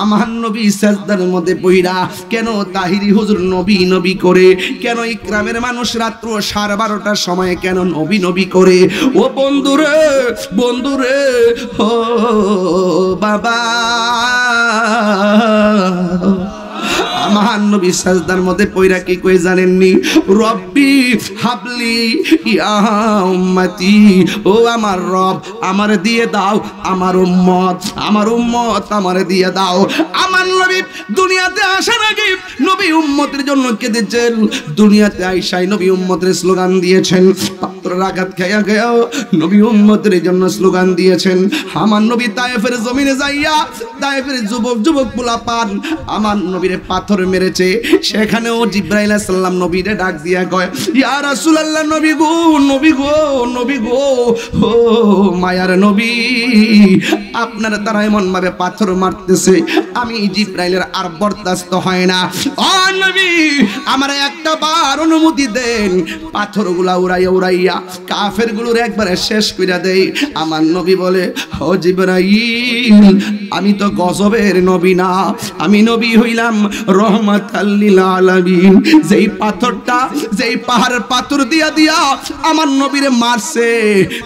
আমার নবী সাজদার মধ্যে পইরা কেন তাহিরি হুজুর নবী নবী করে, কেন ইকরামের মানুষ রাত্র 12:30টার সময় কেন নবী নবী করে। ও বন্ধুরে বন্ধুরে, ও বাবা, আমার নবী সাজদার মধ্যে পয়রা কি কই জানেননি? রব্বি হাবলি ইয়া উম্মতি, ও আমার রব আমারে দিয়ে দাও আমার উম্মত, আমার উম্মত আমারে দিয়ে দাও। আমার নবী দুনিয়াতে আসার আগে নবী উম্মতের জন্য কেঁদেছেন, দুনিয়াতে আইসাই নবী উম্মতের স্লোগান দিয়েছেন। পাত্রের আঘাত খাইয়া গেও নবী উম্মতের জন্য স্লোগান দিয়েছেন। আমার নবী তায়েফের জমিনে যাইয়া তায়েফের যুবক যুবক পোলাপান আমার নবীরে পাথর মেরেছে, সেখানেও জিবরাইল আলাইহিস সালাম নবীরে ডাক দিয়া কয়, ইয়া রাসূলুল্লাহ, নবী গো নবী গো নবী গো, ও মায়ার নবী, আপনার দ্বারা এমন ভাবে পাথর মারতেছে আমি জিবরাইলের আর বরদাস্ত হয় না। ও নবী, আমার একটা বার অনুমতি দেন, পাথরগুলা উড়াইয়া উড়াইয়া কাফেরগুলোর একবারে শেষ কইরা দেই। আমার নবী বলে, ও জিবরাইল, আমি তো গজবের নবী না, আমি নবী হইলাম রহমাতাল লিল আলামিন। যেই পাথরটা, যেই পাহাড়ের পাথর দিয়া দিয়া আমার নবীরে মারছে,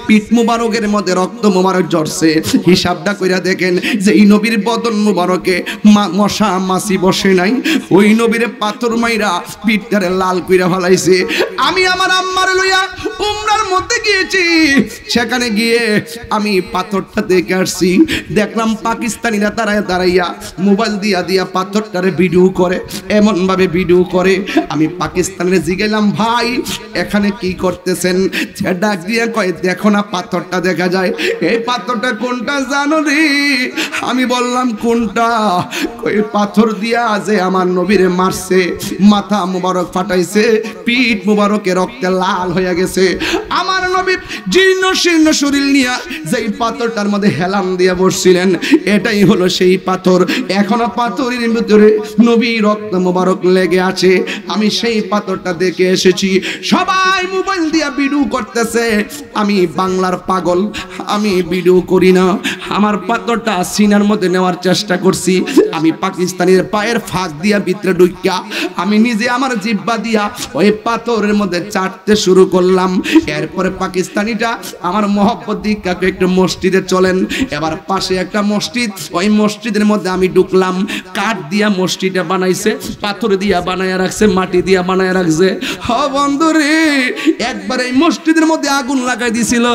পিঠ মুবারকের মধ্যে রক্ত মুবারক ঝরছে, হিসাবটা কইরা দেখেন, যেই নবীর বদন মুবারকে মশা মাছি বসে নাই, ওই নবীরে পাথর মাইরা পিঠটারে লাল কইরা ফলাইছে। আমি আমার আম্মারে লইয়া উমরার মধ্যে গিয়েছি, সেখানে গিয়ে আমি পাথরটা দেখে আসছি, দেখলাম পাকিস্তানিরা দাঁড়ায় দাঁড়াইয়া মোবাইল দিয়া দিয়া পাথরটারে ভিডিও করে, এমন ভাবে ভিডিও করে। আমি পাকিস্তানের জিগেলাম, ভাই এখানে কি করতেছেন? ডাক দিয়ে কয়, দেখো না পাথরটা দেখা যায়, এই পাথরটা কোনটা জানো রে? আমি বললাম কোনটা? কই পাথর দিয়া যে আমার নবীরে মারছে, মাথা মুবারক ফাটাইছে, পিঠ মুবারকে রক্তে লাল হয়ে গেছে। আমার নবী জীর্ণ শীর্ণ শরীর নিয়ে যেই পাথরটার মধ্যে হেলান দিয়ে বসছিলেন, এটাই হলো সেই পাথর। এখনো পাথরের ভিতরে নবী রক্ত মুবারক লেগে আছে। আমি সেই পাথরটা দেখে এসেছি। সবাই মোবাইল দিয়ে ভিডিও করতেছে, আমি বাংলার পাগল, আমি ভিডিও করি না। আমার পাথরটা সিনার মধ্যে নেওয়ার চেষ্টা করছি, আমি পাকিস্তানের পায়ের ফাঁক দিয়া ভিতরে ঢুকিয়া আমি নিজে আমার জিহ্বা দিয়া ওই পাথরের মধ্যে চাটতে শুরু করলাম। এরপরে পাকিস্তানিটা আমার মহব্বত দিকাকে একটু মসজিদে চলেন, এবার পাশে একটা মসজিদ, ওই মসজিদের মধ্যে আমি ঢুকলাম। কাঠ দিয়া মসজিদটা বানাইছে, পাথর দিয়া বানায়া রাখছে, মাটি দিয়া বানায়া রাখছে। হ বন্ধুরে, একবার এই মসজিদের মধ্যে আগুন লাগাই দিছিল,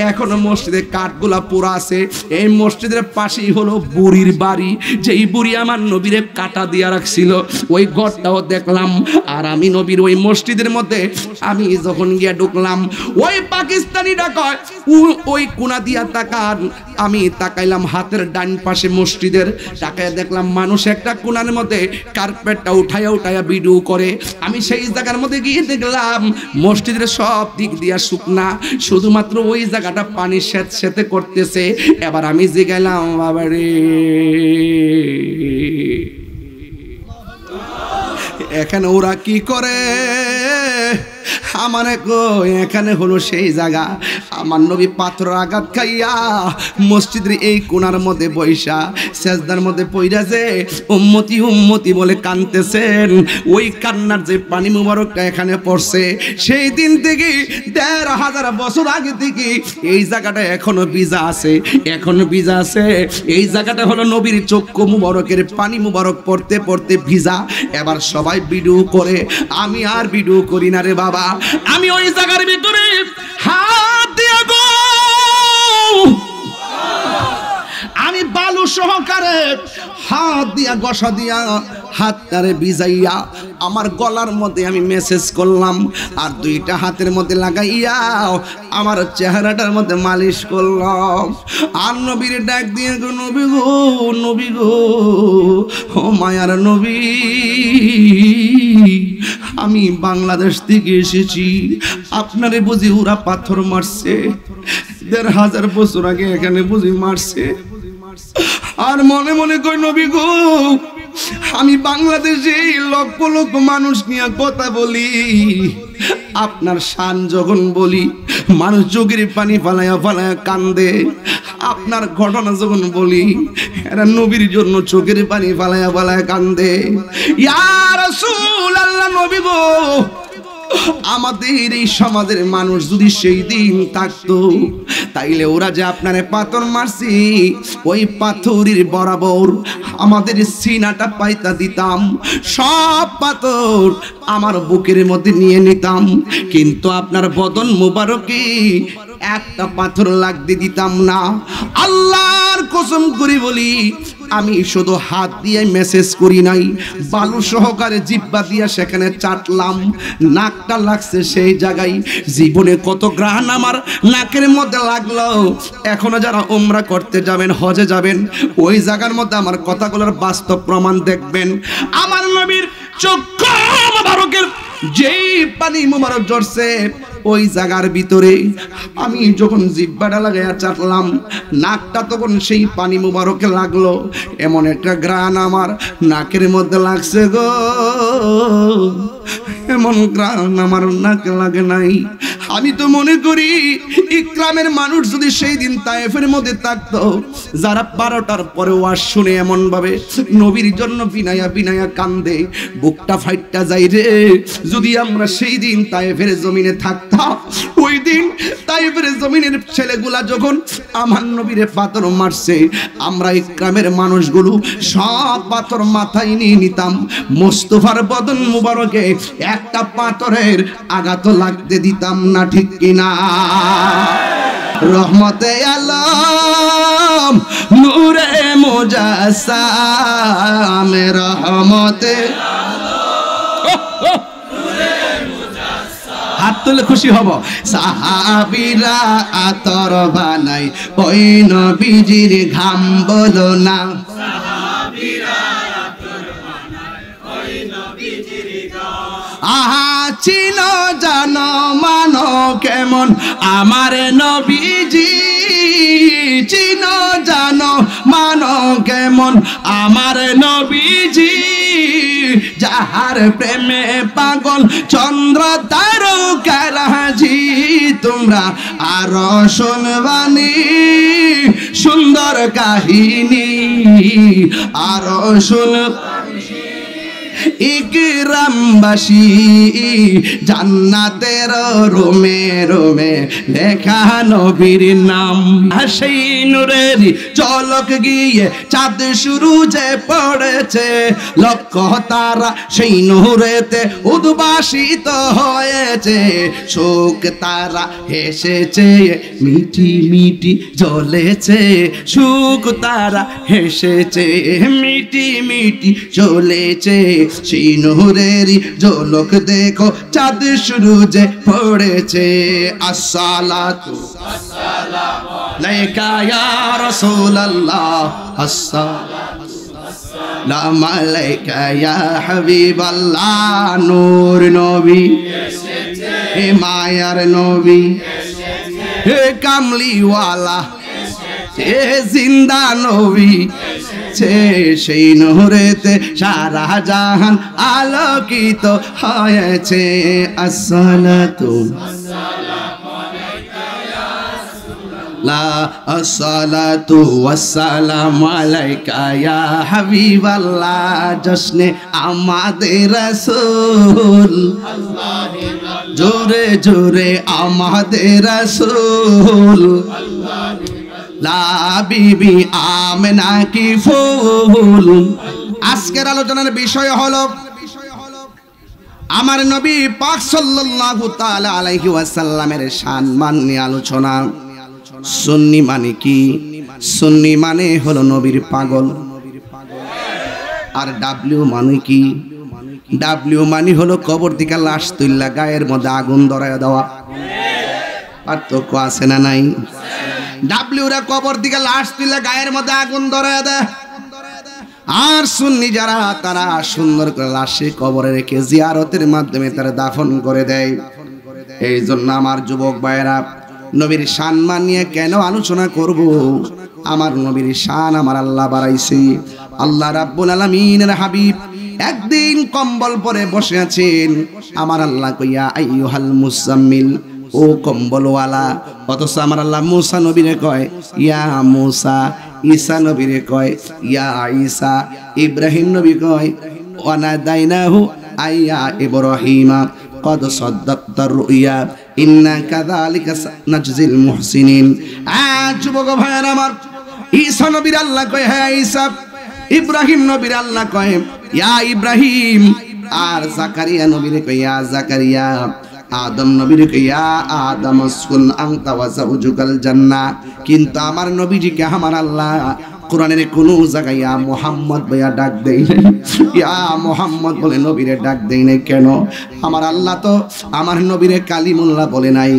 এখনো মসজিদের কাঠগুলা পুরা আছে। এই মসজিদের পাশেই হলো বুড়ির বাড়ি, যেই বুড়ি আমার নবীরে কাটা দিয়া রাখছিল, ওই ঘরটাও দেখলাম। আর আমি নবীর ওই মসজিদের মধ্যে আমি যখন গিয়া ঢুকলাম, ওই পাকিস্তানিটা কয় ওই কোনা দিয়া তাকান। আমি তাকাইলাম হাতের ডান পাশে মসজিদের, তাকায় দেখলাম মানুষ একটা কোনার মধ্যে কার্পেটটা উঠাইয়া উঠাইয়া ভিডিও করে। আমি সেই জায়গার মধ্যে গিয়ে দেখলাম মসজিদের সব দিক দিয়া শুকনা, শুধুমাত্র ওই জায়গাটা পানি সেচ সেতে করতেছে। এবার আমি জিগাইলাম, বাবারে এখানে ওরা কি করে? আমারে গো, এখানে হলো সেই জায়গা। আমার নবী পাথর আঘাত খাইয়া মসজিদের এই কোণার মধ্যে বৈশা সেজদার মধ্যে পইরা যে উম্মতি উম্মতি বলে কাঁদতেছেন, ওই কান্নার যে পানি মুবারকটা এখানে পড়ছে, সেই দিন থেকে ১৫০০ বছর আগে থেকে এই জায়গাটা এখনো ভিজা আছে, এখনো ভিজা আছে। এই জায়গাটা হলো নবীর চক্ষু মুবারকের পানি মুবারক পড়তে পড়তে ভিজা। এবার সবাই ভিডিও করে, আমি আর ভিডিও করি না রে বাবা। আমি ওই জায়গার ভিতরে হাত দিয়া গো, আমি বালু সহকারে হাত দিয়া গসা দিয়া হাতটারে ভিজাইয়া আমার গলার মধ্যে আমি মেসেজ করলাম, আর দুইটা হাতের মধ্যে লাগাইয়া আমার চেহারাটার মধ্যে মালিশ করলাম। আর নবীর ডাক দিয়ে গো, নবী গো নবী গো, ও মায়ার নবী, আমি বাংলাদেশ থেকে এসেছি, আপনারে বুঝি ওরা পাথর মারছে, ১৫০০ বছর আগে এখানে বুঝি মারছে। আর মনে মনে কই নবী গো, আমি বাংলাদেশে লক্ষ লক্ষ মানুষ নিয়ে কথা বলি, আপনার শান যখন বলি মানুষ চোখের পানি ফালায়া ফালায়া কান্দে। আপনার ঘটনা যখন বলি এরা নবীর জন্য চোখের পানি ফালায়া ফালায়া কান্দে। ইয়া রাসূলুল্লাহ, নবী গো, আমাদের এই সমাজের মানুষ যদি সেই দিন থাকতো, তাইলে ওরা যে আপনারে পাথর মারছি, ওই পাথরের বরাবর আমাদের সিনাটা পাইতা দিতাম, সব পাথর আমার বুকের মধ্যে নিয়ে নিতাম, কিন্তু আপনার বদন মুবারকে একটা পাথর লাগতে দিতাম না। আল্লাহর কসম করে বলি, আমি শুধু হাত দিয়ে মেসেজ করি নাই, বালু সহকারে জিব্বা দিয়া সেখানে চাটলাম, নাকটা লাগছে সেই জায়গায়। জীবনে কত গ্রাণ আমার নাকের মধ্যে লাগলো। এখনো যারা উমরা করতে যাবেন, হজে যাবেন, ওই জায়গার মধ্যে আমার কথাগুলোর বাস্তব প্রমাণ দেখবেন। আমার নবীর চক্ষু মুবারকের যেই পানি মুবারক ঝরছে, ওই জায়গার ভিতরে আমি যখন জিব্বাটা লাগাইয়া চাটলাম, নাকটা তখন সেই পানি মুবারকে লাগলো। এমন একটা গ্রাণ আমার নাকের মধ্যে লাগছে গো, এমন গ্রাণ আমার নাকে লাগে নাই। আমি তো মনে করি ইকরামের মানুষ যদি সেই দিন তায়েফের মধ্যে থাকতো, যারা 12টার পরে ওয়াজ শুনে এমন ভাবে নবীর জন্য বিনায়া বিনায়া কান্দে, বুকটা ফাইটটা যাই রে। যদি আমরা সেই দিন তায়েফের জমিনে থাকতাম, ওই দিন তায়েফের জমিনের ছেলেগুলা যখন আমার নবীরে পাথর মারছে, আমরা ইকরামের মানুষগুলো সব পাথর মাথায় নিয়ে নিতাম, মোস্তফার বদন মুবারকে একটা পাথরের আঘাত লাগতে দিতাম না, ঠিক কিনা? রহমতে আলম নূরে মুজাসসাম, রহমতে হাত তুলে খুশি হব। সাহাবীরা আতর বানাই ওই নবীজির ঘাম, বলো না আহা চিনো জানো মানো কেমন আমার নবীজি, চিনো জানো মানো কেমন আমার নবীজি, যাহার প্রেমে পাগল চন্দ্র তারকারাজি। তোমরা আরো শুনবানি সুন্দর কাহিনী, আরো শুন ইকরামবাসী জান্নাতের রোমে রোমে লেখা নবীর নাম। সেই নূরের ঝলক গিয়ে চাঁদ শুরু যে পড়েছে, লক্ষ তারা সেই নূরেতে উদ্ভাসিত হয়েছে, শোক তারা হেসেছে মিটি মিটি জ্বলেছে, সুখ তারা হেসেছে মিটি মিটি জ্বলেছে। সেই নূরের ঝলক দেখো চাঁদ শুরু যে পড়েছে। আসসালাতু আলাইকা ইয়া রাসূলুল্লাহ, আসসালামু আলাইকা ইয়া হাবিবাল্লাহ। নূর নবী, হে মায়ার নবী, হে কামলিওয়ালা, হে জিন্দা নবী, সেই নূরেতে সারা জাহান আলোকিত হয়েছে। আসসালাতু আসসালাতু ওয়াসসালামু আলাইকা ইয়া হাবিবাল্লাহ। জশ্নে আমাদের রাসূল, জোরে জোরে আমাদের রাসূল, লা বিবি আমেনা কি ফুল। আজকের আলোচনার বিষয় হলো আমার নবী পাক সাল্লাল্লাহু তাআলা আলাইহি ওয়াসাল্লামের সম্মান নিয়ে আলোচনা। সুন্নি মানে কি? সুন্নি মানে হলো নবীর পাগল। আর ডাব্লিউ মানে কি? ডাব্লিউ মানে হলো কবর থেকে লাশ তুইলা গায়ের মধ্যে আগুন ধরায় দেওয়া। পার্থক্য আছে না নাই? ডাব্লিউরা কবর দিকে লাশ তুলে গায়ের মধ্যে আগুন ধরায় দেয়, আর সুন্নি যারা তারা সুন্দর করে লাশে কবরে রেখে জিয়ারতের মাধ্যমে তারা দাফন করে দেয়। এই জন্য আমার যুবক ভাইয়েরা, নবীর সম্মান নিয়ে কেন আলোচনা করব? আমার নবীর শান আমার আল্লাহ বাড়াইছে। আল্লাহ রাব্বুল আলামিনের হাবিব একদিন কম্বল পরে বসে আছেন, আমার আল্লাহ কইয়া আইয়ুহাল মুসাম্মিল, ও কম্বলওয়ালা। অথচ আমার আল্লাহ মুসা নবীরে কয় ইয়া মুসা, ঈসা নবীরে কয় ইয়া ঈসা, ইব্রাহিম নবী কয় ওয়ানাদাইনাহু আইয়া ইব্রাহিমা কদ সাদ্দাক্তার রুইয়া ইন্না কাযালিকা নাজজিল মুহসিনিন। যুবক ভাইয়ের আমার, ঈসা নবীর আল্লাহ কয় হ্যাঁ ঈসা, ইব্রাহিম নবীর আল্লাহ কয় ইয়া ইব্রাহিম, আর জাকারিয়া নবীরে কয় ইয়া জাকারিয়া, আদম নবীর ইয়া আদম উসকুন আনতা ওয়া যাওজুকাল জান্নাহ। কিন্তু আমার নবীজিকে আমার আল্লাহ কোরআনের কোন জায়গায় ইয়া মুহাম্মদ বইয়া ডাক দেই নাই, ইয়া মুহাম্মদ বলে নবীরে ডাক দেই নাই কেন? আমার আল্লাহ তো আমার নবীরে কালিমুল্লাহ বলে নাই,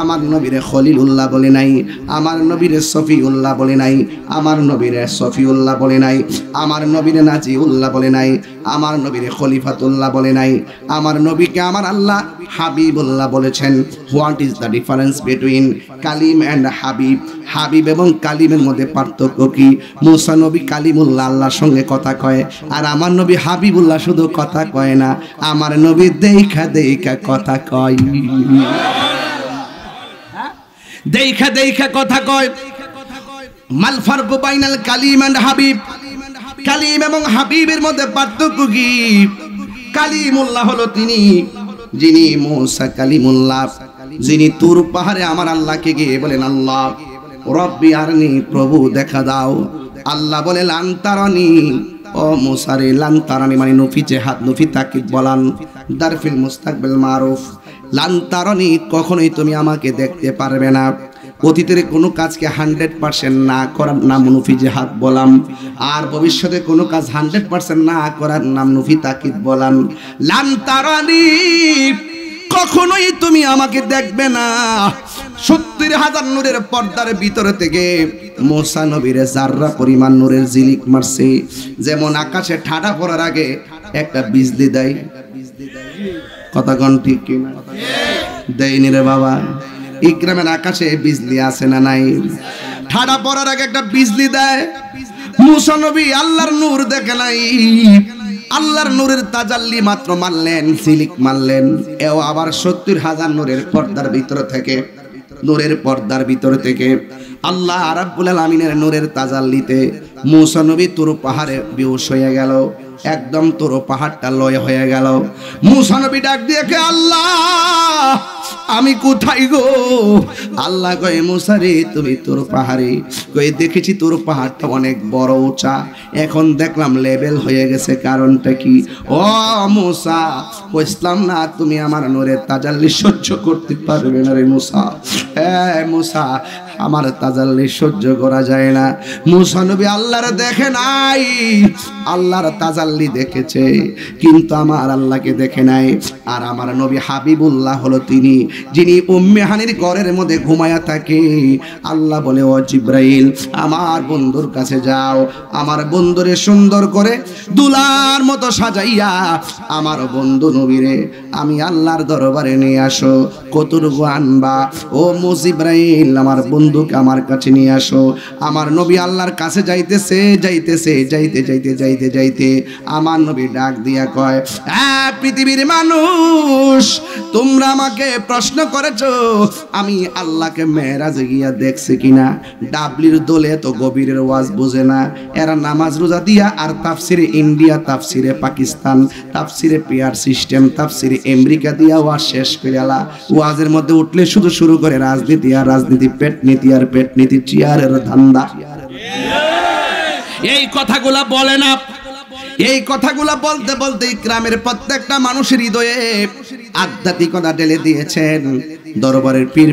আমার নবীরে খলিলুল্লাহ বলে নাই, আমার নবীরে সফিউল্লাহ বলে নাই, আমার নবীরে সফিউল্লাহ বলে নাই, আমার নবীরে নাজিউল্লাহ বলে নাই, আমার নবীরে খলিফাতুল্লাহ বলে নাই। আমার নবীকে আমার আল্লাহ হাবিবুল্লাহ বলেছেন। What is the difference between Kalim and Habib? Habib এবং কালিমের মধ্যে পার্থক্য কি? মুসা নবী কালিমুল্লাহ আল্লাহর সঙ্গে কথা কয়, আর আমার নবী হাবিবুল্লাহ শুধু কথা কয় না, আমার নবী দেখা দেখা কথা কয়, দেখা দেখা কথা কয়। মাল ফারকু বাইনাল কালিম এন্ড হাবিব? কালিম এবং হাবিবের মধ্যে পার্থক্য কি? কালিমুল্লাহ হলো তিনি, যিনি মুসা কালিমুল্লাহ, যিনি তুর পাহাড়ে আমার আল্লাহকে গিয়ে বলেন আল্লাহ রব্বি আরনি, প্রভু দেখা দাও। আল্লাহ বলে লান তারানি, ও মুসা রে লান তারানি মানে নফি জেহাদ, নফি তাকিদ বলান দারফিল মুস্তাকবিল মারুফ। লান তারানি, কখনোই তুমি আমাকে দেখতে পারবে না। অতীতের কোনো কাজকে 100% না করার নাম নফি জেহাদ বলাম, আর ভবিষ্যতে কোনো কাজ 100% না করার নাম নফি তাকিদ বলান। লান তারানি, কখনোই তুমি আমাকে দেখবে না। 70,000 নূরের পর্দার ভিতর থেকে মুসা নবীরে জাররা পরিমাণ নূরের ঝিলিক মারছে। যেমন আকাশে ঠাডা পড়ার আগে একটা বিজলি দেয়, কথা কোন ঠিক কিনা? দেয়নি রে বাবা। ইকরামের আকাশে বিজলি আছে না নাই? ঠাডা পড়ার আগে একটা বিজলি দেয়। মুসা নবী আল্লাহর নূর দেখে নাই, আল্লাহর নূরের তাজাল্লি মাত্র মারলেন, ঝিলিক মারলেন। এও আবার 70,000 নূরের পর্দার ভিতর থেকে, নূরের পর্দার ভিতর থেকে আল্লাহ রাব্বুল আলামিনের নূরের তাজাল্লিতে মুসা নবী তুর পাহাড়ে বেহুশ হয়ে গেল, একদম তোর পাহাড়টা লয় হয়ে গেল। মুসা নবী ডাক দিয়ে কে আল্লাহ আমি কোথায় গো? আল্লাহ কয় মুসা রে তুমি তোর পাহাড়ে। কই দেখেছি তোর পাহাড়টা অনেক বড় উঁচা, এখন দেখলাম লেভেল হয়ে গেছে, কারণটা কি? ও মুসা কইলাম না তুমি আমার নূরের তাজাল্লি সহ্য করতে পারবে না রে মুসা। হ্যাঁ মুসা, আমার তাজাল্লি সহ্য করা যায় না। মুসা নবী আল্লাহর দেখে নাই, আল্লাহর তাজাল্লি দেখেছে, কিন্তু আমার আল্লাহকে দেখে নাই। আর আমার নবী হাবিবুল্লাহ হলো তিনি, যিনি উম্মে হানির ঘরের মধ্যে ঘুমায়া থাকে। আল্লাহ বলে ও জিব্রাইল আমার বন্ধুর কাছে যাও, আমার বন্ধুরে সুন্দর করে দুলার মতো সাজাইয়া আমার বন্ধু নবীরে আমি আল্লাহর দরবারে নিয়ে আসো। কতটুকু আনবা? ও মুজিব্রাইল আমার বন্ধুকে আমার কাছে নিয়ে আসো। আমার নবী আল্লাহর কাছে যাইতেছে, যাইতেছে, যাইতে যাইতে যাইতে যাইতে আমার নবী ডাক দিয়া কয় পৃথিবীর মানুষ, তোমরা আমাকে প্রশ্ন করেছো আমি আল্লাহকে মেরাজে গিয়া দেখছি কিনা। ডাবলির দলে তো গভীরের ওয়াজ বোঝে না, এরা নামাজ রোজা দিয়া আর তাফসিরে ইন্ডিয়া, তাফসিরে পাকিস্তান, তাফসিরে পেয়ার সিস্টেম, তাফসিরে আমেরিকা দিয়া ওয়াজ শেষ করে আলা। ওয়াজের মধ্যে উঠলে শুধু শুরু করে রাজনীতি আর রাজনীতি, পেট নীতি আর পেট নীতি, চেয়ারের ধান্দা। এই কথাগুলা বলে না, এই কথাগুলা বলতে বলতে গ্রামের প্রত্যেকটা মানুষের হৃদয়ে আধ্যাত্মিকতা ঢেলে দিয়েছেন। দরবারের পীর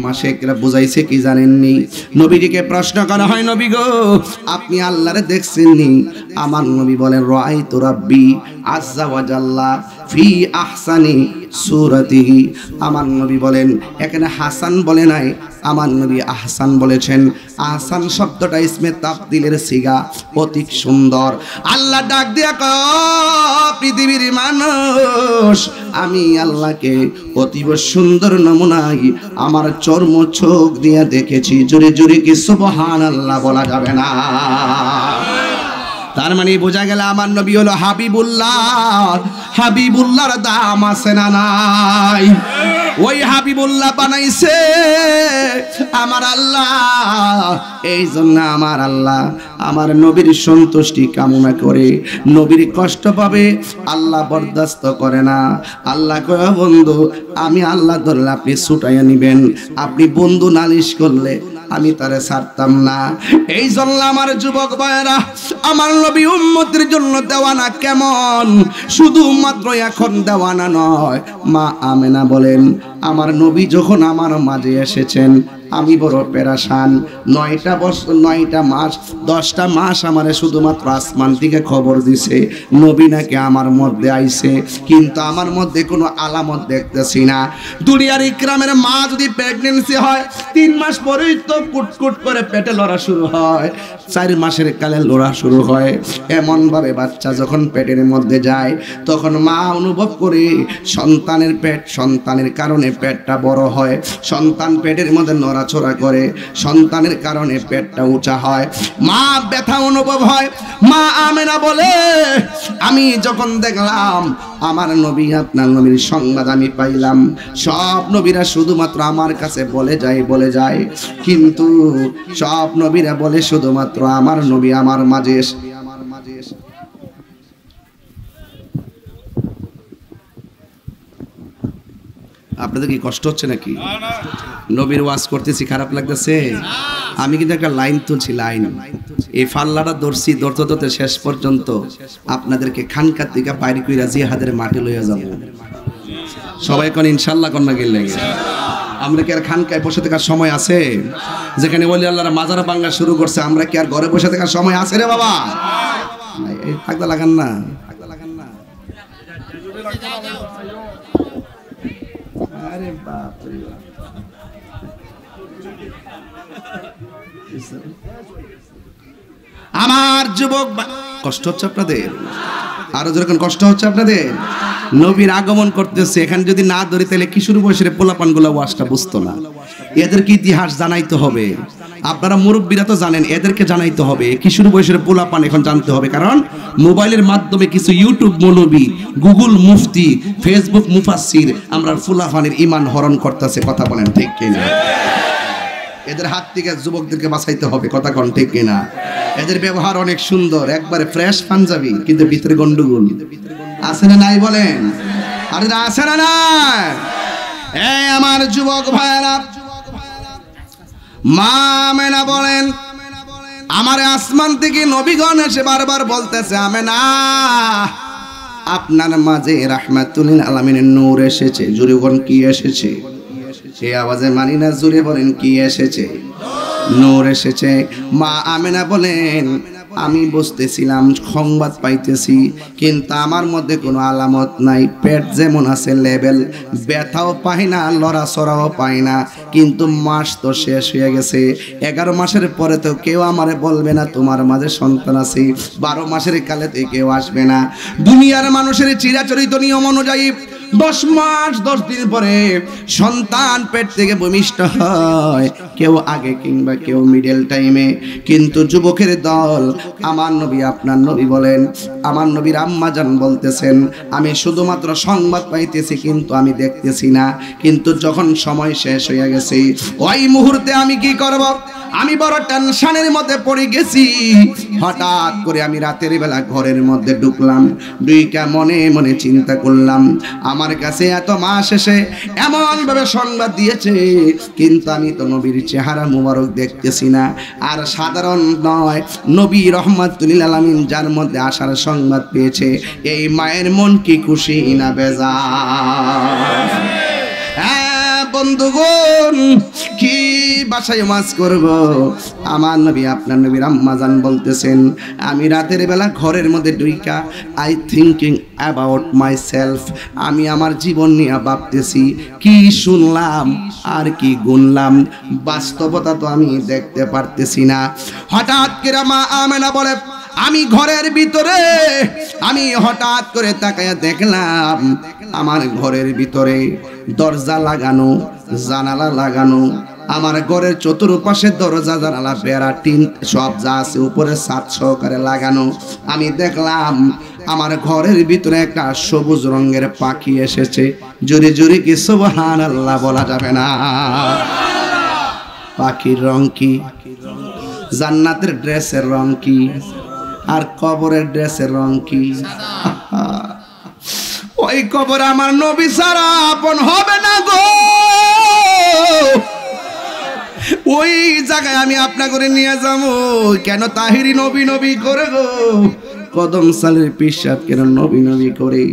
মাশায়েখরা বুঝাইছে কি জানেননি? নবীজিকে প্রশ্ন করা হয় নবী গো আপনি আল্লাহরে দেখছেননি? আমার নবী বলেন রাআইতু রাব্বি আযজা ওয়া জাল্লা ফি আহসানি সূরাতিহি। আমার নবী বলেন, এখানে হাসান বলে নাই, আমার নবী আহসান বলেছেন। আহসান শব্দটা ইসমে তাফদিলের সিগা, অতি সুন্দর। আল্লাহ ডাক দিয়া কয়, পৃথিবীর মানুষ, আমি আল্লাহকে অতীব সুন্দর নমুনায় আমার চর্ম চোখ দিয়া দেখেছি। জোরে জোরে কি সুবহানাল্লাহ বলা যাবে না? তার মানে বোঝা গেল আমার নবী হলো হাবিবুল্লাহ। হাবিবুল্লাহর দাম আছে না নাই? ওই হাবিবুল্লাহ বানাইছে আমার আল্লাহ। এই জন্য আমার আল্লাহ আমার নবীর সন্তুষ্টি কামনা করে, নবীর কষ্ট পাবে আল্লাহ বরদাস্ত করে না। আল্লাহ কয়, বন্ধু আমি আল্লাহ ধরলে আপনি ছুটাইয়া নিবেন, আপনি বন্ধু নালিশ করলে আমি তারে ছাড়তাম না। এই জন্য আমার যুবক ভাইরা, আমার নবী উম্মতের জন্য দেওয়ানা কেমন? শুধুমাত্র এখন দেওয়ানা নয়, মা আমেনা বলেন, আমার নবী যখন আমার মাঝে এসেছেন আমি বড় পেরেশান। 9টা বছর 9টা মাস 10টা মাস আমারে শুধুমাত্র আসমান থেকে খবর দিছে নবী নাকি আমার মধ্যে আইছে, কিন্তু আমার মধ্যে কোনো আলামত দেখতেছি না। দুনিয়ার ইকরামের মা যদি প্রেগন্যান্সি হয় 3 মাস পরেই তো কুটকুট করে পেটে লড়া শুরু হয়, 4 মাসের কালে লড়া শুরু হয়। এমন ভাবে বাচ্চা যখন পেটের মধ্যে যায় তখন মা অনুভব করে সন্তানের পেট, সন্তানের কারণে পেটটা বড় হয়, সন্তান পেটের মধ্যে নড়াচড়া করে, সন্তানের কারণে পেটটা উঁচা হয়, মা ব্যথা অনুভব হয়। মা আমেনা বলে, আমি যখন দেখলাম আমার নবী আপনার নবীর সংবাদ আমি পাইলাম, সব নবীরা শুধুমাত্র আমার কাছে বলে যায়, কিন্তু সব নবীরা বলে শুধুমাত্র আমার নবী আমার মাঝে এসে। আপনাদের কি কষ্ট হচ্ছে নাকি? নবীর ওয়াজ করতেছি খারাপ লাগতেছে? আমি কিন্তু একটা লাইন তুলছি, লাইন এই ফাল্লাটা ধরছি, ধরতে শেষ পর্যন্ত আপনাদেরকে খানকার থেকে বাইরে কইরা জিহাদের মাঠে লইয়া যাব। সবাই কোন ইনশাআল্লাহ কোন না গেলে আমরা কি আর খানকায় বসে থাকার সময় আছে? যেখানে ওলি আল্লাহর মাজার ভাঙা শুরু করছে, আমরা কি আর ঘরে বসে থাকার সময় আছে রে বাবা? থাকতে লাগান না, আরে বাপ রে বাপ। আমার যুবক, কষ্ট হচ্ছে আপনাদের? আরো যেরকম কষ্ট হচ্ছে আপনাদের? নবীর আগমন করতেছে, এখানে যদি না ধরি তাহলে কিশোর বয়সের পোলাপান গুলা ওয়াজটা বুঝতো না। এদেরকে ইতিহাস জানাইতে হবে, আপনারা মুরব্বীরা তো জানেন, এদেরকে জানাইতে হবে। কিশোর বয়সের পোলাপান এখন জানতে হবে, কারণ মোবাইলের মাধ্যমে কিছু ইউটিউব মৌলবী, গুগল মুফতি, ফেসবুক মুফাসসির আমরা ফুলাফানের ইমান হরণ করতেছে। কথা বলেন ঠিক কিনা? এদের হাত থেকে যুবকদেরকে বাঁচাইতে হবে। কথা কোন ঠিক কিনা? এদের ব্যবহার অনেক সুন্দর, একবারে ফ্রেশ পাঞ্জাবি, কিন্তু ভিতরে গন্ডগোল আছে না নাই বলেন? আরে আছে না নাই? এই আমার যুবক ভাইরা, মা আমেনা বলেন, আমার আসমান থেকে নবীগণ এসে বারবার বলতেছে, আমেনা আপনার মাঝে রাহমাতুল আলামিনের নূর এসেছে। জোরে বলেন কি এসেছে? সেই আওয়াজে মানি না, জোরে বলেন কি এসেছে? নূর এসেছে। মা আমেনা বলেন, আমি বুঝতেছিলাম, সংবাদ পাইতেছি, কিন্তু আমার মধ্যে কোনো আলামত নাই। পেট যেমন আছে লেভেল, ব্যথাও পাই না, লড়াচড়াও পাই না, কিন্তু মাস তো শেষ হয়ে গেছে। 11 মাসের পরে তো কেউ আমারে বলবে না তোমার মাঝে সন্তান আছে। 12 মাসের কালেতে কেউ আসবে না। দুনিয়ার মানুষের চিরাচরিত নিয়ম অনুযায়ী 10 মাস 10 দিন পরে সন্তান পেট থেকে ভূমিষ্ঠ হয়, কেউ আগে কিংবা কেউ মিডল টাইমে। কিন্তু যুবকের দল, আমার নবী আপনার নবী বলেন, আমার নবীর আম্মা জান বলতেছেন, আমি শুধুমাত্র সংবাদ পাইতেছি কিন্তু আমি দেখতেছি না। কিন্তু যখন সময় শেষ হয়ে গেছে, ওই মুহূর্তে আমি কি করব? আমি বড় টেনশনের মধ্যে পড়ে গেছি। হঠাৎ করে আমি রাতের বেলা ঘরের মধ্যে ঢুকলাম, দুইটা মনে মনে চিন্তা করলাম, আমার কাছে এত মাস এসে এমন ভাবে সংবাদ দিয়েছে, কিন্তু আমি তো নবীর চেহারা মুবারক দেখতেছি না। আর সাধারণ নয়, নবী রহমাতুল আলামিন যার মধ্যে আসার সংবাদ পেয়েছে, এই মায়ের মন কি খুশি না বেজার? বন্ধুগণ কি বাসায় ওয়াজ করব আমার নবী আপনার নবীর আম্মাজান বলতেছেন আমি রাতের বেলা ঘরের মধ্যে ঢুইকা I thinking about myself আমি আমার জীবন নিয়ে ভাবতেছি কি শুনলাম আর কি গুনলাম বাস্তবতা তো আমি দেখতে পারতেছি না হঠাৎ করে মা আমেনা বলে আমি ঘরের ভিতরে আমি হঠাৎ করে তাকায়া দেখলাম আমার ঘরের ভিতরে দরজা লাগানো জানালা লাগানো আমার ঘরের চতুর্পাশে দরজা জানালা বেড়া টিন সব যা আছে উপরে ছাদ সহকারে লাগানো আমি দেখলাম আমার ঘরের ভিতরে একটা সবুজ রঙের পাখি এসেছে জোরে জোরে কি সুবহানাল্লাহ বলা যাবে না পাখির রং কি জান্নাতের ড্রেসের রং কি আর কবরের ড্রেসের রং কি ওই কবর আমার নবী ছাড়া আপন হবে না গো ওই জায়গায় আমি আপনা করে নিয়ে যাবো কেন তাহিরি নবী নবী করে গো কদম সালের পিসাব কেন নবী নবী করে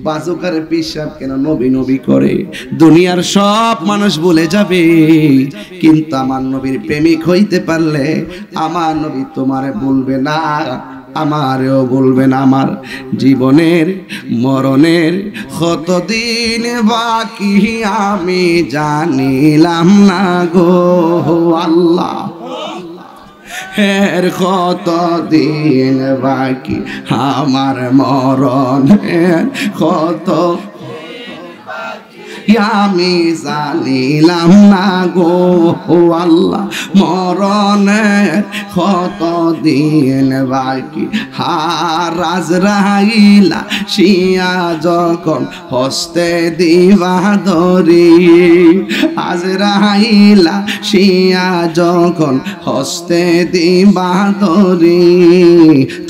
বাজুকারের পিসাব কেন নবী নবী করে দুনিয়ার সব মানুষ বলে যাবে কিন্তু আমার নবীর প্রেমিক হইতে পারলে আমার নবী তোমারে বলবে না আমারও বলবেন আমার জীবনের মরণের কতদিন বাকি আমি জানিলাম না গো আল্লাহ এর কতদিন বাকি আমার মরণের কত আমি জানিলাম না গো আল্লাহ মরণের কতদিন বাকি আজরাইলা শিয়া যখন হস্তে দিবা ধরি আজরাইলা শিয়া যখন হস্তে দিবা ধরি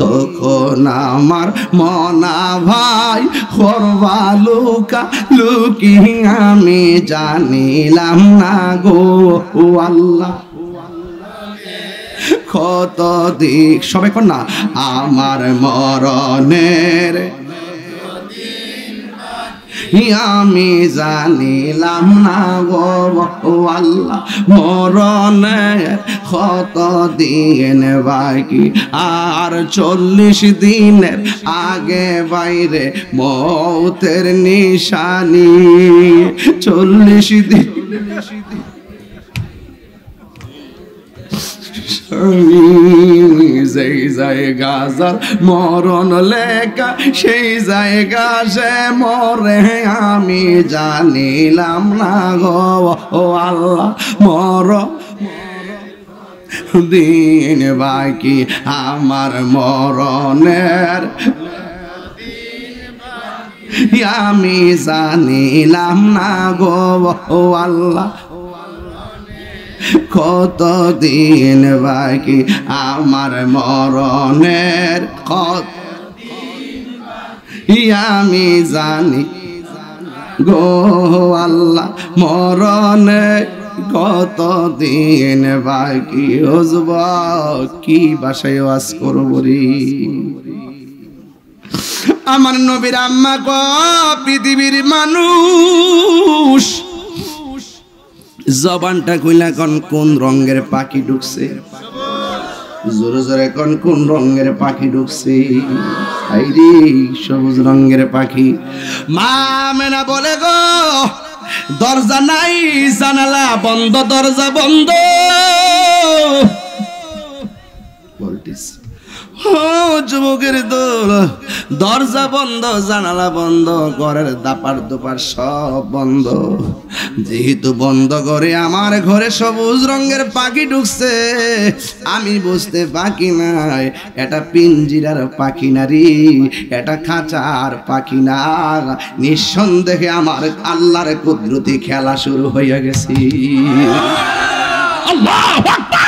তখন আমার মনা ভাই করবা লুকা লুকি আমি জানিলাম না গো আল্লাহ কত দিক সবাই কর না আমার মরণের আমি জানিলাম না গো আল্লাহ মরণের কত দিন বাকি আর 40 দিনের আগে বাইরে মৌতের নিশানি 40 দিন যেই জায়গা যার মরণ লেখা সেই জায়গা সে মরে আমি জানিলাম না গো ও আল্লাহ মর দিন বাকি আমার মরণের আমি জানিলাম না গো ও আল্লাহ কত দিন বাকি আমার মরণের কত আমি জানি গো আল্লাহ মরণের কত দিন বাকি হজব কি বাসায় ওয়াজ করব রে আমার নবীর আম্মা গো পৃথিবীর মানুষ জবানটা কইলা কোন রঙের পাখি ঢুকছে জোরে জোরে কোন রঙের পাখি ঢুকছে আইরে সবুজ রঙের পাখি মা মেনা বলে গো দরজা নাই জানালা বন্ধ দরজা বন্ধ বলতিস যুবকের দরজা বন্ধ জানালা বন্ধ ঘরের দাপার দোপার সব বন্ধ যেহেতু বন্ধ করে আমার ঘরে সবুজ রঙের পাখি ঢুকছে আমি বুঝতে পাখি নাই এটা পিঞ্জিরার পাখি না রে এটা খাঁচার পাখি না নিঃসন্দেহে আমার আল্লাহর কুদরতি খেলা শুরু হয়ে গেছে আল্লাহু আকবার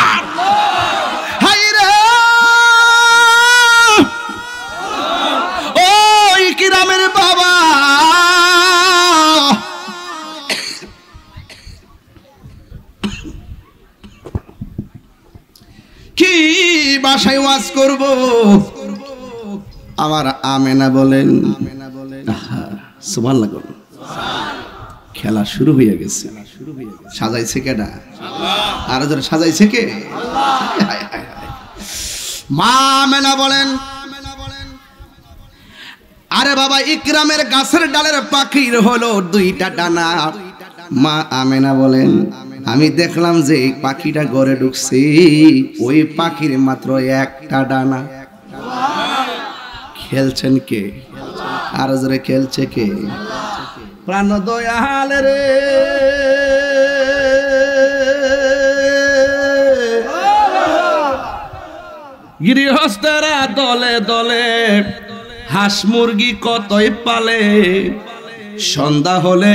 কি ভাষায় ওয়াজ করব আমার আমেনা বলেন সুবহানাল্লাহ খেলা শুরু হয়ে গেছে। সাজাইছে কেডা? আরো যারা সাজাইছে কে? মা আমেনা বলেন, আরে বাবা ইকরামের গাছের ডালের পাখির হলো 2টা ডানা। মা আমেনা বলেন, আমি দেখলাম যে এই পাখিটা ঘরে ঢুকছে, ওই পাখির মাত্র 1টা ডানা। খেলছেন কে? আর জোরে খেলছে কে? প্রাণ দয়াল রে, গৃহস্থরা দলে দলে হাঁস মুরগি কতই পালে, সন্ধ্যা হলে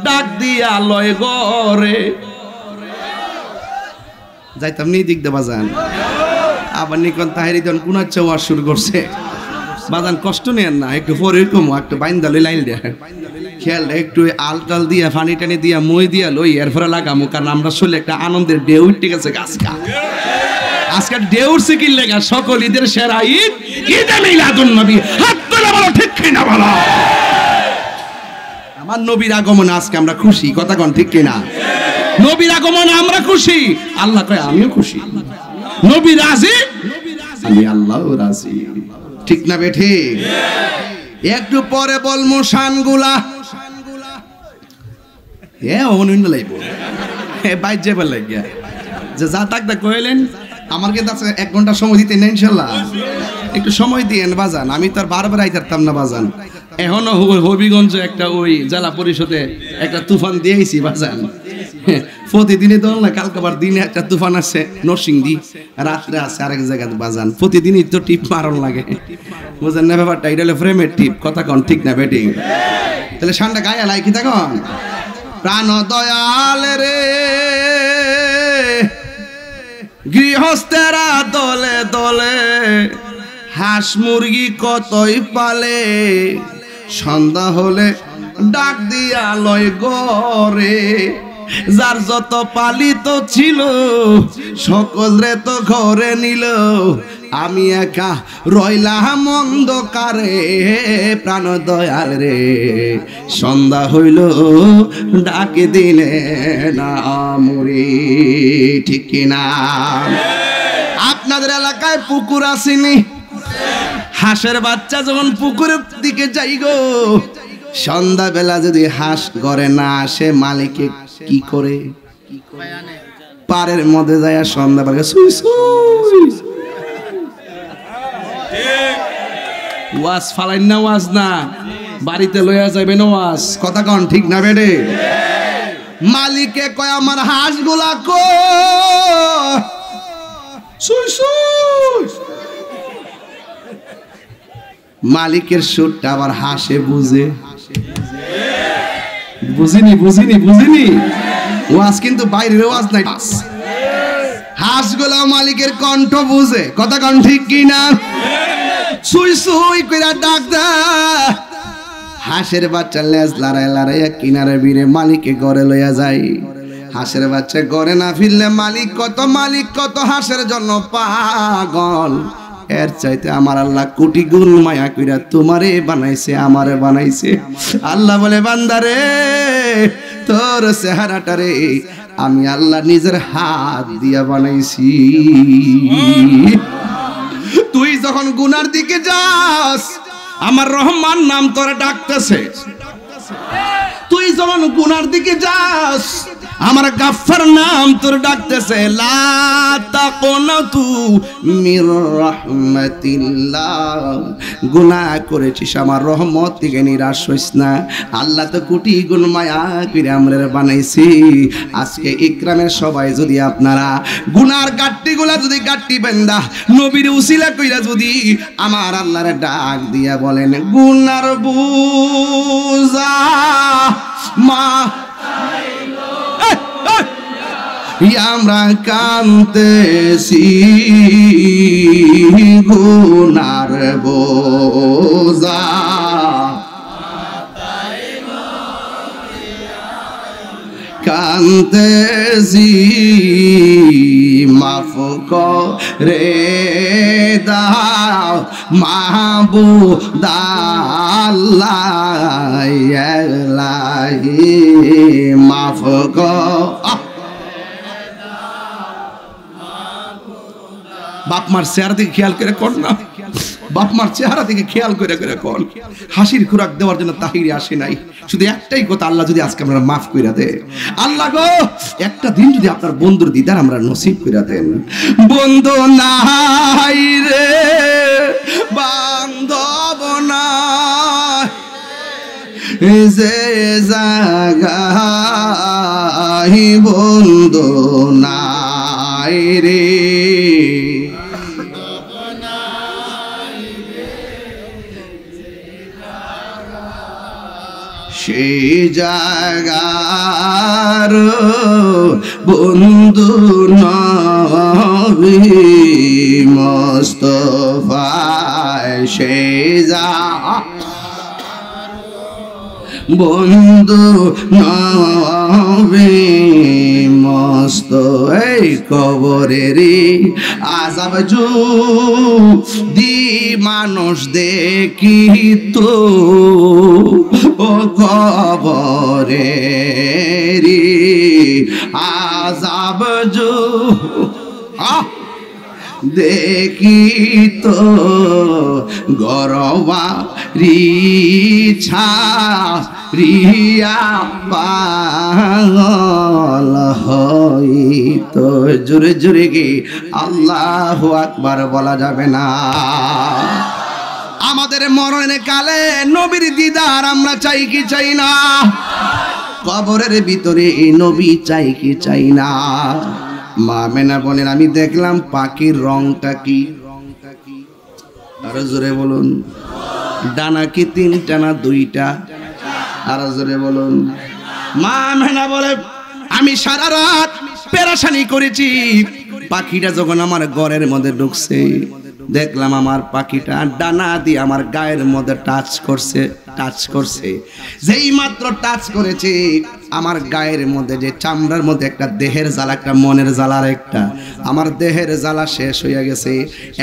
ডাক দিয়া লয় গরে। যাইতাম নি দিক দে বাজান, আবার নিকন তাহেরি দন কোন ওয়াজ শুরু করছে। বাজান কষ্ট নেন না, একটু পরে কম, একটু বাইন্দা লই লাইন দেয় খেয়াল, একটু আলটাল দিয়া ফানি টানি দিয়া মই দিয়া লই এরপরে লাগামো, কারণ আমরা শুনলে একটা আনন্দের ঢেউ ঠিক আছে। গাছকা আজকে ঢেউর সিকিল লেগা সকল ঈদের সেরা ঈদ ঈদে মিলাদুন নবী। হাত তুলে বলো ঠিক কিনা বলো। আমার নবীর আগমনে আজকে আমরা খুশি, কথা কোন ঠিক কিনা? নবীর আগমনে আমরা খুশি, আল্লাহ কয় আমিও খুশি। নবী রাজি, আমি আল্লাহও রাজি, ঠিক না বেঠি? একটু পরে বলমু শানগুলা অনন্য লাইব বাইর যাবার লাগিয়া যে যা তাকদা কইলেন। আমার কিন্তু আছে 1 ঘন্টা সময় দিতে না, ইনশাল্লাহ একটু সময় দিয়েন বাজান। আমি তো আর বারবার আইতারতাম না বাজান। এখনো হবিগঞ্জ একটা ওই জেলা পরিষদে একটা তুফান দিয়েছি বাজান। প্রতিদিনই তো না, কালকাবার দিনে একটা তুফান আছে নরসিংদী, রাত্রে আছে আরেক জায়গাতে বাজান। প্রতিদিনই তো টিপ মারণ লাগে, বুঝেন না ব্যাপারটা? এটা হলো ফ্রেমের টিপ, কথা কন ঠিক না বেটি? তাহলে সানটা গায়ে লাইকি তখন প্রাণ দয়াল রে, গৃহস্থেরা দলে দলে হাঁস মুরগি কতই পালে, সন্ধ্যা হলে ডাক দিয়া লয় গরে। যার যত পালিত ছিল সকলরে তো ঘরে নিল, আমি একা রইলাম অন্ধকারে। প্রাণ দয়াল রে, সন্ধ্যা হইল ডাকে দিলে না মরি, ঠিক কিনা? আপনাদের এলাকায় পুকুর আসেনি? হাঁসের বাচ্চা যখন পুকুরের দিকে যাই গো, সন্ধ্যাবেলা যদি হাঁস ঘরে না আসে, মালিকে কি করে? পাড়ের মধ্যে যায় সন্ধ্যাবেলা সুই সুই ওয়াজ ফালাইন না, ওয়াজ না বাড়িতে লইয়া যাবেন ওয়াজ, কথা কন ঠিক না বেডে? মালিকে কয় আমার হাঁস গুলা কো সুই সুই। মালিকের সুরটা আবার হাসে বুঝে। বুঝিনি বুঝিনি বুঝিনি, ওয়াজ কিন্তু বাইরের ওয়াজ নাই। হাঁসগুলা মালিকের কণ্ঠ বুঝে, কথা কন ঠিক কিনা? সুই সুই কইরা ডাক দা। হাঁসের বাচ্চা লেজ লড়াই লড়াইয়া কিনারে বিরে মালিকে ঘরে লইয়া যায়। হাঁসের বাচ্চা ঘরে না ফিরলে মালিক কত হাঁসের জন্য পাগল। এর চাইতে আমার আল্লাহ কোটি গুণ মায়া কইরা তোমারে বানাইছে, আমারে বানাইছে। আল্লাহ বলে বান্দারে, তোর চেহারাটারে আমি আল্লাহ নিজের হাত দিয়া বানাইছি। তুই যখন গুনার দিকে যাস, আমার রহমান নাম তোরা ডাকতেছে। তুই যখন গুনার দিকে যাস, আমার গাফফার নাম তোর ডাকতেছে। লা তাকুনাতু মির রাহমাতিল্লাহ, গুনাহ করেছিস আমার রহমত থেকে নিরাশ হইস না। আল্লাহ তো কোটি গুণ মায়া করে আমরারে বানাইছি। আজকে ইকরামের সবাই যদি আপনারা গুনার গাট্টিগুলা যদি গাট্টি বেন্দা নবীর উসিলা কইরা যদি আমার আল্লাহর ডাক দিয়া বলেন, গুনার বুঝা মা আমরা কান্তেছি, গুনার বোঝা কান্তেছি, মাফ করে দাও মাহবুব আল্লাহ ইলাহি মাফ বাপ মার চেহারা দিকে খেয়াল করে কর না, বাপ মার চেহারা দিকে খেয়াল করে করে কর। হাসির খোরাক দেওয়ার জন্য তাহিরি আসে নাই, শুধু একটাই কথা, আল্লাহ যদি আজকে আমরা মাফ কইরা দে, আল্লাহ গো একটা দিন যদি আপনার বন্ধুর দিদার আমরা নসিব কইরা দেন। বন্ধু নাই রে বান্ধব নাই যে জাগাই বন্ধু নাই রে, সেই জাগার বন্ধু নবী মুস্তাফা, সেই বন্ধু নবী মুস্তাফা। এই কবরেরই আযাব যদি মানুষ দেখিত, ও কবরেরই আযাব দেখিত, গরবা রিছা রিয়া পাগল হইতো। জোরে জোরে কি আল্লাহু আকবার বলা যাবে না? আমাদের মরণের কালে নবীর দিদার আমরা চাই কি চাই না? কবরের ভিতরে এই নবী চাই কি চাই না? মা মেনা বলেন আমি দেখলাম পাখির রংটা কি, আরো জোরে বলুন। ডানা কি তিনটা না দুইটা? আরো জোরে বলুন। মা মেনা বলে আমি সারা রাত পেরেশানি করেছি, পাখিটা যখন আমার ঘরের মধ্যে ঢুকছে দেখলাম আমার পাখিটা ডানা দিয়ে আমার গায়ের মধ্যে টাচ করছে। যেই মাত্র টাচ করেছে আমার গায়ের মধ্যে যে চামড়ার মধ্যে একটা দেহের জ্বালা, একটা মনের জ্বালার একটা, আমার দেহের জ্বালা শেষ হয়ে গেছে।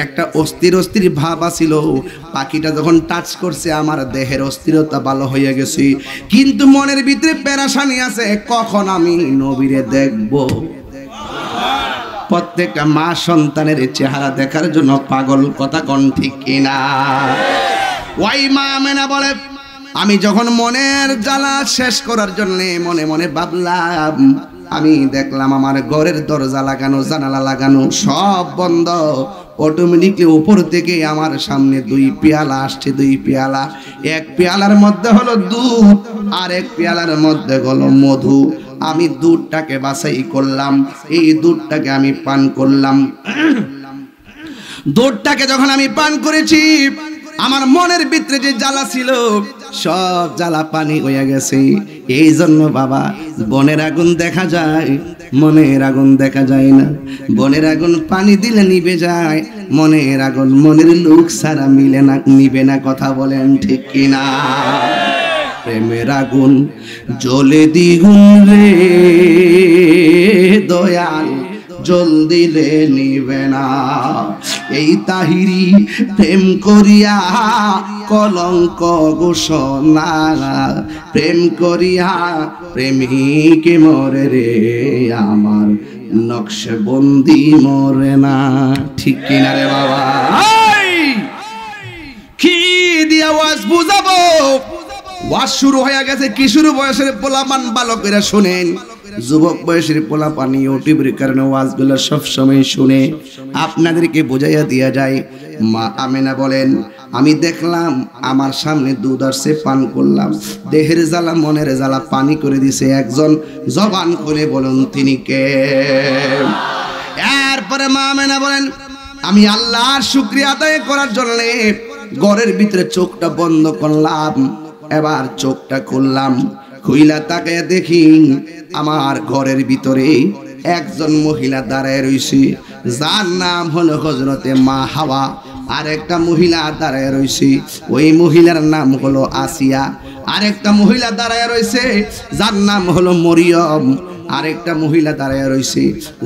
একটা অস্থির ভাব আছিল, পাখিটা যখন টাচ করছে আমার দেহের অস্থিরতা ভালো হয়ে গেছে, কিন্তু মনের ভিতরে পেরেশানি আছে, কখন আমি নবীরে দেখব। প্রত্যেকটা মা সন্তানের চেহারা দেখার জন্য পাগল, কথা কোন ঠিক কিনা? ওই মা মেনা বলে আমি যখন মনের জ্বালা শেষ করার জন্য মনে মনে ভাবলাম, আমি দেখলাম আমার ঘরের দরজা লাগানো, জানালা লাগানো, সব বন্ধ। অটোমেটিকলি উপর থেকে আমার সামনে দুই পেয়ালা আসছে, দুই পেয়ালা। এক পেয়ালার মধ্যে হলো দুধ, আর এক পেয়ালার মধ্যে হলো মধু। আমি দুধটাকে বাছাই করলাম, এই দুধটাকে আমি পান করলাম। দুধটাকে যখন আমি পান করেছি আমার মনের ভিতরে যে জ্বালা ছিল সব জ্বালা পানি হয়ে গেছে। এই জন্য বাবা বনের আগুন দেখা যায়, মনের আগুন দেখা যায় না। বনের আগুন পানি দিলে নিভে যায়, মনের আগুন মনের লোক ছাড়া মিলে না, নিবে না। কথা বলেন ঠিক কিনা? প্রেমের আগুন জ্বলে দ্বিগুণ রে দয়াল, জল দিলে নিবে না। এই তাহিরি প্রেম করিয়া কলঙ্ক ঘোষণা, প্রেম করিয়া প্রেমিক মরে রে, আমার নকশবন্দি মরে না। ঠিক কিনা রে বাবা? কি দিয়া ওয়াজ বুঝাবো? ওয়াজ শুরু হয়ে গেছে, কিশোর বয়সের পোলাপান ভালো করে শুনেন। যুবক বয়সের পোলাপান ইউটিউবের কারণে ওয়াজগুলো সবসময় শুনে আপনাদেরকে বোঝাইয়া দিয়া যায়। মা আমেনা বলেন আমি দেখলাম আমার সামনে দুধ আসছে, পান করলাম, দেহের জ্বালা মনের জ্বালা পানি করে দিছে একজন। জবান খুলে বলুন তিনি কে? এরপরে মা আমেনা বলেন আমি আল্লাহর শুকরিয়া আদায় করার জন্য ঘরের ভিতরে চোখটা বন্ধ করলাম, এবার চোখটা খুললাম, খুইলা তাকায় দেখি আমার ঘরের ভিতরে একজন মহিলা দাঁড়ায় রইছে, যার নাম হলো হযরতে মা হাওয়া। আর একটা মহিলা দাঁড়ায় রইছে, ওই মহিলার নাম হলো আসিয়া। আর একটা মহিলা দাঁড়ায় রইছে যার নাম হলো মরিয়ম। আরেকটা মহিলা দাঁড়ায় রইছে,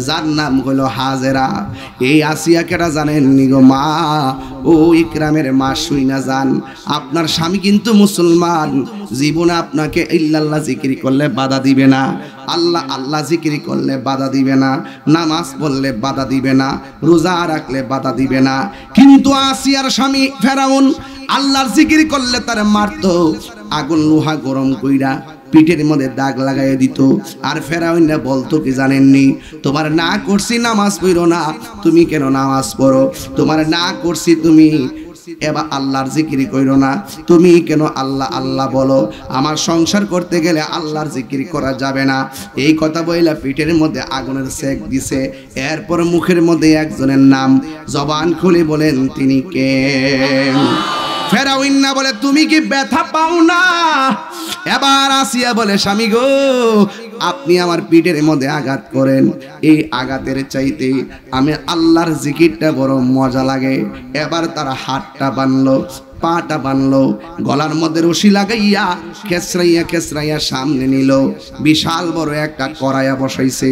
যার নাম হলো হাজেরা। এই আসিয়া কেটা জানেন নি গো মা? ও ইকরামের মা, শুই না যান, আপনার স্বামী কিন্তু মুসলমান, জীবনে আপনাকে ইল্লাল্লাহ জিকির করলে বাধা দিবে না, আল্লাহ আল্লাহ জিকির করলে বাধা দিবে না, নামাজ পড়লে বাধা দিবে না, রোজা রাখলে বাধা দিবে না। কিন্তু আসিয়ার স্বামী ফেরাউন আল্লাহর জিকির করলে তার মারতো, আগুন লোহা গরম কইরা পিঠের মধ্যে দাগ লাগাইয়া দিত। আর ফেরাউনরা বলতো কি জানেননি? তোমার না করছি নামাজ পড়ো না, তুমি কেন নামাজ পড়ো? তোমার না করছি তুমি এবার আল্লাহর জিকির কইরো না, তুমি কেন আল্লাহ আল্লাহ বলো? আমার সংসার করতে গেলে আল্লাহর জিকির করা যাবে না। এই কথা বইলা পিঠের মধ্যে আগুনের সেক দিছে। এরপর মুখের মধ্যে একজনের নাম জবান খুলে বলেন, তিনি কে? ফেরাউন না বলে, তুমি কি ব্যথা পাও না? এবার আসিয়া বলে, স্বামী গো, আপনি আমার পিঠের মধ্যে আঘাত করেন, এই আঘাতের চাইতে আমি আল্লাহর জিকিরটা বড় মজা লাগে। এবার তারা হাতটা বানলো, পাটা বানলো, গলার মধ্যে রশি লাগাইয়া খেসরাইয়া খেসরাইয়া সামনে নিল। বিশাল বড় একটা কড়াইয়া বসাইছে।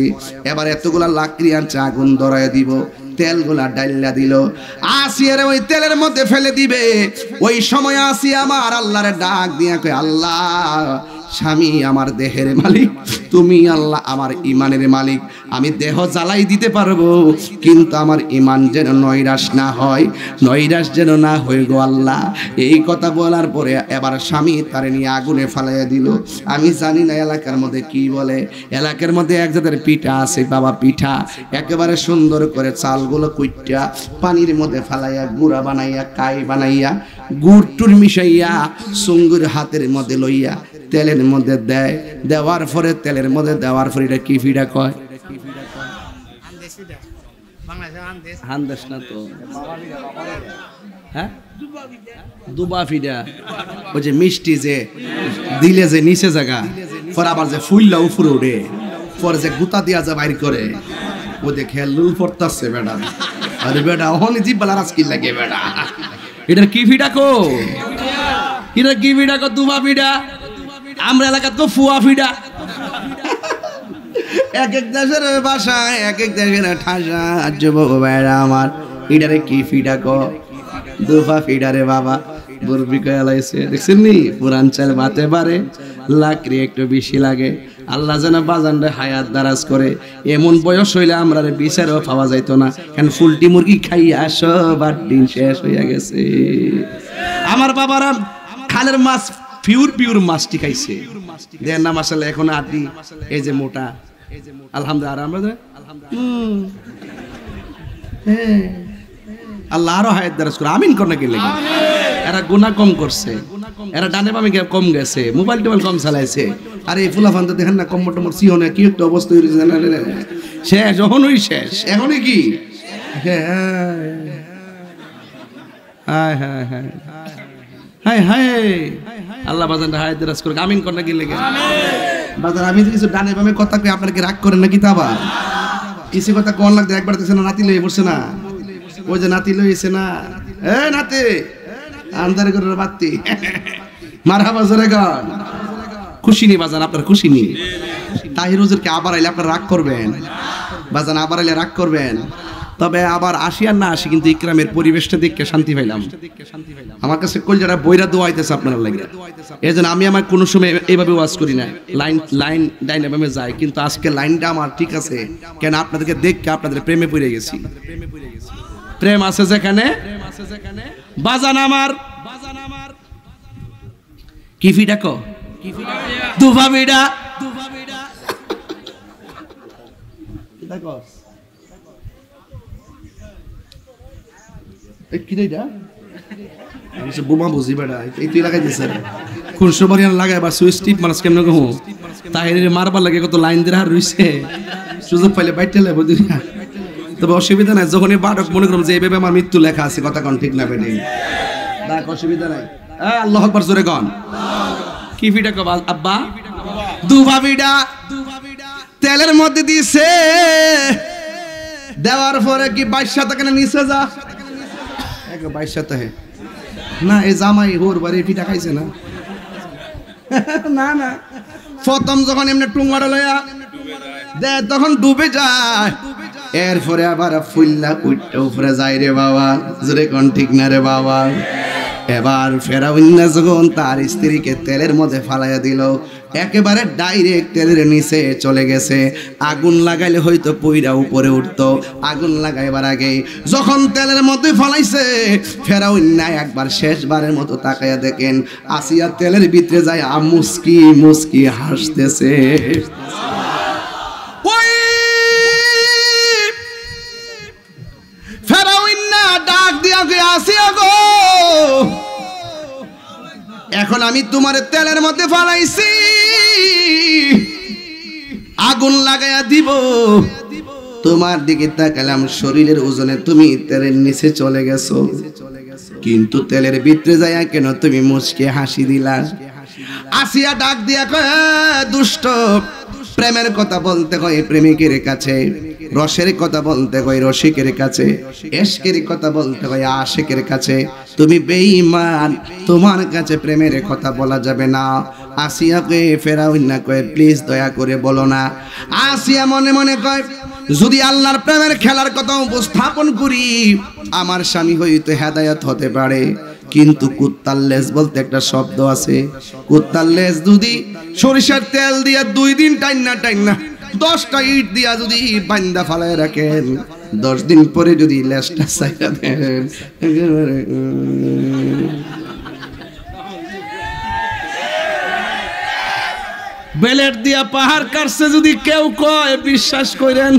এবার এতগুলা লাকড়ি আনছে, আগুন ধরাইয়া দিব। তেলগুলা ডাইলা দিল, আসিয়ার ওই তেলের মধ্যে ফেলে দিবে। ওই সময় আসিয়া আমার আল্লাহরে ডাক দিয়া কয়, আল্লাহ, স্বামী আমার দেহের মালিক, তুমি আল্লাহ আমার ইমানের মালিক। আমি দেহ জ্বালাই দিতে পারবো, কিন্তু আমার ইমান যেন নৈরাশ না হয়, নৈরাশ যেন না হয় গো আল্লাহ। এই কথা বলার পরে এবার স্বামী তারে নিয়ে আগুনে ফালাইয়া দিল। আমি জানি না এলাকার মধ্যে কি বলে, এলাকার মধ্যে এক জাতের পিঠা আছে বাবা, পিঠা একেবারে সুন্দর করে চালগুলো কুইটা পানির মধ্যে ফালাইয়া গুঁড়া বানাইয়া কাই বানাইয়া গুড় টুর মিশাইয়া সুঙ্গুর হাতের মধ্যে লইয়া তেলের মধ্যে দেয়। দেওয়ার পরে তেলের মধ্যে দেওয়ার পরে এটা কি ফিডা কয়? হান্দেশ না তো, হ্যাঁ, দুবা ফিডা। ওই যে মিষ্টি যে দিলে যে নিচে জায়গা, পরে আবার যে ফুললা উপরে উঠে, পরে যে গুতা দিয়া যা বাইর করে, ও যে খেলুল পড়তাছে বেটা। আরে বেটা, ওহনি জিব্বালা রাজকিল লাগে বেটা। এটার কি ফিডা কো? এটা কি ফিডা কো? দুবা ফিডা। আমরা এলাকাত কো ফুয়া ফিডা। এক এক দেশের ভাষা, এক এক দেশের ঠাসা। যুবক ভাইরা আমার, এটারে কি ফিডা কো? দুবা ফিডা রে বাবা। বুরবি কয়ালাইছে, দেখছেন নি? পুরান চাল বাতে পারে, লাকড়ি একটু বেশি লাগে। আল্লাহ যেন বাজানরে হায়াত দারাজ করে। এমন বয়স হইলে আমরা বিচারও পাওয়া যাইতো না, কেন ফুলটি মুরগি খাইয়া সবার দিন শেষ হইয়া গেছে। আমার বাবারা খালের মাছ, পিওর পিওর মাছটি খাইছে। দেন না মাসাল্লাহ, এখন আদি এই যে মোটা, আলহামদুলিল্লাহ। আমরা আল্লাহ আরো হায়াত দারাজ করে, আমিন কর না কি লাগে। এরা গুনাহ কম করছে, এরা ডানে বামে কম গেছে, মোবাইল টোবাইল কম চালাইছে। আরে ফুলা ফান্তা দেখেন না, কম্বর টম্বর সিহনে কি একটা অবস্থা হয়েছে শেষ। যখনই শেষ, এখনই কি আল্লাহ বাজানটা হায়াত দারাজ করে, আমিন কর না কি লাগে। বাজার আমি কিছু ডানে বামে কথা কই, আপনারা কি রাগ করেন নাকি? তা আবার কিছু কথা কোন লাগবে, একবার দেখছেন না নাতি লয়ে পড়ছে না, ওই যে নাতি লইছে না, এ নাতি আন্দার করে বাতি মারহাবা জোরে গান। খুশি নি বাজান? আপনার খুশি নি? তাহির হুজুরকে আবার আইলে আপনার রাগ করবেন বাজান? আবার আইলে রাগ করবেন? তবে আবার আসি আর না আসি, কিন্তু ইকরামের পরিবেশটা দেখে শান্তি পাইলাম। আমার কাছে কলজাটা বইরা দোয়াইতেছে আপনার লাগে। এই জন্য আমি আমার কোনো সময় এইভাবে ওয়াজ করি না, লাইন ডাইনামে যাই। কিন্তু আজকে লাইনটা আমার ঠিক আছে, কেন আপনাদেরকে দেখে আপনাদের প্রেমে পড়ে গেছি। প্রেম আছে যেখানে বাজান আমার কি ফিডা কো? দুবা ফিডা। দেখো বোমা বুঝি বেড়া, এই তুই লাগাই দিছে কোন সময় লাগাই বা সুইচ টিপ মানুষ কেমন কহু তাহিরে মারবার লাগে, কত লাইন দিয়ে হার রইছে, সুযোগ পাইলে বাইটে লাগবো দুনিয়া। তবে অসুবিধা নাই, যখনই বাটক মনে করব যে এইভাবে আমার মৃত্যু লেখা আছে, কথা কোন ঠিক না বেটে, দেখ অসুবিধা নাই। আল্লাহ আকবার জোরে কোন। কি ফিডা কো আব্বা? দুবা ফিডা। তেলের মধ্যে দিছে, দেওয়ার পরে কি 22 টাকা নিচে যা 22 টাকা না, এই জামাই হোর বাড়ি পিঠা খাইছে না? না না, প্রথম যখন এমনি টুঙ্গাটা লয়া দে তখন ডুবে যায়, এরপরে আবার ফুল্লা উঠতে উপরে যায় রে বাবা, জোরে কোন ঠিক না রে বাবা। এবার ফেরাউন যখন তার স্ত্রীকে তেলের মধ্যে ফালাইয়া দিল, একেবারে ডাইরেক্ট তেলের নিচে চলে গেছে। আগুন লাগাইলে হয়তো পইরা উপরে উঠতো, আগুন লাগাইবার আগে যখন তেলের মধ্যে ফালাইছে, ফেরাউন না একবার শেষবারের মতো তাকাইয়া দেখেন আসিয়া তেলের ভিতরে যায় মুস্কি মুস্কি হাসতেছে। ফেরাউন না ডাক দিয়া আসিয়া গো, এখন আমি তোমার তেলের মধ্যে ফালাইছি, আগুন লাগাইয়া দিব। তোমার দিকে তাকালাম, শরীরের ওজনে তুমি তেলের নিচে চলে গেছো, কিন্তু তেলের ভিতরে যাইয়া কেন তুমি মুচকে হাসি দিলা? আসিয়া ডাক দিয়া কয়, দুষ্ট, প্রেমের কথা বলতে হয় প্রেমিকের কাছে, রসের কথা বলতে হয় রসিকের কাছে, এশকের কথা বলতে হয় আশিকের কাছে। তুমি বেঈমান, তোমার কাছে প্রেমের কথা বলা যাবে না। আসিয়াকে ফেরাউন না কয়, প্লিজ দয়া করে বলো না। আসিয়া মনে মনে কয়, যদি আল্লাহর প্রেমের খেলার কথা উপস্থাপন করি আমার স্বামী হইতে হেদায়েত হতে পারে, কিন্তু কুত্তার লেজ বলতে একটা শব্দ আছে, কুত্তার লেজ যদি সরিষার তেল দিয়া 2 দিন টাইনা 10টা ইট দিয়া যদি বান্দা ফালায় রাখেন, 10 দিন পরে যদি লেজটা ছাইড়া দেন, বেলেট দিয়া পাহাড় কাটছে যদি কেউ কয় বিশ্বাস করেন,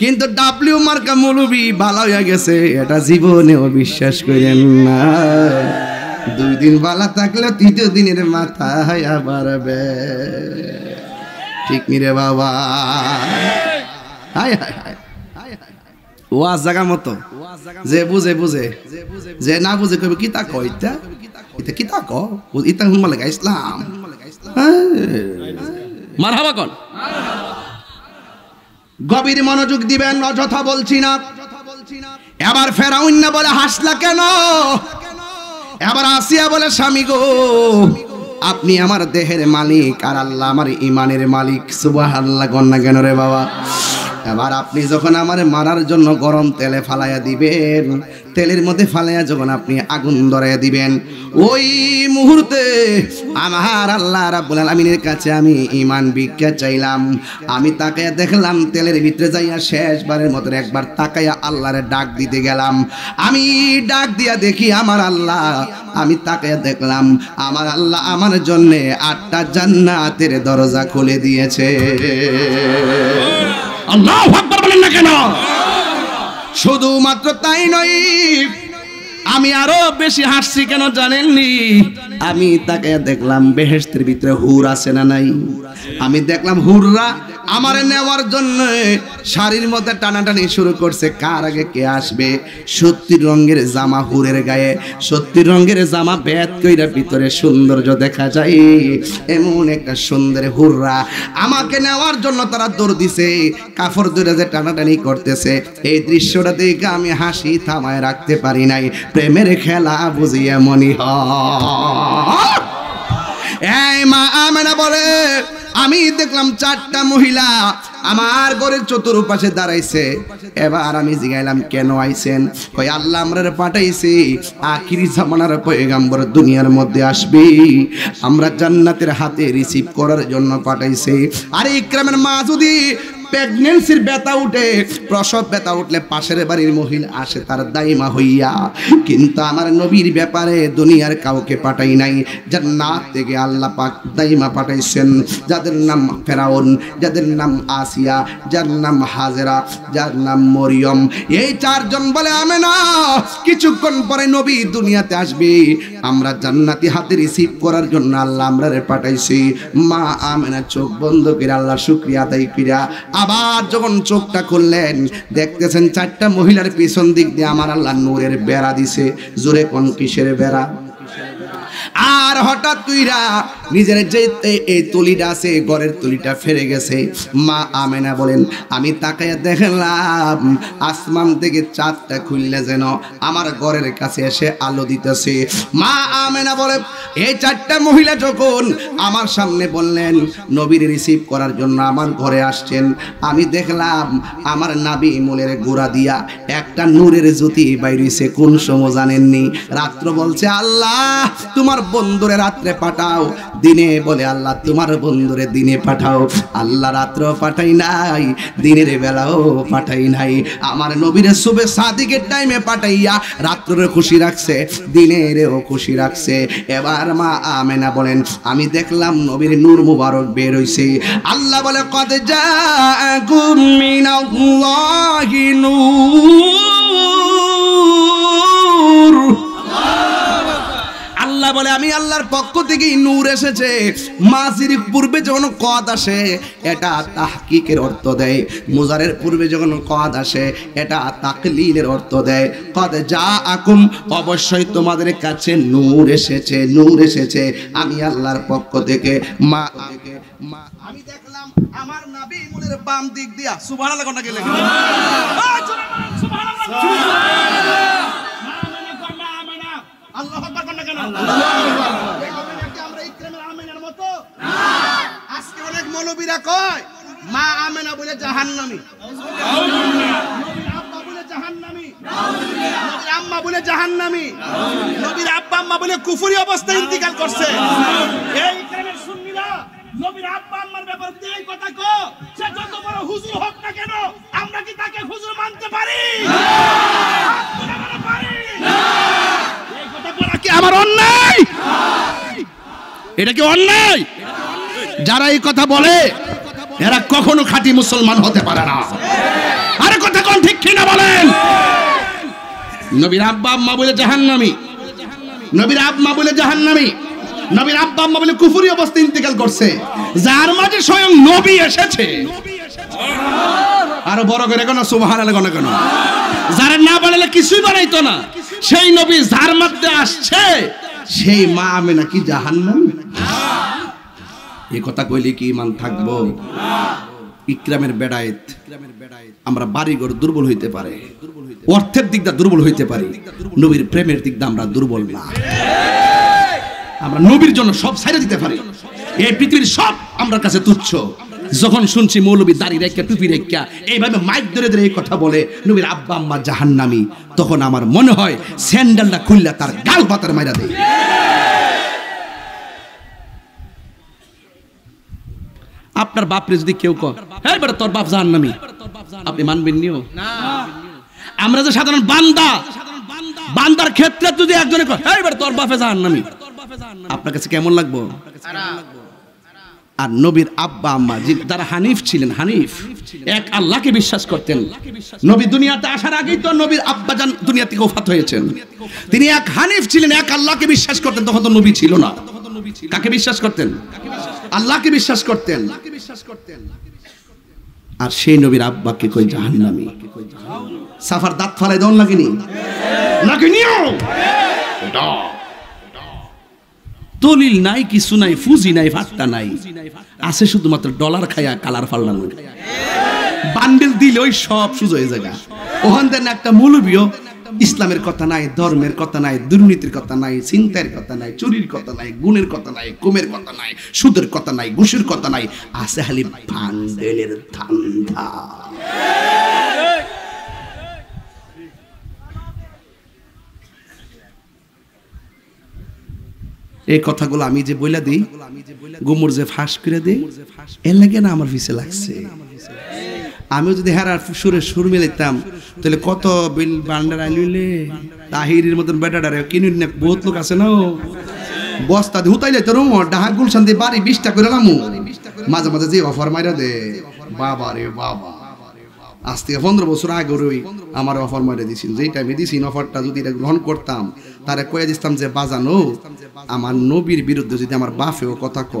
কিন্তু ডাব্লিউ মার্কা মৌলবি ভালো হয়ে গেছে এটা জীবনেও বিশ্বাস করেন না। 2 দিন ভালো থাকলে 3য় দিনের মাথায় আবার ঠিক নিরে বাবা। হায় হায় হায়, ওয়াজ জায়গা মতো, যে বুঝে বুঝে, যে না বুঝে কইবে কি তা কয়, এটা কি তা কও, এটা হুনমা লাগা ইসলাম। মারহাবা কোন, গভীর মনোযোগ দিবেন, অযথা বলছি না। এবার ফেরাউন না বলে হাসলা কেন? এবার আসিয়া বলে, স্বামী গো, আপনি আমার দেহের মালিক আর আল্লাহ আমার ইমানের মালিক। সুবহানাল্লাহ গন্না কেন রে বাবা? এবার আপনি যখন আমার মারার জন্য গরম তেলে ফালাইয়া দিবেন, তেলের মধ্যে ফালাইয়া যখন আপনি আগুন ধরাইয়া দিবেন, ওই মুহূর্তে আমার আল্লাহ রাব্বুল আলামিনের কাছে আমি ঈমান ভিক্ষা চাইলাম। আমি তাকায়া দেখলাম তেলের ভিতরে যাইয়া শেষবারের মতো একবার তাকায়া আল্লাহরে ডাক দিতে গেলাম। আমি ডাক দিয়া দেখি আমার আল্লাহ, আমি তাকায়া দেখলাম আমার আল্লাহ আমার জন্য 8টা জান্নাতের দরজা খুলে দিয়েছে। আল্লাহু আকবার বলেন না কেন? শুধুমাত্র তাই নয়, আমি আরো বেশি হাসছি কেন জানেননি? আমি তাকে দেখলাম বেহেশতের ভিতরে হুর আছে না নাই? আমি দেখলাম হুররা আমারে নেওয়ার জন্য শাড়ির মধ্যে টানাটানি শুরু করছে। কার আগে কে আসবে? 70 রঙের জামা হুরের গায়ে, 70 রঙের জামা বেদ কইরা ভিতরে সৌন্দর্য দেখা যায়। এমন একটা সুন্দর হুররা আমাকে নেওয়ার জন্য তারা দৌড় দিছে, কাপড় ধরে যে টানাটানি করতেছে। এই দৃশ্যটা দেখে আমি হাসি থামায় রাখতে পারি নাই। প্রেমের খেলা বুঝি এমনই হয়। এই মা আমেনা বলে, আমি দেখলাম 4টা মহিলা আমার ঘরের চতুর্পাশে দাঁড়াইছে। এবার আমি জিগাইলাম, কেন আইছেন? কই আল্লাহ আমরারে পাঠাইছে, আখিরি জামানার পয়গম্বর দুনিয়ার মধ্যে আসবে, আমরা জান্নাতের হাতে রিসিভ করার জন্য পাঠাইছে। আর ইকরামের মা যদি প্রেগন্যান্সির ব্যথা উঠে, প্রসব ব্যথা উঠলে পাশের বাড়ির মহিলা আসে তার দাইমা হইয়া, কিন্তু আমার নবীর ব্যাপারে দুনিয়ার কাউকে পাঠাই নাই। জান্নাত থেকে আল্লাহ পাক দাইমা পাঠাইছেন, যাদের নাম ফেরাউন, যাদের নাম আসিয়া, যার নাম হাজেরা, যার নাম মরিয়ম। এই 4 জন বলে আমেনা কিছুক্ষণ পরে নবী দুনিয়াতে আসবে, আমরা জান্নাতি হাতে রিসিভ করার জন্য আল্লাহ আমরারে পাঠাইছি। মা আমেনা চোখ বন্ধ করে আল্লাহ শুকরিয়া আদায় কইরা আবার যখন চোখটা খুললেন, দেখতেছেন 4টা মহিলার পিছন দিক দিয়ে আমার আল্লাহ নূরের বেড়া দিছে। জোরে কোন কিসের বেড়া? আর হঠাৎ কইরা নিজের যে এই তুলিটা আছে, ঘরের তুলিটা ফেরে গেছে। মা আমেনা বলেন, আমি তাকাইয়া দেখলাম আসমান থেকে চাঁদটা খুললে যেন আমার ঘরের কাছে এসে আলো দিতেছে। মা আমেনা বলে, এই চারটা মহিলা যখন আমার সামনে বললেন নবীর রিসিভ করার জন্য আমার ঘরে আসছেন, আমি দেখলাম আমার নাবি মূলের গোড়া দিয়া একটা নূরের জ্যোতি বাইরেছে। কোন সময় জানেননি? রাত্র বলছে আল্লাহ তোমার বন্ধুরে রাত্রে পাঠাও, দিনে বলে আল্লাহ তোমার বন্ধুরে দিনে পাঠাও। আল্লাহ রাত্র পাঠাই নাই, দিনের বেলাও পাঠাই নাই। আমার নবীরে সুবে সাদিকের টাইমে পাঠাইয়া রাত্রে খুশি রাখছে, দিনেরও খুশি রাখছে। এবার মা আমেনা বলেন আমি দেখলাম নবীর নূর মুবারক বের হইছে। আল্লাহ বলে কদ জাআকুম মিনাল্লাহি নূর। আল্লাহ বলে আমি আল্লাহর পক্ষ থেকে নূর এসেছে। মাজির পূর্বে যখন কদ আসে এটা তাহকিকের অর্থ দেয়, মুজারের পূর্বে যখন কদ আসে এটা তাকলিলের অর্থ দেয়। কদ জাআকুম অবশ্যই তোমাদের কাছে নূর এসেছে, নূর এসেছে আমি আল্লাহর পক্ষ থেকে। আমি দেখলাম আমার নবী মুলের বাম দিক দিয়া সুবহানাল্লাহ কোনটা গেলে আল্লাহু আকবার কোনটা কেন আমরা ইকরামের আমিনার মতো আজকে অনেক মৌলবীরা কয় মা আমেনা বলে জাহান্নামী, নবীর আব্বা বলে জাহান্নামী, নবীর আম্মা বলে জাহান্নামী, নবীর আব্বা আম্মা বলে কুফরি অবস্থায় ইন্তিকাল করছে। এই ইকরামের সুন্নিরা নবীর আব্বা আম্মার ব্যাপারে এই কথা কো, সে যত বড় হুজুর হোক না কেন আমরা কি তাকে হুজুর মানতে পারি? এই কথা বলা কি আমার অন্যায়? এটা কি অন্যায়? যারা এই কথা বলে এরা কখনো খাঁটি মুসলমান হতে পারে না। আরে কথা কোন ঠিক কিনা বলেন? নবীর আব্বা আম্মা বলে জাহান্নামী, নবীর আম্মা বলে জাহান্নামী, নবীর আব্বা আম্মা বলে কুফরি অবস্থায় ইন্তেকাল করছে। যার মাঝে স্বয়ং নবী এসেছে, আরো বড় করে কেন সুবহানাল্লাহ কোন কেন? যারা না বললে কিছুই বানাইতো না, সেই নবী যার মধ্যে আসছে সেই মা আমেনা কি জাহান্নামী? এই কথা কইলে কি ঈমান থাকবো? ইকরামের বেড়ায়েত আমরা বাড়িঘর দুর্বল হইতে পারে, অর্থের দিক দিয়ে দুর্বল হইতে পারি, নবীর প্রেমের দিক দিয়ে আমরা দুর্বল না। আমরা নবীর জন্য সব ছাইড়া দিতে পারি। এই পৃথিবীর সব আমার কাছে তুচ্ছ। যখন শুনছি মৌলবী দাড়ি রেখা টুপি রেখা এইভাবে মাইক ধরে ধরে এই কথা বলে নবীর আব্বা আম্মা জাহান্নামী, তখন আমার মনে হয় স্যান্ডেলটা খুললা তার গাল পাতার মাইরা দেয়। আপনার বাপরে যদি কেউ কয় হ্যাঁ বেটা তোর বাপ জাহান্নামী, আপনি মানবেন নিও? আমরা যে সাধারণ বান্দা, বান্দার ক্ষেত্রে যদি একজনে কয় হ্যাঁ বেটা তোর বাপে জাহান্নামী, আপনার কাছে কেমন লাগবো? আর নবীর আব্বা আম্মা যারা হানিফ ছিলেন, হানিফ এক আল্লাহকে বিশ্বাস করতেন। নবী দুনিয়াতে আসার আগেই তো নবীর আব্বা জান দুনিয়া থেকে ওফাত হয়েছেন। তিনি এক হানিফ ছিলেন, এক আল্লাহকে বিশ্বাস করতেন। তখন তো নবী ছিল না। কাকে বিশ্বাস করতেন? আল্লাহকে বিশ্বাস করতেন। আর সেই নবীর আব্বাকে কই জাহান্নামী। সাফার দাঁত ফালাই দন লাগেনি লাগেনিও। দলিল নাই, কিছু নাই, ফুজি নাই, ফাট্টা নাই, আছে শুধুমাত্র ডলার খায়া কালার ফাল্লানো। বান্ডেল দিলে ওই সব সুজ হয়ে যায়। ওখান থেকে একটা মৌলবীও ইসলামের কথা নাই, ধর্মের কথা নাই, দুর্নীতির কথা নাই, চিন্তার কথা নাই, চুরির কথা নাই, গুণের কথা নাই, কুমের কথা নাই, সুদের কথা নাই, ঘুষের কথা নাই, আছে খালি বান্ডেলের ধান্দা। এই কথাগুলো আমি যে বইলা দিই, গুমর যে ফাঁস করে দিই, এর লাগে না আমার পিছে লাগছে। আমিও যদি হেরার সুরে সুর মিলাইতাম তাহলে কত বিল বান্ডার আইলে তাহিরের মতন বেটাডারে কিনুন না। বহুত লোক আছে না বস্তা দিয়ে হুতাইলে তোর ডাহা গুলশান দিয়ে বাড়ি 20টা করে নামু। মাঝে মাঝে যে অফার মাইরা দে, বাবা রে বাবা, আজ থেকে 15 বছর আগে ওই আমার অফার মাইরা দিছিল। যেই টাইমে দিছিন অফারটা যদি এটা গ্রহণ করতাম, তারে কয়ে দিতাম যে বাজানো আমার নবীর বিরুদ্ধে যদি আমার বাপেও কথা ক,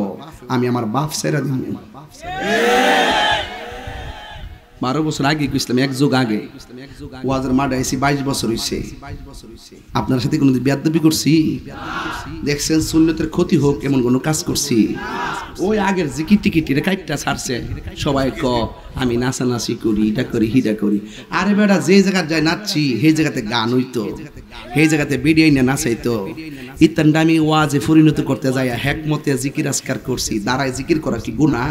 আমি আমার বাপ ছেড়ে দিব। 12 বছর আগে গেছিলাম, এক যুগ আগে ওয়াজের মাঠে আইছি, 22 বছর হইছে। আপনার সাথে কোনোদিন বেয়াদবি করছি? দেখছেন সুন্নতের ক্ষতি হোক এমন কোনো কাজ করছি? ওই আগের জিকির টিকিট এটা কাইটটা ছাড়ছে, সবাই ক আমি নাচানাচি করি, এটা করি হিটা করি। আরে বেটা, যে জায়গা যায় নাচছি সেই জায়গাতে গান হইতো, সেই জায়গাতে ভিডিও না নাচাইতো। ইত্যানটা আমি ওয়াজে পরিণত করতে যাই হেকমতে জিকির আজকার করছি। দাঁড়ায় জিকির করা কি গুনাহ?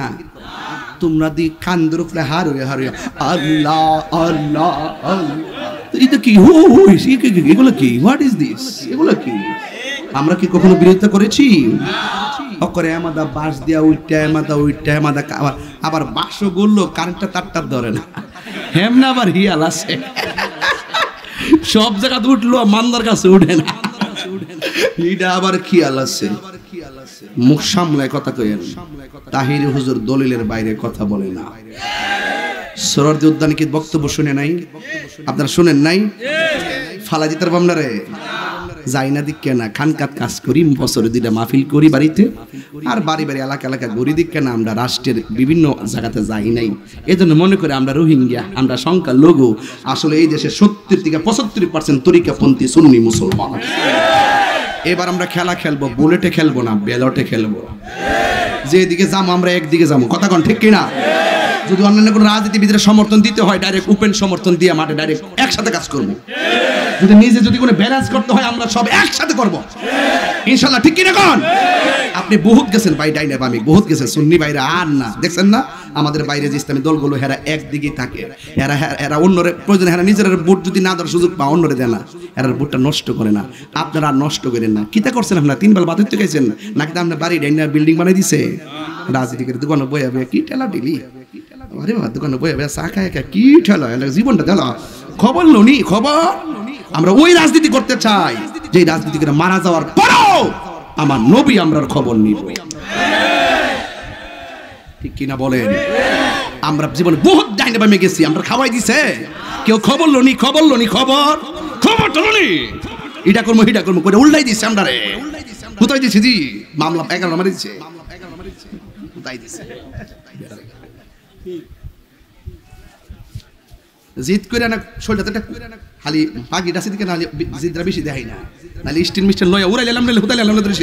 তোমরা দি কান্দের উপরে হারুয়া হারুয়া আল্লাহ আল্লাহ আল্লাহ, এটা কি এগুলো কি? What is this? এগুলো কি? আমরা কি কখনো বিরোধিতা করেছি? অকরে আমাদা বাঁশ দিয়া উইটা আমাদা আবার বাঁশও গড়লো, কারেন্টটা তারটার ধরে না, হেমনা আবার হিয়াল আছে, সব জায়গা উঠলো মান্দার কাছে উঠে না, এটা আবার খেয়াল আছে। মুখ সামলায় কথা কইেন। তাহির হুজুর দলিলের বাইরে কথা বলে না। সোহরাওয়ার্দী উদ্যানে কি বক্তব্য শুনে নাই? আপনারা শুনেন নাই? ফালা দিতার বামনারে যাই না দিক কেনা খানকাত কাজ করি, বছরে 2টা মাহফিল করি বাড়িতে, আর বাড়ি বাড়ি এলাকা এলাকা ঘুরি দিক কেনা আমরা রাষ্ট্রের বিভিন্ন জায়গাতে যাই নাই। এজন্য মনে করে আমরা রোহিঙ্গা, আমরা সংখ্যা লঘু। আসলে এই দেশে 70 থেকে 75% তরিকাপন্থী সুন্নি মুসলমান। এবার আমরা খেলা খেলবো, বুলেটে খেলবো না, ব্যালটে খেলবো। যেদিকে যাবো আমরা একদিকে যাবো, কথা কোন ঠিক কিনা? যদি অন্যান্য কোনো রাজনীতিবিদের সমর্থন দিতে হয়, ডাইরেক্ট ওপেন সমর্থন দিয়ে মাঠে ডাইরেক্ট একসাথে কাজ করবো। যদি নিজে যদি কোনো ব্যালেন্স করতে হয়, আমরা সব একসাথে করবো ইনশাল্লাহ, ঠিক কিনা কোন? আপনি বহুত গেছেন ভাই, ডাইনে বামে বহুত গেছেন, সুন্নি বাইরে আর না, দেখছেন না আমাদের বাইরে যে ইসলামী দলগুলো হেরা একদিকেই থাকে। এরা অন্যরে প্রয়োজন, হেরা নিজের ভোট যদি না দেওয়ার সুযোগ পা অন্যরে দেয় না, এরার ভোটটা নষ্ট করে না। আপনারা আর নষ্ট করেন না। কিতা করছেন আপনারা? 3 বেলা বাতিল তো গেছেন নাকি? তো আপনার বাড়ি ডাইনা বিল্ডিং বানাই দিছে, রাজনীতি করে দোকানে বইয়া বইয়া কি ঠেলা ঢিলি, আরে বাবা দোকানে বইয়া বইয়া চা খায় কি ঠেলা, জীবনটা ঠেলা। খবর লোনি খবর, আমরা ওই রাজনীতি করতে চাই যে রাজনীতি করে মারা যাওয়ার পরও আমার নবী আমরার খবর নিব, ঠিক কিনা বলেন? আমরা জীবনে বহুত ডাইনে বামে গেছি, আমরা খাওয়াই দিছে কেউ খবর লোনি খবর লোনি খবর খবর তো লোনি, এটা করবো হিটা করবো করে উল্টাই দিছে আমরা রে। কোথায় দিছে জি? মামলা 11 মারি দিছে, কোথায় দিছে? জিদ করে না শরীরটা খালি পাগিটা আছে দিকে, নাহলে জিদরা বেশি দেখাই না, নাহলে স্টিল মিস্টেল লয়া উড়াই লেলাম রে হুতাই লেলাম রে ধরে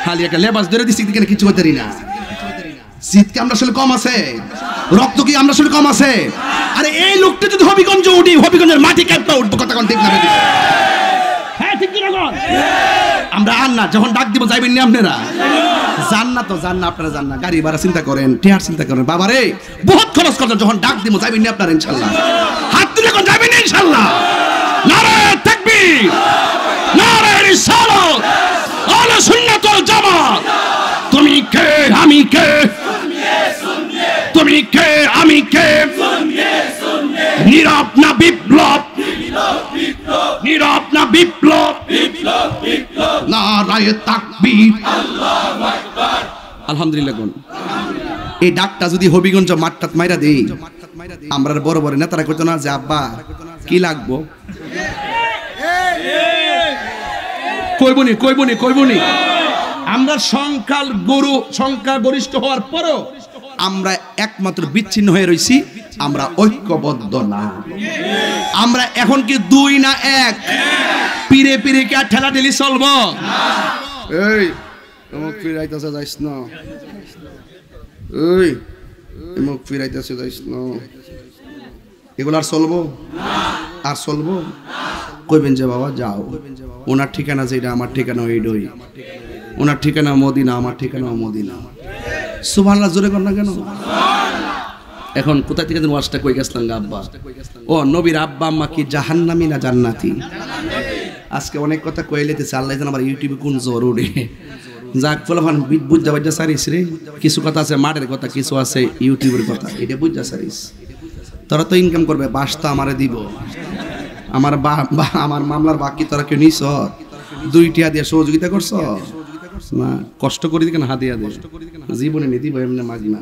খালি একটা লেবাস ধরে দিছি দিকে কিছু করতে পারি না। জিদ কি আমরা আসলে কম আছে? রক্ত কি আমরা আসলে কম আছে? আরে এই লোকটা যদি হবিগঞ্জ উঠি, হবিগঞ্জের মাটি কাটতে উঠবো, কথা কোন ঠিক না? হ্যাঁ ঠিক কি না কোন? আমরা আর না, যখন ডাক দিব যাইবেন না আপনারা? জান না তো, জান না আপনারা, জান না, গাড়ি ভাড়া চিন্তা করেন, টিয়ার চিন্তা করেন, বাবা রে বহুত খরচ করেন, যখন ডাক দিব যাইবেন না আপনারা ইনশাআল্লাহ? হাত তুলে কোন যাইবেন না ইনশাআল্লাহ? নারে তাকবীর, নারে রিসালাত, আহলে সুন্নাত ওয়াল জামাত। তুমি কে আমি কে, তুমি কে আমি কে, নীরব না বিপ্লব, নীরব না বিপ্লব, নারায়ে তাকবীর, আল্লাহু আকবার। আলহামদুলিল্লাহ কোন এই ডাকটা যদি হবিগঞ্জ মাঠটাত মাইরা দেই, আমরা বড় বড় নেতারা কইতো না যে আব্বা কি লাগবো, কইবনি কইবনি কইবনি। আমরা সংখ্যা গরিষ্ঠ হওয়ার পরও আমরা একমাত্র বিচ্ছিন্ন হয়ে রইছি, আমরা ঐক্যবদ্ধ না। আমরা এখন কি 2 না 1? পিরে পিরে কি আর ঠেলা ঠেলি চলবো? এই এমক ফিরাইতেছে যাইস না, এই এমক ফিরাইতেছে যাইস না, এগুলো আর চলবো? আর চলবো? কইবেন যে বাবা যাও, ওনার ঠিকানা যেটা আমার ঠিকানা ওইডই, ওনার ঠিকানা মদিনা আমার ঠিকানা মদিনা। সুবহানাল্লাহ জোরে কর না কেন? এখন কোথা থেকে ওয়াজটা কই গেছলাম গা আব্বা? ও নবীর আব্বা আম্মা কি জাহান্নামী না জান্নাতি? আজকে অনেক কথা কইলেতেছে, আল্লাহ জানে আমার ইউটিউবে কোন জরুরি যাক ফলাফান বুঝা বাজ্জা সারিস রে। কিছু কথা আছে মাঠের কথা, কিছু আছে ইউটিউবের কথা, এটা বুঝা সারিস। তোরা তো ইনকাম করবে, বাস তো আমারে দিব, আমার আমার মামলার বাকি তোরা কেউ নিস? 2 টিয়া দিয়ে সহযোগিতা করছ না? কষ্ট করে দিকে না হাদিয়া দে, জীবনে নিয়ে দিব এমনি মাগি না।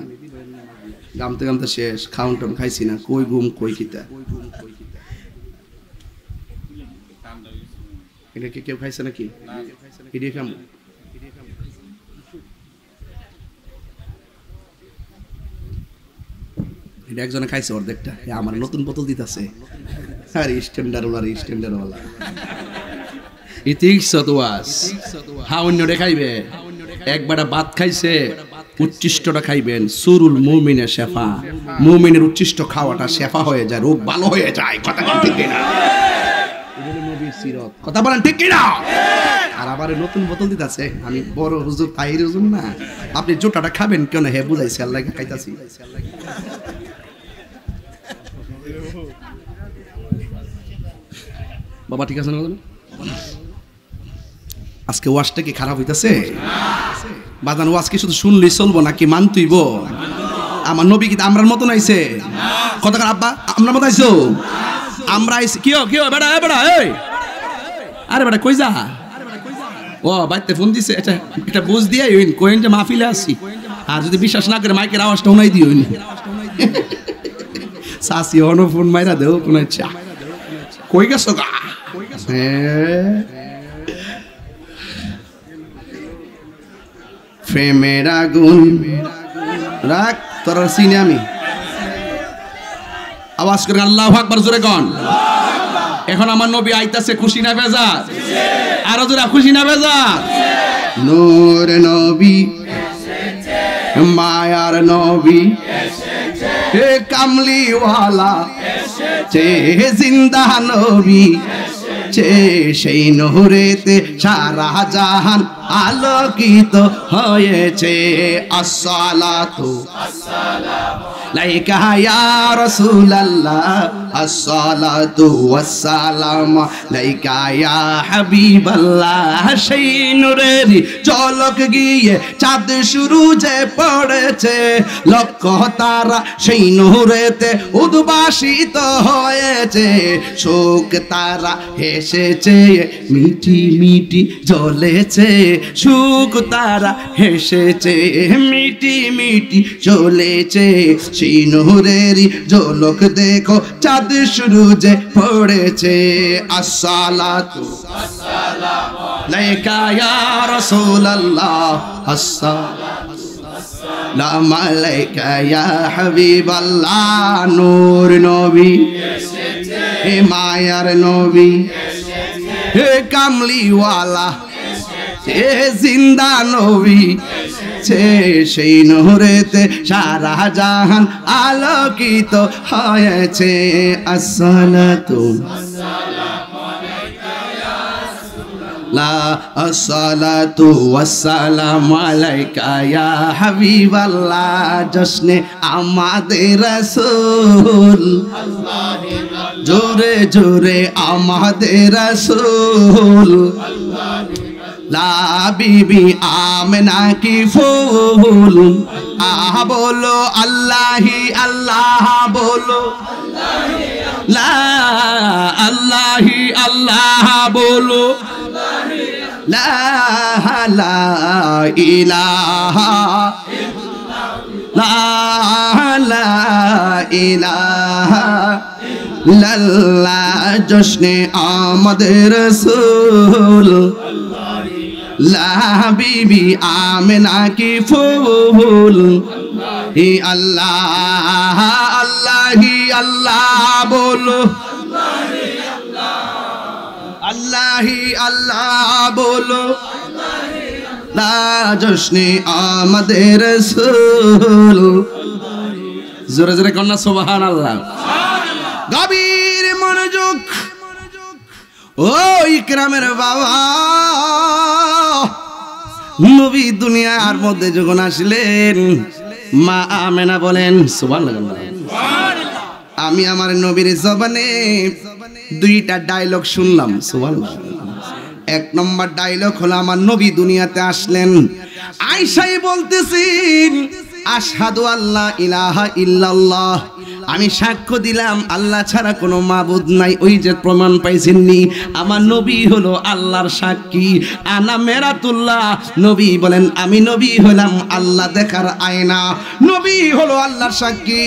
গামতে গামতে শেষ, খাউন টাউন খাইছি না, কই ঘুম কই কিতা। এটা কি কেউ খাইছে নাকি? এটাই খাম। এটা একজনে খাইছে অর্ধেকটা, আমার নতুন বোতল দিতেছে। আরে স্ট্যান্ডার্ডওয়ালা ইতিকস তোয়াস হা অন্যটা খাইবে, একবারটা ভাত খাইছে, উচ্ছিষ্টটা খাইবেন। সুরুল মুমিনের শেফা, মুমিনের উচ্ছিষ্ট খাওয়াটা শেফা হয়ে যায়, রোগ ভালো হয়ে যায়। কথা ঠিক কিনা? কথা বলেন ঠিক কিনা? আর আবার নতুন বোতল দিতেছে। আমি বড় হুজুর তাহির হুজুর না, আপনি জোটাটা খাবেন কেন? হে বুঝাইছে আল্লাহ খাইতাছি। বাবা ঠিক আছে না? আজকে ওয়াজটা কি খারাপ হইতাছে? বাদান ওয়াজ কি শুধু শুনলেই চলবো নাকি মানতেইব? আমার নবী কি আমরার মতন আইছে? কথা কার আব্বা আমরা মত আইছো? আমরা আইছি কি বেড়া বেড়া এই, আরে বেড়া কই যা? ও বাইতে ফোন দিছে, এটা বুঝ দিয়ে কোয়েন যে মাহফিলে আসি। আর যদি বিশ্বাস না করে মাইকের আওয়াজটা উনাই দিও। সাসি অন ফোন মাইরা দেও কোন ইচ্ছা কই গেছো গা? প্রেমের আগুন রাখ তোর সিনে আমি আওয়াজ করে আল্লাহু আকবার জোরে কোন। এখন আমার নবী আইতাছে, খুশি না বেজার? আরো জোরে খুশি না বেজার? নূর নবী মায়ার নবী হে কামলিওয়ালা চে জিন্দা নবী চে সেই নূরেতে সারা জাহান আলোকিত হয়েছে। আসসালাতু লাইকা ইয়া রাসূলুল্লাহ, আসসালাতু ওয়াসসালামু লাইকা ইয়া হাবিবাল্লাহ। সেই নূরের ঝলক গিয়ে চাঁদ শুরু যে পড়েছে, লক্ষ তারা সেই নূরেতে উদ্ভাসিত হয়েছে। শোক তারা হেসেছে, মিটি মিটি জ্বলেছে। সুখ তারা হেসেছে, মিটি মিটি জ্বলেছে। সেই নূরেরই ঝলক দেখো চাঁদ শুরু যে পড়েছে। আসসালাতু লাইকা ইয়া রাসূলুল্লাহ, আসসালামু আলাইকা ইয়া হাবিবাল্লাহ। নূর নবী হে মায়ার নবী হে কামলিওয়ালা হে জিন্দা নবী ছে সেই নূরেতে সারা জাহান আলোকিত হয়েছে। আসসালাতু আসসালাতু ওয়াসসালামু আলাইকা ইয়া হাবিবাল্লাহ। জশ্নে আমাদের রাসূল, জোরে জোরে আমাদের রাসূল। লা বিবি আমেনা কি ফুল, আহ বলো আল্লাহি আল্লাহ বলো, লা আল্লাহি আল্লাহ বলো, লা লা ইলাহা লা লা ইলাহা ইল্লাল্লাহ। জশ্নে আমাদের রাসূল, লা বিবি আমেনা কি ফুল। হে আল্লাহ আল্লাহি আল্লাহ বলো, আল্লাহি আল্লাহ বলো, লা জশ্নে আমাদের রাসূল। জোরে জোরে কন্যা সুবহানাল্লাহ। গভীর মনোযোগ ও ইকরামের বাবা। নবী দুনিয়ার মধ্যে যখন আসলেন, মা আমেনা বলেন সুবহানাল্লাহ। আমি আমার নবীর জবানে দুইটা ডায়লগ শুনলাম সুবহানাল্লাহ। এক নম্বর ডায়লগ হলো আমার নবী দুনিয়াতে আসলেন, আয়েশাই বলতেছেন আশহাদু আল্লা ইলাহা ইল্লাল্লাহ, আমি সাক্ষ্য দিলাম আল্লাহ ছাড়া কোনো মাবুদ নাই। ওই যে প্রমাণ পাইছেননি, আমার নবী হলো আল্লাহর সাক্ষী। আনা মেরাতুল্লাহ, নবী বলেন আমি নবী হলাম আল্লাহ দেখার আয়না। নবী হলো আল্লাহর সাক্ষী।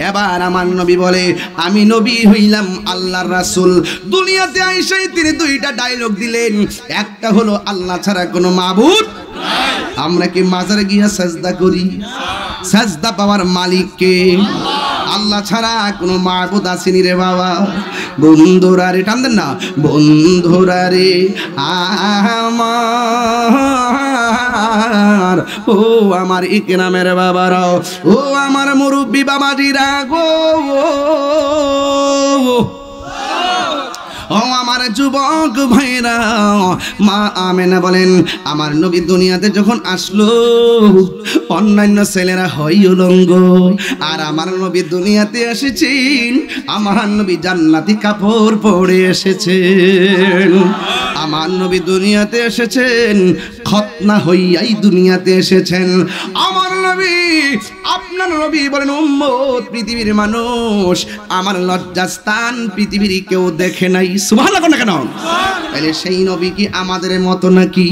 এবার আমার নবী বলে আমি নবী হইলাম আল্লাহর রাসূল। দুনিয়াতে আইসাই তিনি দুইটা ডায়লগ দিলেন, একটা হলো আল্লাহ ছাড়া কোনো মাবুদ নাই। আমরা কি মাজারে গিয়া সাজদা করি? সাজদা পাওয়ার মালিক কে? আল্লাহ ছাড়া কোনো মাবুদ আসেনি রে বাবা। বন্ধুরা রে, টান দেন না, বন্ধুরা রে আমার, ও আমার ইকরামের বাবারাও, ও আমার মুরব্বী বাবাজিরা গো, ও আমার যুবক ভাইরা, মা আমেনা বলেন আমার নবী দুনিয়াতে যখন আসলো অন্যান্য ছেলেরা হয় উলঙ্গ, আর আমার নবী দুনিয়াতে এসেছেন, আমার নবী জান্নাতি কাপড় পরে এসেছেন। আমার নবী দুনিয়াতে এসেছেন খতনা হইয়াই দুনিয়াতে এসেছেন। আমার নবী, আপনার নবী বলেন উম্মত, পৃথিবীর মানুষ আমার লজ্জাস্থান পৃথিবীর কেউ দেখে নাই। সুবহানাল্লাহ না কেন? তাহলে সেই নবী কি আমাদের মতো নাকি?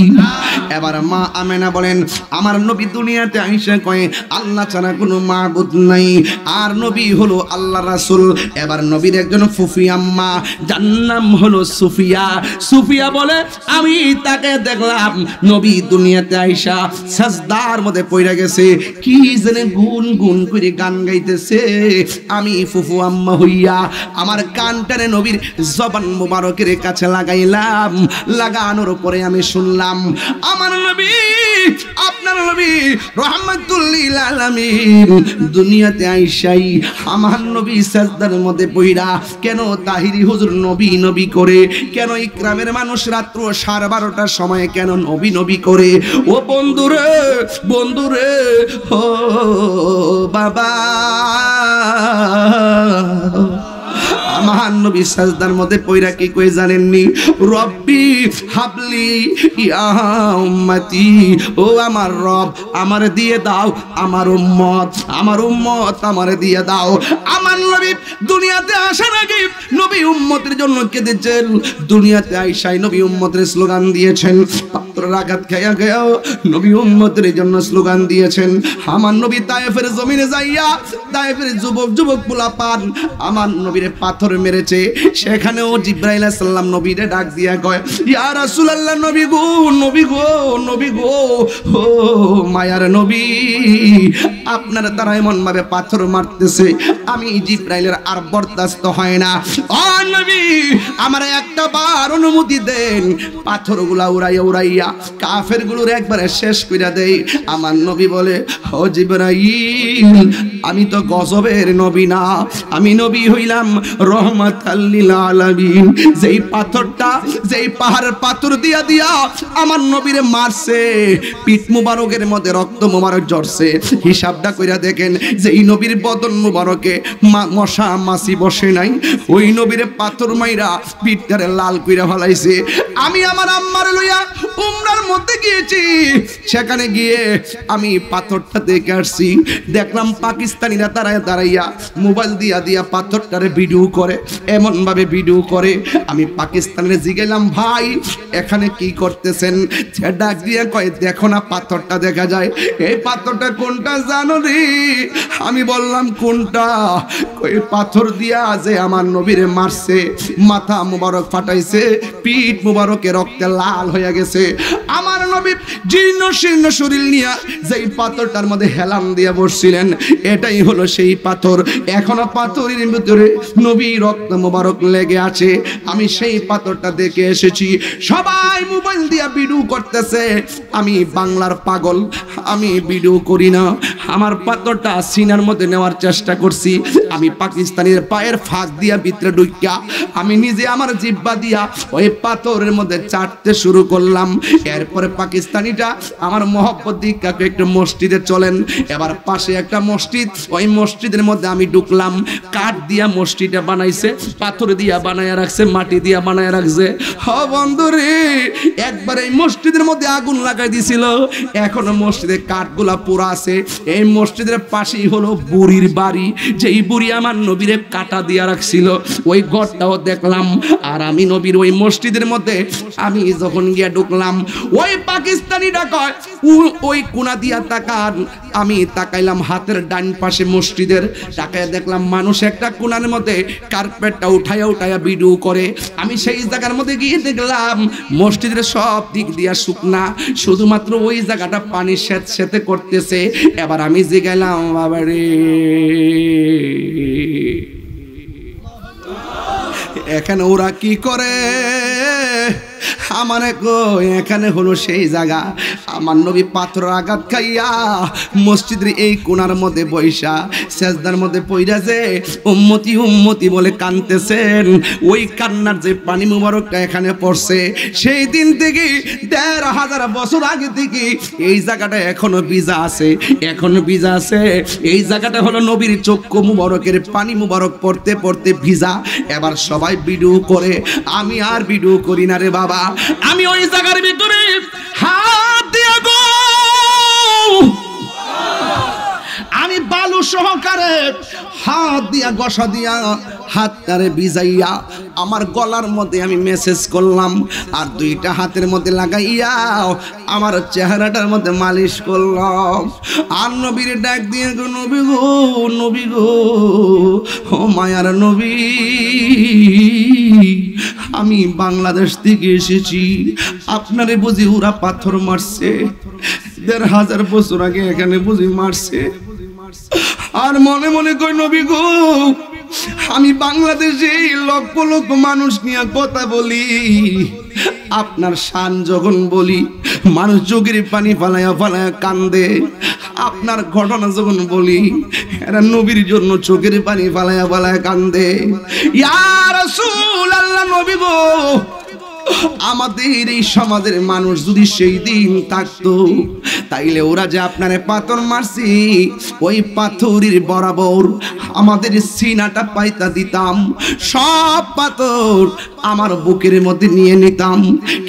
এবার মা আমেনা বলেন আমার নবী দুনিয়াতে আইসা কয়ে আল্লাহ ছাড়া কোনো মাবুদ নাই, আর নবী হলো আল্লাহ রাসূল। এবার নবীর একজন ফুফি আম্মা, যার নাম হলো সুফিয়া। সুফিয়া বলে আমি তাকে দেখলাম নবী দুনিয়াতে আইসা সাজদার মধ্যে পড়ে গেছে, কি জানে গুন গুন করে গান গাইতেছে। আমি ফুফু আম্মা হইয়া আমার কানটারে নবীর জবান মুবারকের কাছে লাগাইলাম, লাগানোর পরে আমি শুনলাম আমার নবী, আপনার নবী রাহমাতুল লিল আলামিন দুনিয়াতে আইসাই আমার নবী সাজদার মধ্যে পইরা কেন তাহিরি হুজুর নবী নবী করে, কেন ইকরামের মানুষ রাত্র 12:30টার সময় কেন নবী নবী করে। ও বন্ধুরে, বন্ধুরে, ও বাবা, আমার নবী সাজদার মধ্যে পয়রা কি কই জানেননি? রব্বি হাবলি ইয়া উম্মতি, ও আমার রব আমার দিয়ে দাও আমার উম্মত, আমার উম্মত আমার দিয়ে দাও। আমার নবী দুনিয়াতে আসার আগে নবী উম্মতের জন্য কেঁদেছেন, দুনিয়াতে আইসাই নবী উম্মতের স্লোগান দিয়েছেন। পাত্রের আঘাত খাইয়া গেও নবী উম্মতের জন্য স্লোগান দিয়েছেন। আমার নবী তায়েফের জমিনে যাইয়া তায়েফের যুবক যুবক পোলাপান আমার নবীরে পাথর মেরেছে, সেখানেও জিবরাইল আলাইহিস সালাম নবীরে ডাক দিয়া কয় ইয়া রাসূলুল্লাহ, নবী গো, নবী গো, নবী গো, ও মায়ার নবী, আপনার দ্বারা এমন ভাবে পাথর মারতেছে আমি জিবরাইলের আর বরদাস্ত হয় না। ও নবী আমার একটা বার অনুমতি দেন, পাথরগুলা উড়াইয়া উড়াইয়া কাফেরগুলোর একবারে শেষ কইরা দেই। আমার নবী বলে ও জিবরাইল, আমি তো গজবের নবী না, আমি নবী হইলাম রহমাতাল লিল আলামিন। যেই পাথরটা, যেই পাহাড়ের পাথর দিয়া দিয়া আমার নবীরে মারছে, পিঠ মুবারকের মধ্যে রক্ত মুবারক ঝরছে, হিসাবটা কইরা দেখেন যেই নবীর বদন মুবারকে মশা মাছি বসে নাই, ওই নবীরে পাথর মাইরা পিঠটারে লাল কইরা ফলাইছে। আমি আমার আম্মারে লইয়া উমরার মধ্যে গিয়েছি, সেখানে গিয়ে আমি পাথরটা দেখে আসছি, দেখলাম পাকিস্তানিরা দাঁড়ায় দাঁড়াইয়া মোবাইল দিয়া দিয়া পাথরটারে ভিডিও করে, এমন ভাবে ভিডিও করে। আমি পাকিস্তানের জিগেলাম ভাই এখানে কি করতেছেন? ডাক দিয়ে কয় দেখো না পাথরটা দেখা যায়, এই পাথরটা কোনটা জানো রে? আমি বললাম কোনটা? কই পাথর দিয়া যে আমার নবীরে মারছে, মাথা মুবারক ফাটাইছে, পিঠ মুবারকে রক্তে লাল হয়ে গেছে। আমার নবী জীর্ণ শীর্ণ শরীর নিয়ে যেই পাথরটার মধ্যে হেলান দিয়া বসছিলেন, এটাই হলো সেই পাথর। এখনো পাথরের ভিতরে নবী রক্ত মুবারক লেগে আছে। আমি সেই পাথরটা দেখে এসেছি। সবাই মোবাইল দিয়া ভিডিও করতেছে, আমি বাংলার পাগল, আমি ভিডিও করি না। আমার পাথরটা সিনার মধ্যে নেওয়ার চেষ্টা করছি, আমি পাকিস্তানের পায়ের ফাঁক দিয়া ভিতরে ঢুকিয়া আমি নিজে আমার জিহ্বা দিয়া ওই পাথরের মধ্যে চাটতে শুরু করলাম। এরপরে পাকিস্তানিটা আমার মহব্বত দিকাকে একটু মসজিদে চলেন, এবার পাশে একটা মসজিদ, ওই মসজিদের মধ্যে আমি ঢুকলাম। কাঠ দিয়া মসজিদটা বানাইছে, পাথর দিয়া বানায়া রাখছে, মাটি দিয়া বানায়া রাখছে। হ বন্ধুরে, একবার এই মসজিদের মধ্যে আগুন লাগাই দিছিল, এখনো মসজিদের কাঠগুলা পুরা আছে। এই মসজিদের পাশেই হলো বুড়ির বাড়ি, যেই বুড়ি আমার নবীরে কাটা দিয়া রাখছিল, ওই ঘরটাও দেখলাম। আর আমি নবীর ওই মসজিদের মধ্যে আমি যখন গিয়া ঢুকলাম, ওই পাকিস্তানিরা কয় ওই কোনা দিয়া তাকান। আমি তাকাইলাম হাতের ডান পাশে মসজিদের, তাকায় দেখলাম মানুষ একটা কোনার মধ্যে কার্পেটটা উঠায়া ভিডিও করে। আমি সেই জায়গার মধ্যে গিয়ে দেখলাম মসজিদের সব দিক দিয়া শুকনা, শুধুমাত্র ওই জায়গাটা পানি সেতে করতেছে। এবার আমি জিগাইলাম, বাবারে এখানে ওরা কি করে? আমারে কই এখানে হলো সেই জায়গা। আমার নবী পাথরের আঘাত খাইয়া মসজিদের এই কোণার মধ্যে বৈশা সেজদার মধ্যে পইরাছে উম্মতি উম্মতি বলে কাঁদতেছেন। ওই কান্নার যে পানি মুবারকটা এখানে পড়ছে, সেই দিন থেকে ১৫০০ বছর আগে থেকে এই জায়গাটা এখনো ভিজা আছে, এখনো ভিজা আছে। এই জায়গাটা হলো নবীর চক্ষু মুবারকের পানি মুবারক পড়তে পড়তে ভিজা। এবার সবাই ভিডিও করে, আমি আর ভিডিও করি না রে বাবা। আমি ওই জায়গার ভিতরে হাত দিয়া গো, আমি বালু সহকারে হাত দিয়া গসা দিয়া হাতটারে ভিজাইয়া আমার গলার মধ্যে আমি মেসেজ করলাম, আর দুইটা হাতের মধ্যে লাগাইয়া আমার চেহারাটার মধ্যে মালিশ করলাম। আর নবীর ডাক দিয়ে গো, নবী গো, নবী গো, ও মায়ার নবী, আমি বাংলাদেশ থেকে এসেছি, আপনারে বুঝি ওরা পাথর মারছে ১৫০০ বছর আগে এখানে বুঝি মারছে। আর মনে মনে কই, নবী গো, আমি বাংলাদেশে লক্ষ লক্ষ মানুষ নিয়ে কথা বলি, আপনার শান যখন বলি মানুষ চোখের পানি ফালায়া ফালায়া কান্দে। আপনার ঘটনা যখন বলি এরা নবীর জন্য চোখের পানি ফালায়া ফালায়া কান্দে। ইয়া রাসূলুল্লাহ, নবী গো, আমাদের এই সমাজের মানুষ যদি সেই দিন থাকতো, তাইলে ওরা যে আপনারে পাথর মারছি ওই পাথরের বরাবর আমাদের সিনাটা পাইতা দিতাম, সব পাথর আমার বুকের মধ্যে নিয়ে নিতাম,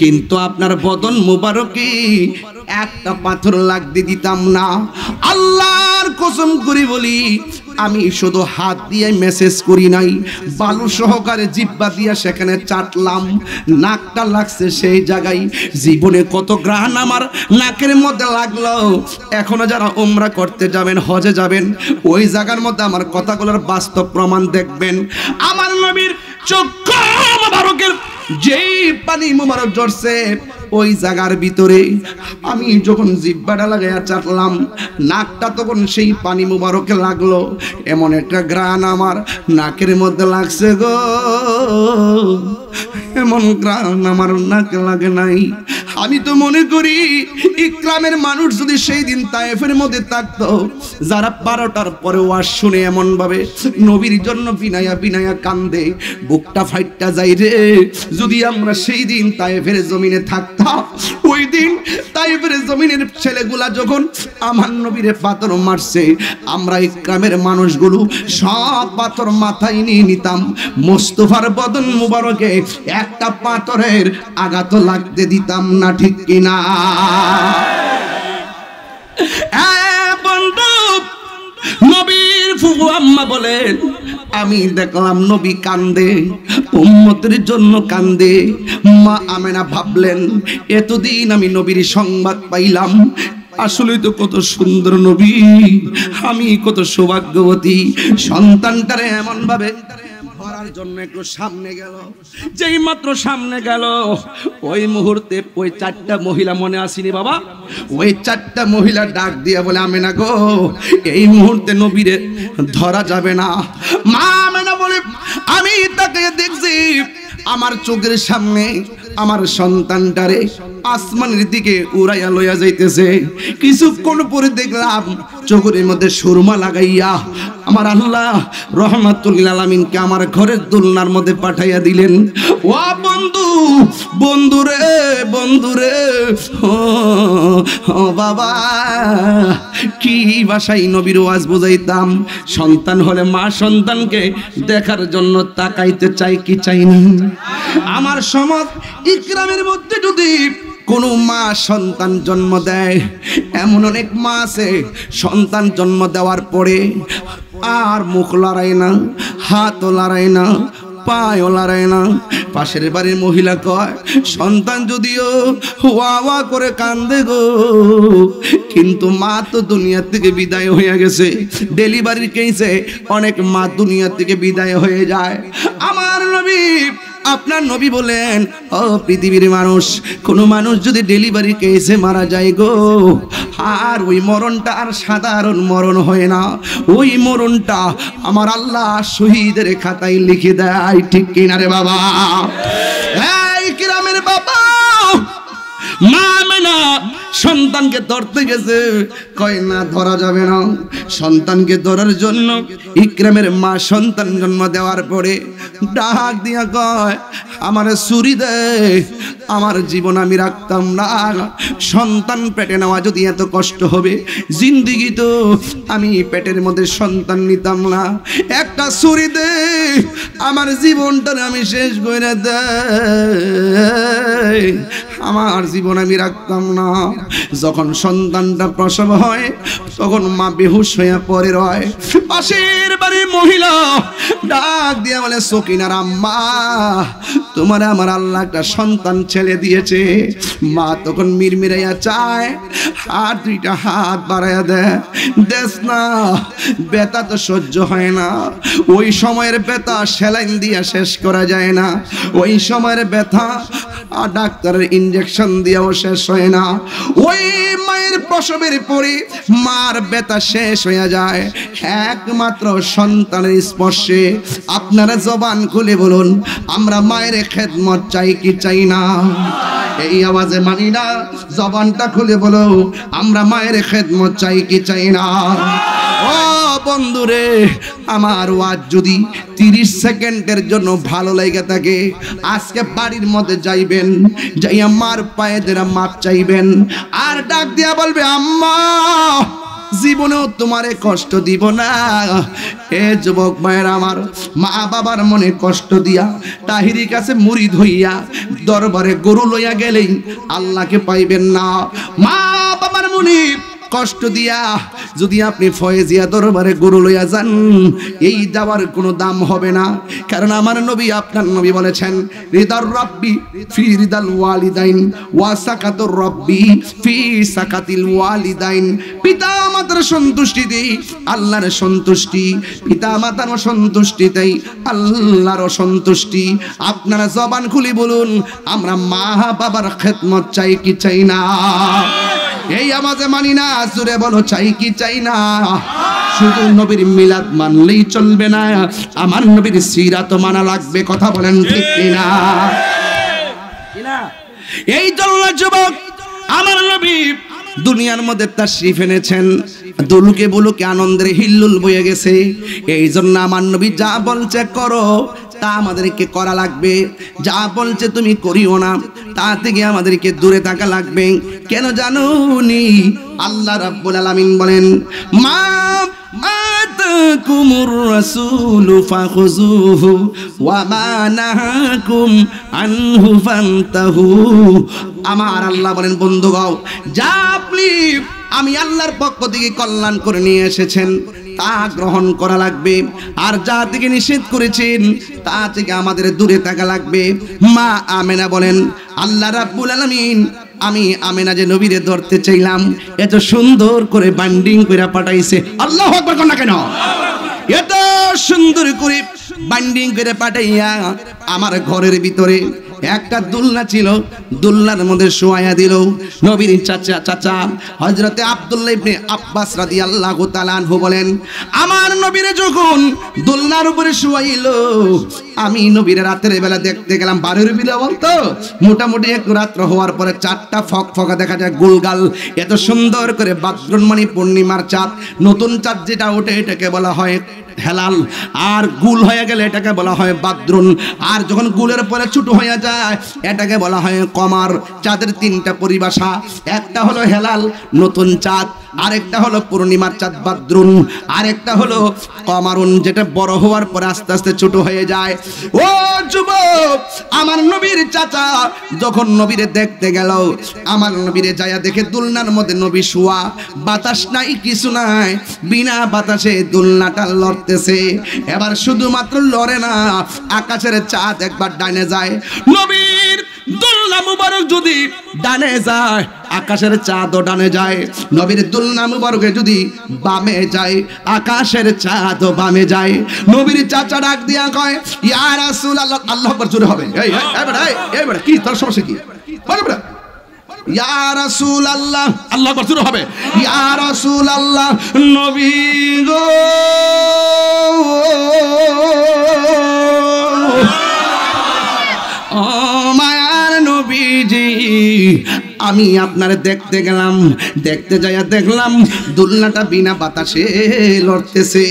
কিন্তু আপনার বদন মুবারকে একটা পাথর লাগতে দিতাম না। আল্লাহর কসম করে বলি, আমি শুধু হাত দিয়ে মেসেজ করি নাই, বালু সহকারে জিব্বা দিয়া সেখানে চাটলাম, নাকটা লাগছে সেই জায়গায়। জীবনে কত গ্রাণ আমার নাকের মধ্যে লাগলো। এখনো যারা উমরা করতে যাবেন, হজে যাবেন, ওই জায়গার মধ্যে আমার কথাগুলোর বাস্তব প্রমাণ দেখবেন। আমার নবীর চক্ষু মুবারকের যেই পানি মুবারক ঝরছে ওই জায়গার ভিতরে আমি যখন জিব্বাটা লাগাইয়া চাটলাম, নাকটা তখন সেই পানি মুবারকে লাগলো। এমন একটা গ্রাণ আমার নাকের মধ্যে লাগছে গো, এমন গ্রাণ আমার নাকে লাগে নাই। আমি তো মনে করি ইকরামের মানুষ যদি সেই দিন তায়েফের মধ্যে থাকতো, যারা 12টার পরে ওয়াজ শুনে এমন ভাবে নবীর জন্য বিনায়া বিনায়া কান্দে, বুকটা ফাইটটা যাই রে। যদি আমরা সেই দিন তায়েফের জমিনে থাকতাম, ওই দিন তায়েফের জমিনের ছেলেগুলা যখন আমার নবীরে পাথর মারছে, আমরা ইকরামের মানুষগুলো সব পাথর মাথায় নিয়ে নিতাম, মোস্তফার বদন মুবারকে একটা পাথরের আঘাত লাগতে দিতাম না, ঠিক কিনা? বন্ধু, নবীর ফুফু আম্মা বলেন, আমি দেখলাম নবী কান্দে, উম্মতের জন্য কান্দে। মা আমেনা ভাবলেন, এতদিন আমি নবীর সংবাদ পাইলাম, আসলে তো কত সুন্দর নবী, আমি কত সৌভাগ্যবতী। সন্তানটারে এমন ভাবে ধরার জন্য একটু সামনে গেল, যেই মাত্র সামনে গেল ওই মুহূর্তে ওই 4টা মহিলা, মনে আসেনি বাবা, ওই 4টা মহিলা ডাক দিয়া বলে, আমেনা গো, এই মুহূর্তে নবীরে ধরা যাবে না। মা আমেনা বলে, আমি তাকে দেখছি আমার চোখের সামনে আমার সন্তানটারে আসমানের দিকে উড়াইয়া লইয়া যাইতেছে। কিছুক্ষণ পরে দেখলাম চোখের মধ্যে সুরমা লাগাইয়া আমার আল্লাহ রহমাতুল আলামিনকে আমার ঘরের দোলনার মধ্যে পাঠাইয়া দিলেন। ও বন্ধু, বন্ধুরে, বন্ধুরে, ও বাবা, কি ভাষায় নবীর ওয়াজ বুঝাইতাম। সন্তান হলে মা সন্তানকে দেখার জন্য তাকাইতে চাই কি চাই না? আমার সমাজ ইকরামের মধ্যে যদি কোনো মা সন্তান জন্ম দেয়, এমন অনেক মা আছে সন্তান জন্ম দেওয়ার পরে আর মুখ লড়ায় না, হাতও লড়ায় না, পায়ও লড়ায় না। পাশের বাড়ির মহিলা কয় সন্তান যদিও ওয়া ওয়া করে কান্দে গো, কিন্তু মা তো দুনিয়া থেকে বিদায় হয়ে গেছে। ডেলিভারির কেসে অনেক মা দুনিয়া থেকে বিদায় হয়ে যায়। আমার নবী, আপনার নবী বলেন, ও পৃথিবীর মানুষ, কোনো মানুষ যদি ডেলিভারি কেসে মারা যায় গো, আর ওই মরণটা আর সাধারণ মরণ হয় না, ওই মরণটা আমার আল্লাহ শহীদের খাতায় লিখে দেয়। ঠিক কিনা রে বাবা? এই কিরামের বাবা, মা মেনা সন্তানকে ধরতে গেছে, কয় না ধরা যাবে না। সন্তানকে ধরার জন্য ইকরামের মা সন্তান জন্ম দেওয়ার পরে ডাক দিয়া কয় আমার ছুরি দে, আমার জীবন আমি রাখতাম না। সন্তান পেটে নেওয়া যদি এত কষ্ট হবে, জিন্দিগি তো আমি পেটের মধ্যে সন্তান নিতাম না। একটা ছুরি দে, আমার জীবনটা আমি শেষ করে দে, আমার জীবন আমি রাখতাম না। যখন সন্তানটা প্রসব হয় তখন মা বেহুশ হয়ে পড়ে রয়। পাশের বাড়ির মহিলা ডাক দিয়ে বলে সকিনার আম্মা, তোমার আমার আল্লাহ একটা সন্তান ছেলে দিয়েছে। মা তখন মিরমিরাইয়া চায়, আর দুইটা হাত বাড়াইয়া দেশ না, ব্যথা তো সহ্য হয় না। ওই সময়ের ব্যথা সেলাইন দিয়া শেষ করা যায় না, ওই সময়ের ব্যথা আর ডাক্তারের ইনজেকশন দিয়েও শেষ হয় না। ওই মায়ের প্রসবের পরে মার ব্যথা শেষ হয়ে যায় একমাত্র সন্তানের স্পর্শে। আপনারা জবান খুলে বলুন, আমরা মায়ের খেদমত চাই কি চাই না? এই আওয়াজে মানি না, জবানটা খুলে বলো, আমরা মায়ের খেদমত চাই কি চাই না? ও বন্ধুরে আমার, ওয়াজ যদি 30 সেকেন্ডের জন্য ভালো লাগে থাকে, আজকে বাড়ির মধ্যে যাইবেন, যাইয়া মার পায়ে ধরে মাপ চাইবেন, আর ডাক দিয়া বলবে আম্মা জীবনেও তোমারে কষ্ট দিব না। এ যুবক মায়ের আমার, মা বাবার মনে কষ্ট দিয়া তাহিরির কাছে মুরিদ হইয়া দরবারে গরু লইয়া গেলেই আল্লাহকে পাইবেন না। মা বাবার মনে কষ্ট দিয়া যদি আপনি ফয়েজিয়া দরবারে গরু লইয়া যান, এই যাওয়ার কোনো দাম হবে না। কারণ আমার নবী, আপনার নবী বলেছেন, রিদার রাব্বি ফি রিদাল ওয়ালিদাইন ওয়া সাকাতুর রাব্বি ফি সাকাতিল ওয়ালিদাইন। পিতা মাতার সন্তুষ্টিতে আল্লাহর সন্তুষ্টি, পিতা মাতার সন্তুষ্টিতেই আল্লাহর সন্তুষ্টি। আপনারা জবান খুলি বলুন, আমরা মা বাবার খেদমত চাই কি চাই না? এই আওয়াজে মানি না, জোরে বলো চাই কি চাই না? শুধু নবীর মিলাদ মানলেই চলবে না, আমার নবীর সিরাত মানা লাগবে। কথা বলেন ঠিক কিনা? এই জন্য যুবক, আমার নবী দুনিয়ার মধ্যে তাশরীফ এনেছেন, দুলুকে বুলুকে আনন্দের হিল্লুল বয়ে গেছে। এই জন্য আমার নবী যা বলছে করো, তা আমাদেরকে করা লাগবে। যা বলছে তুমি করিও না, তা থেকে আমাদেরকে দূরে থাকা লাগবে। কেন জানুনি? আল্লাহ রাব্বুল আলামিন বলেন, মা আতাকুমুর রাসূলু ফাখুযুহু ওয়া মা নাহাকুম আনহু ফান্তাহু। আমার আল্লাহ বলেন, বন্ধুগণ, যা আপনি আমি আল্লাহর পক্ষ থেকে কল্যাণ করে নিয়ে এসেছেন তা গ্রহণ করা লাগবে, আর যা থেকে নিষেধ করেছেন তা থেকে আমাদের দূরে থাকা লাগবে। মা আমেনা বলেন, আল্লাহ রাব্বুল আলামিন আমি আমেনা যে নবীরে ধরতে চাইলাম, এত সুন্দর করে বাইন্ডিং করে পাঠাইছে। আল্লাহু আকবার কোন না কেন? এত সুন্দর করে বাইন্ডিং করে পাঠাইয়া আমার ঘরের ভিতরে একটা দুলনা ছিল, দুলনার মধ্যে শোয়াইয়া দিল নবীর চাচা হযরতে আব্দুল্লাহ ইবনে আব্বাস রাদিয়াল্লাহু তাআলা আনহু বলেন, আমার নবীরে যখন দুলনার উপরে শোয়াইলো, আমি নবীরে রাতের বেলা দেখতে গেলাম। বাড়ির বিলা বলতো মোটামুটি এক রাত্র হওয়ার পরে 4টা ফকফকা দেখা যায় গোলগাল, এত সুন্দর করে বাদরুনমানি পূর্ণিমার চাঁদ, নতুন চাঁদ যেটা ওঠে এটাকে বলা হয় হেলাল, আর গুল হয়ে গেলে এটাকে বলা হয় বাদরুন, আর যখন গুলের পরে ছোট হয়ে যায় এটাকে বলা হয় কমার। চাঁদের 3টা পরিভাষা, একটা হলো হেলাল নতুন চাঁদ, আরেকটা হলো পূর্ণিমার চাঁদ বাদ্রুন, আরেকটা হলো কমারুন, যেটা বড় হওয়ার পরে আস্তে আস্তে ছোট হয়ে যায়। ও যুবক, আমার নবীর চাচা যখন নবীরে দেখতে গেল, আমার নবীরে যায়া দেখে দুলনার মধ্যে নবী শোয়া, বাতাস নাই, কিছু নাই, বিনা বাতাসে দুলনাটা লড়তেছে। এবার শুধুমাত্র লড়ে না, আকাশের চাঁদ একবার ডানে যায়, নবীর দুলনা মুবারক যদি ডানে যায়, আকাশের চাঁদও ডানে যায়। নবীর দুলনা মুবারকে যদি বামে যায়, আকাশের চাঁদও বামে যায়। নবীর চাচা ডাক দিয়া কয়, ইয়া রাসূলুল্লাহ, আল্লাহু আকবার জোরে হবে, এই বেটা কি তোর সমস্যা কি, বল বেটা, ইয়া রাসূলুল্লাহ, আল্লাহু আকবার জোরে হবে, ইয়া রাসূলুল্লাহ, নবী গো ও মায়ার নবীজি, আমি আপনার দেখতে গেলাম, দেখতে যাইয়া দেখলাম দুলনাটা বিনা বাতাসে লড়তেছে।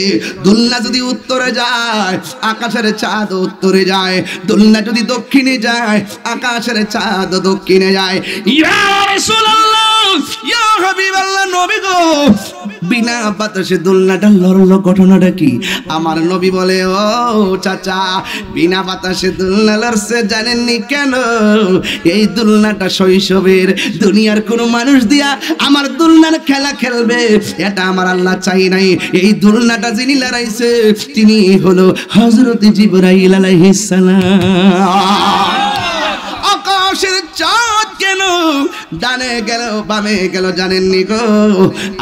দুলনা যদি উত্তরে যায়, আকাশের চাঁদ উত্তরে যায়, দুলনা যদি দক্ষিণে যায়, আকাশের চাঁদ দক্ষিণে যায়। ইয়া রাসূলুল্লাহ, ইয়া হাবিবাল্লাহ, নবী গো, বিনা বাতাসে দুলনাটা লড়লো, ঘটনাটা কি? আমার নবী বলে, ও চাচা, বিনা বাতাসে দুলনা লড়ছে জানেননি কেন? এই দুলনাটা শৈশবের, দুনিয়ার কোন মানুষ দিয়া আমার দুলনার খেলা খেলবে এটা আমার আল্লাহ চাই নাই। এই দুলনাটা যিনি লড়াইছে তিনি হলো হযরত জিবরাইল আলাইহিস সালাম। আকাশের চাঁদ কেন ডানে গেল বামে গেল জানেননি গো?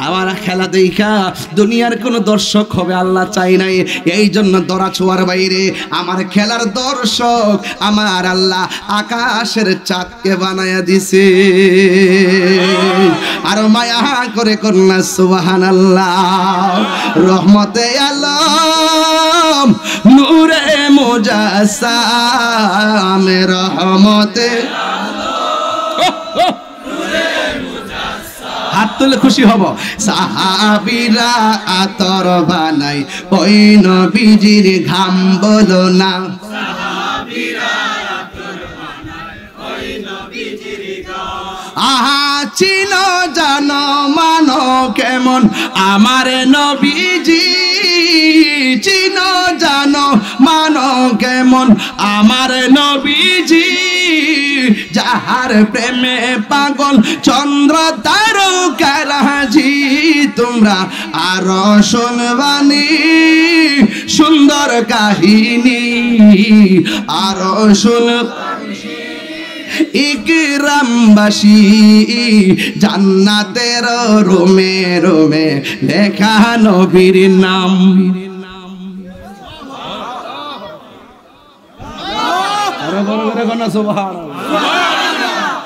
আমার খেলা দেখা দুনিয়ার কোন দর্শক হবে আল্লাহ চাই নাই, এই জন্য দরা ছোঁয়ার বাইরে আমার খেলার দর্শক আমার আল্লাহ আকাশের চাঁদকে বানায়া দিছে। আর মায়া করে কন্যা সুবহানাল্লাহ। রহমতে আলম নূরে মুজাসসাম, রহমতে হাত তুলে খুশি হব। সাহাবীরা আতর বানাই ওই নবীজির ঘাম বলো না, সাহাবীরা আতর বানাই ওই নবীজির ঘাম। আহা চিনো জানো মানো কেমন আমার নবীজি, চিনো জানো মানো কেমন আমার নবীজি, যাহার প্রেমে পাগল চন্দ্র তারকারাজি। তোমরা আরো শুনবানি সুন্দর কাহিনী, আরো শুন ইকরামবাসী জান্নাতের রোমে রোমে লেখা নবীর নাম।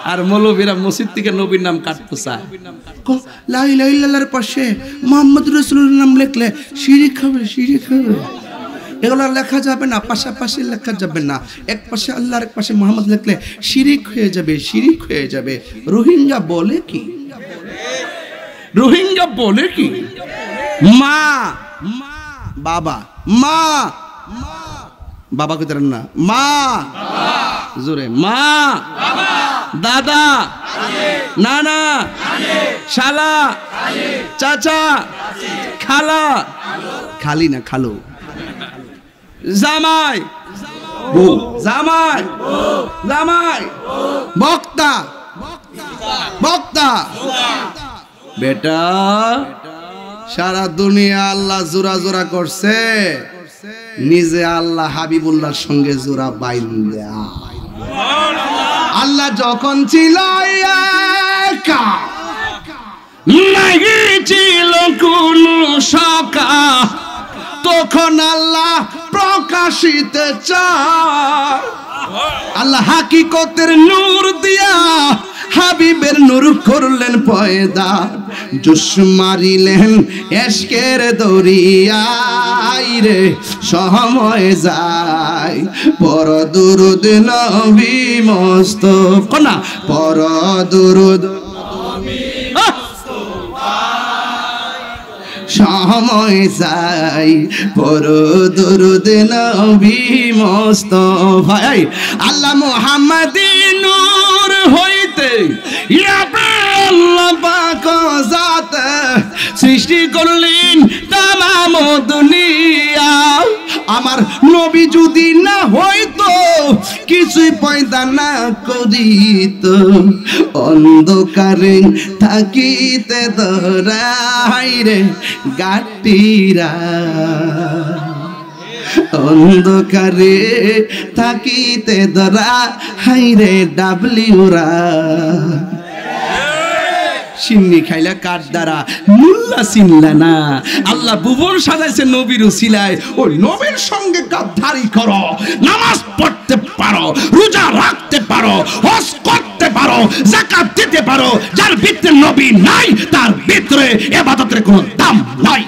আর মৌলবীরা মসজিদ থেকে নবীর নাম কাটতে চায়, লা ইলাহা ইল্লাল্লাহর পাশে মুহাম্মদ রাসূলুল্লাহর নাম লিখলে শিরিক হবে, শিরিক হবে। এগুলো লেখা যাবে না, পাশাপাশি লেখা যাবে না। এক পাশে আল্লাহ, এক পাশে মুহাম্মদ লিখলে শিরিক হয়ে যাবে, শিরিক হয়ে যাবে। রোহিঙ্গা বলে কি? রোহিঙ্গা বলে কি? মা বাবা, মা বাবা কে ধরেন না, মা জোরে, মা দাদা নানা শালা চাচা খালা, খালি না খালো, জামাই বউ, জামাই জামাই, বক্তা বক্তা। বেটা সারা দুনিয়া আল্লাহ জোড়া জোড়া করছে, নিজে আল্লাহ হাবিবুল্লাহর সঙ্গে জোড়া বাইন্দা। আল্লাহ যখন ছিল একা, নাহি ছিল কোন সকা, তখন আল্লাহ প্রকাশিত চায়। আল্লাহ হাকিকতের নূর দিয়া হাবিবের নূর করলেন পয়দা, জোশ মারিলেন এশকের দরিয়ায় রে, সময় যায় পর দুরুদ নবী মুস্তাফা না, পর দুরুদ সময় যাই পর দুরুদ নবী মুস্তাফা। আল্লাহ মুহাম্মাদি নূর হইতে ইয়া আল্লাহ পাক জাত সৃষ্টি করলেন তামাম দুনিয়া। আমার নবী যদি না হইতো কিছুই পয়দা না করিত, অন্ধকারে থাকিতে ধরাই রে গাটিরা, অন্ধকারে থাকিতে ধরা হাইরে ডাবলিউরা। সিন্নি খাইলা কাঠ দ্বারা মুল্লা চিনলা না। আল্লাহ ভুবন সাজাইছে নবীর উসিলায়। ওই নবীর সঙ্গে গাদ্দারি করো, নামাজ পড়তে পারো, রোজা রাখতে পারো, হজ করতে পারো, যাকাত দিতে পারো, যার ভিতরে নবী নাই তার ভিতরে ইবাদতের কোনো দাম নাই।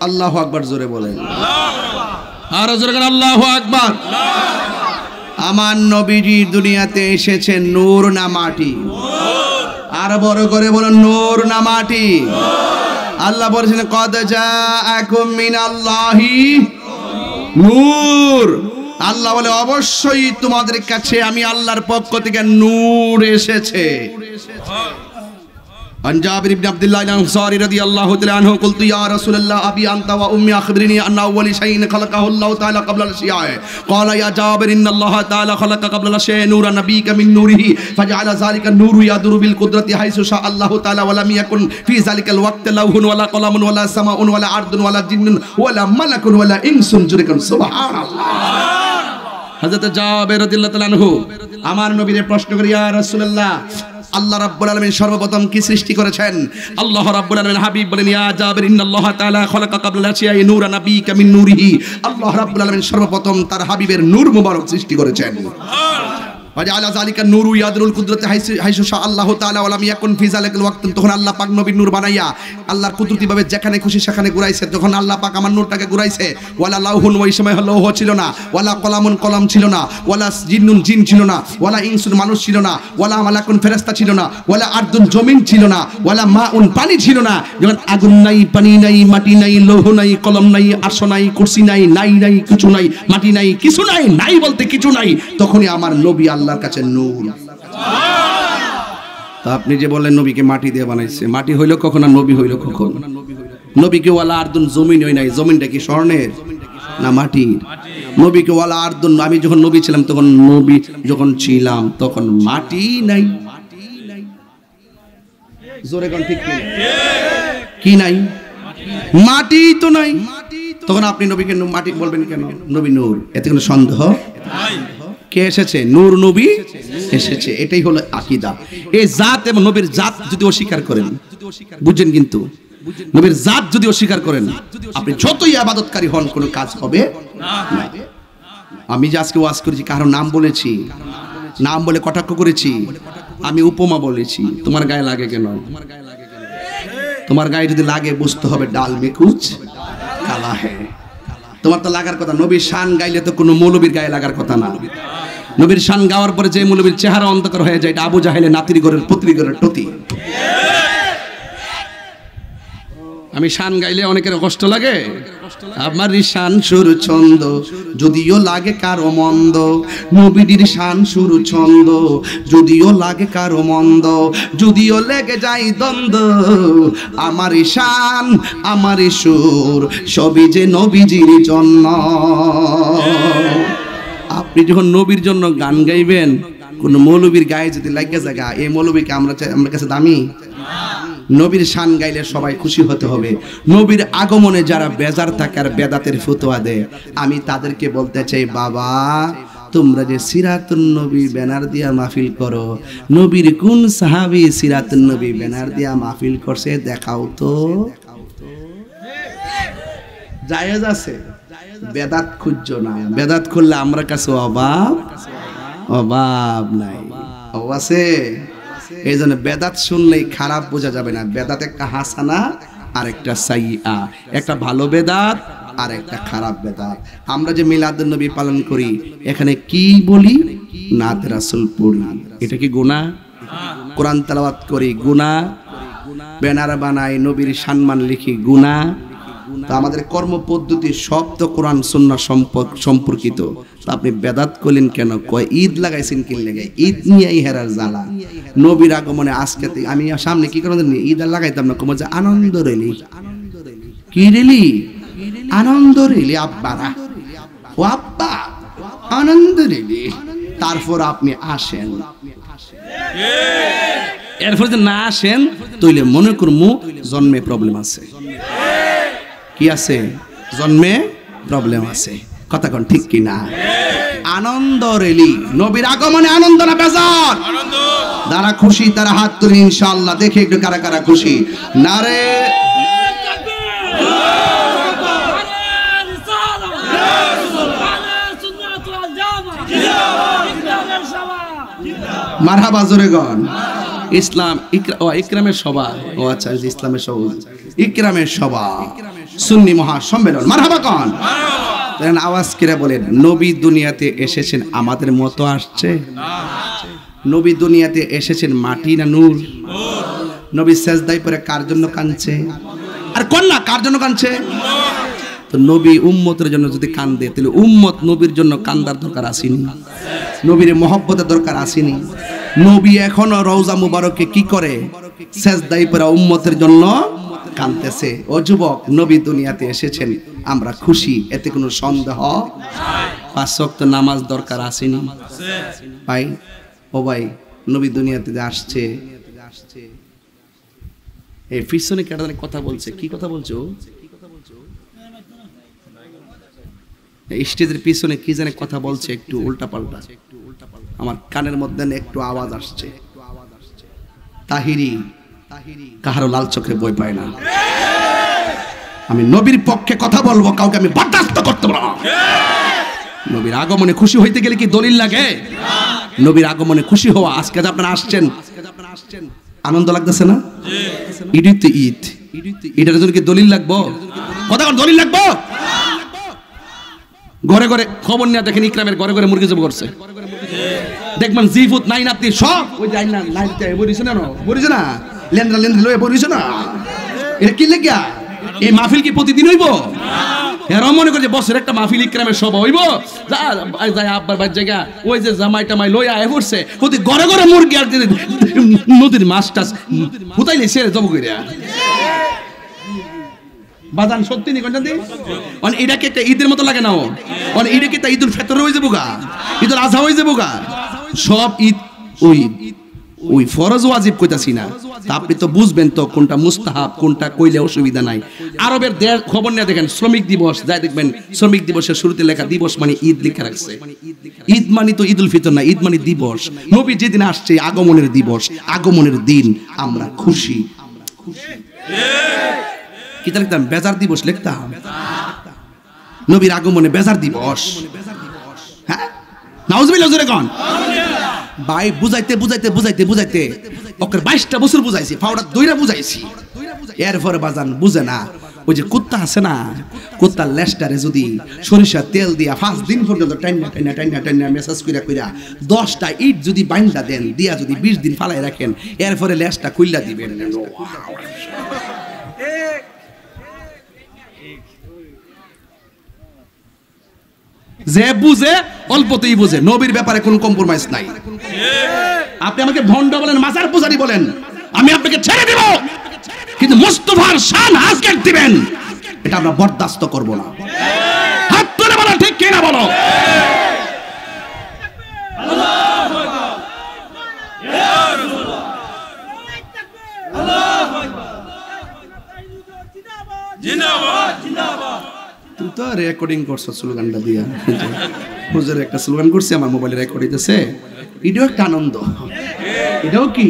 আল্লাহু আকবার জোরে বলেন, আর জোরে বলেন আল্লাহু আকবার। আমার নবীজি দুনিয়াতে এসেছেন নূর না মাটি? আর বড় করে বলেন নূর না মাটি? আল্লাহ বলেছেন কদ জাআকুম মিনাল্লাহি নূর। আল্লাহ বলে অবশ্যই তোমাদের কাছে আমি আল্লাহর পক্ষ থেকে নূর এসেছে। عن جابر بن عبد الله الأنصاري رضي الله تعالى عنه قلت يا رسول الله أبي أنت وأمي أخبرني أن أول شيء خلقه الله تعالى قبل الأشياء قال يا جابر إن الله تعالى خلق قبل الأشياء نور نبيك من نوره فجعل ذلك النور يدور بالقدرة حيث شاء الله تعالى ولم يكن في ذلك الوقت لوح ولا قلم ولا سماء ولا أرض ولا جن ولا ملك ولا إنس سبحان الله। হযরত জাবের রাদিয়াল্লাহু তাআলা আনহু আমার নবীকে প্রশ্ন করে ইয়া রাসূলুল্লাহ আল্লাহ রাব্বুল আলামিন সর্বপ্রথম কি সৃষ্টি করেছেন? আল্লাহ রাব্বুল আলামিন হাবিব বলেন ইয়া জাবির ইন্নাল্লাহ তাআলা খালাকা ক্বাবলা আশিয়াই নূরা নাবিকা মিন নূরিহি। আল্লাহ রাব্বুল আলামিন সর্বপ্রথম তার হাবিবের নূর মুবারক সৃষ্টি করেছেন। ওয়াজআলা যালিকা নূরু ইয়াদরুল কুদরতি হাইসু শা আল্লাহু তাআলা ওয়া লাম ইয়াকুন ফি যালিকাল ওয়াক্ত। তখন আল্লাহ পাক নবীর নূর বানাইয়া আল্লাহর কুদরতি ভাবে যেখানে খুশি সেখানে ঘুরাইছে। যখন আল্লাহ পাক আমার নূরটাকে ঘুরাইছে, ওয়ালা লাউহুন ওই সময় লৌহ ছিল না, ওয়ালা কলামুন কলম ছিল না, ওয়ালা জিন্নুন জিন ছিল না, ওয়ালা ইনসুন মানুষ ছিল না, ওয়ালা মালাকুন ফেরেশতা ছিল না, ওয়ালা আরদুন জমিন ছিল না, ওয়ালা মাউন পানি ছিল না। যখন আগুন নাই, পানি নাই, মাটি নাই, লৌহ নাই, কলম নাই, আরশ নাই, কুরসি নাই, নাই কিছু নাই, মাটি নাই কিছু নাই, নাই বলতে কিছু নাই, তখনই আমার নবী আল্লাহর কাছে নূর। তা আপনি যে বললেন নবীকে মাটি দিয়ে বানাইছে, মাটি হইল কখন আর নবী হইল কখন? নবীকে ওয়ালা আরদুন জমিন হই নাই, জমিনটা কি স্বর্ণের না মাটি? নবীকে ওয়ালা আরদুন, আমি যখন নবী ছিলাম তখন নবী যখন ছিলাম তখন মাটি নাই। জোরে কোন ঠিক কি নাই? মাটি তো নাই। তখন আপনি নবীকে মাটি বলবেন কেন? নবী নূর, এতে কোনো সন্দেহ নাই। কে এসেছে? নূর নবী এসেছে। এটাই হলো আকীদা। এই জাত এবং নবীর জাত যদি অস্বীকার করেন, বুঝছেন, কিন্তু নবীর জাত যদি অস্বীকার করেন আপনি যতই ইবাদতকারী হন কোনো কাজ হবে না। আমি যে আজকে ওয়াজ করেছি কারো নাম বলেছি, নাম বলে কটাক্ষ করেছি, আমি উপমা বলেছি। তোমার গায়ে লাগে কেন? তোমার গায়ে যদি লাগে বুঝতে হবে ডাল মে কুছ কালা है। তোমার তো লাগার কথা, নবীর শান গাইলে তো কোনো মৌলবীর গায়ে লাগার কথা না। নবীর শান গাওয়ার পরে যে মৌলবীর চেহারা অন্ধকার হয়ে যায়, এটা আবু জাহেলের নাতির ঘরের পুত্রী ঘরের টতি। আমি শান গাইলে অনেকের কষ্ট লাগে। আমার শান সুর ছন্দ যদিও লাগে কারো মন্দ, নবীর শান সুর ছন্দ যদিও লাগে কারো মন্দ, যদিও লেগে যায় দ্বন্দ্ব, আমার শান আমার সুর সবই যে নবীজির জন্য। আপনি যখন নবীর জন্য গান গাইবেন, কোন মৌলবীর গায়ে যদি লাগিয়ে জায়গা, এই মৌলবীকে আমার কাছে দামি? নবীর শান গাইলে সবাই খুশি হতে হবে। নবীর আগমনে যারা বেজার থাকে আর বেদাতের ফতোয়া দেয়, আমি তাদেরকে বলতে চাই, বাবা তোমরা যে সিরাতুন নবী ব্যানার দিয়া মাহফিল করো, নবীর কোন সাহাবী সিরাতুন নবী ব্যানার দিয়া মাহফিল করছে দেখাও তো। জায়েজ আছে, বেদাত খুঁজছো না। বেদাত খুললে আমরা কাছে অভাব নাই, অভাব আছে। এই জন্য বেদাত শুনলেই খারাপ বোঝা যাবে না। বেদাত একটা হাসানা আর একটা সাইয়্যা, একটা ভালো বেদাত আর একটা খারাপ বেদাত। আমরা যে মিলাদুন নবী পালন করি, এখানে কি বলি? নাত রাসূল পড়ি, এটা কি গুনাহ? কোরআন তেলাওয়াত করি, গুনাহ। ব্যানার বানাই, নবীর সম্মান লিখি, গুনাহ। তো আমাদের কর্ম পদ্ধতি সব তো কোরআন সুন্নাহ সম্পর্কিত। তো আপনি বেদাত করলেন কেন? কয় ঈদ লাগাইছেন কি লাগে? ঈদ নিয়েই হেরার জ্বালা। নবীর আগমনে আজকে আমি সামনে কি করে ঈদ আর লাগাইতাম না, কমে যে আনন্দ রেলি। কি রেলি? আনন্দ রেলি আব্বারা, ও আব্বা আনন্দ রেলি। তারপর আপনি আসেন, এরপর যে না আসেন তইলে মনে করমু জন্মে প্রবলেম আছে। কি আছে? জন্মে প্রবলেম আছে। কথা কোন ঠিক কি না? আনন্দ রেলি, নবীর আগমনে আনন্দ না বেজার? আনন্দ। যারা খুশি তারা হাত তুলে ইনশাআল্লাহ, দেখে একটু কারা কারা খুশি। নারে মারহাবা জোরে গন। ইসলাম ইকরামের সভা। ও আচ্ছা, ইসলামের সভা, ইকরামের সভা, সুন্নি মহাসম্মেলন। মারহাবা কন। আওয়াজ করে বলেন, নবী দুনিয়াতে এসেছেন আমাদের মতো আসছে? নবী দুনিয়াতে এসেছেন মাটি না নূর? নবী সেজদায় পড়ে কার জন্য কাঁদছে? আর কোন না কার জন্য কাঁদছে? তো নবী উম্মতের জন্য যদি কান্দে, তাহলে উম্মত নবীর জন্য কান্দার দরকার আসেনি? নবীর মহব্বতের দরকার আসেনি? নবী এখনো রওজা মুবারকে কি করে? সেজদায় পড়ে উম্মতের জন্য কাঁদতেছে। ও যুবক, নবী দুনিয়াতে এসেছেন, আমরা খুশি, এতে কোনো সন্দেহ নাই। 5 ওয়াক্ত নামাজ দরকার আসেনি ভাই? ও ভাই, নবী দুনিয়াতে আসছে, এই পিছনে কেটে কথা বলছে। কি কথা বলছো? স্টেজের পিছনে কি জানে কথা বলছে, একটু উল্টা পাল্টা। আমার কানের মধ্যে একটু আওয়াজ আসছে। তাহিরি কাহারও লাল চোখে বই পায় না। আমি নবীর পক্ষে কথা বলবো, কাউকে আমি বরদাস্ত করতে পারবো না। নবীর আগমনে খুশি হইতে গেলে কি দলিল লাগে? নবীর আগমনে খুশি হওয়া। আজকে আপনারা আসছেন, আনন্দ লাগতেছে না? ঈদই তো ঈদ, এটার জন্য কি দলিল লাগবো? কথা কোন দলিল লাগবো? ঘরে ঘরে খবর নিয়ে দেখেন, ইকরামের ঘরে ঘরে মুরগি জব করছে। দেখবেন জি ফুট নাইন আপনি সব ওই যে আইনা নাইতে বলিছ না, বলিছ না, লেন্দ্রা লেন্দ্রা লয়ে বলিছ না। এটা কি লাগিয়া? এই মাহফিল কি প্রতিদিন হইব? এরা মনে করে যে বছর একটা মাহফিল ইকরামের সভা হইব, যা আব্বার বাড়ির জায়গা ওই যে জামাই টামাই লই আয় পড়ছে, প্রতি ঘরে ঘরে মুরগি আর নদীর মাছ টাছ হুতাইলে সেরে জব কইরা বাজান। সত্যি নি কোনটা দিই? মানে এটাকে একটা ঈদের মতো লাগে না? মানে এটাকে একটা ঈদুল ফিতর হয়ে যাবো গা, ঈদুল আজহা হয়ে যাবো গা। সব ঈদ ওই ফরজ ওয়াজিব কইতাছি না। তা আপনি তো বুঝবেন তো কোনটা মুস্তাহাব, কোনটা কইলে অসুবিধা নাই। আরবের খবর নিয়ে দেখেন, শ্রমিক দিবস যাই দেখবেন, শ্রমিক দিবসের শুরুতে লেখা দিবস মানে ঈদ লেখা রাখছে। ঈদ মানে তো ঈদুল ফিতর না, ঈদ মানে দিবস। নবী যেদিন আসছে আগমনের দিবস, আগমনের দিন আমরা খুশি। কি লিখতাম? বেজার দিবস লিখতাম। নবীর আগমনে বেজার দিবস। হ্যাঁ, নাউজুবিল্লাহ জোরে কোন। ভাই বুঝাইতে বুঝাইতে বুঝাইতে বুঝাইতে ওকে 22টা বছর বুঝাইছি, ফাউডা দইরা বুঝাইছি। এরপরে বাজান বুঝে না। ওই যে কুত্তা আছে না, কুত্তার লেজটারে যদি সরিষার তেল দিয়া 5 দিন পর্যন্ত টাইনা টাইনা টাইনা টাইনা মেসাজ কইরা কইরা 10টা ইট যদি বাইন্দা দেন, দিয়া যদি 20 দিন ফালাই রাখেন, এরপরে লেজটা খুইলা দিবেন। যে বুঝে অল্পতেই বুঝে, নবীর ব্যাপারে কোনো কম্প্রোমাইজ নাই। আপনি আমাকে ভন্ড বলেন, মাজার পূজারি বলেন, আমি আপনাকে ছেড়ে দিব, কিন্তু মুস্তাফার শান আজকে দিবেন, এটা আমরা বরদাস্ত করব না। হাত তুলে বলো ঠিক কিনা বলো। আল্লাহু আকবার, ইয়া রাসূলুল্লাহ, আল্লাহু আকবার, জিন্দাবাদ জিন্দাবাদ। তুই তো রেকর্ডিং করছ স্লোগানটা দিয়া। হুজুর একটা স্লোগান করছে, আমার মোবাইলে রেকর্ড হইতেছে। এটাও একটা আনন্দ। এটাও কি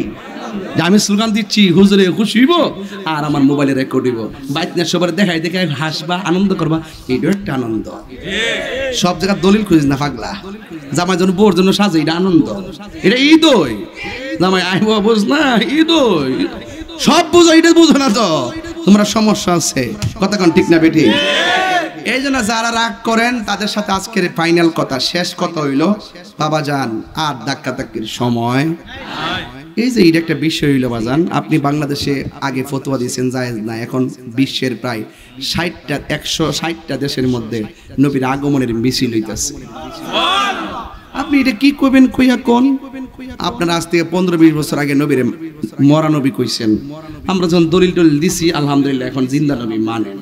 যে আমি স্লোগান দিচ্ছি, হুজুরে খুশি হইব আর আমার মোবাইলে রেকর্ড হইব, বাইকনা সবার দেখাই দেখাই হাসবা, আনন্দ করবা, এটাও একটা আনন্দ। সব জায়গায় দলিল খুঁজিস না পাগলা। জামাই জন্য বোর জন্য সাজে, এটা আনন্দ। এটা ঈদই জামাই আইব, বুঝ না, ঈদই সব বুঝো, এটা বুঝো না তো তোমরা, সমস্যা আছে। কথা কোন ঠিক না বেটি? এই জন্য যারা রাগ করেন তাদের সাথে আজকের ফাইনাল কথা, শেষ কথা হইল, বাবা যান আর ধাক্কা ধাক্কির সময় এই যে এটা একটা বিষয় হইল বাজান, আপনি বাংলাদেশে আগে ফতোয়া দিয়েছেন জায়েজ না, এখন বিশ্বের প্রায় 160টা দেশের মধ্যে নবীর আগমনের মিছিল হইতেছে। আপনি এটা কি কইবেন কইয়া কোন? আপনারা আজ থেকে 15-20 বছর আগে নবীর মরা নবী কইছেন, আমরা যখন দলিল টলিল দিছি আলহামদুলিল্লাহ এখন জিন্দা নবী মানেন।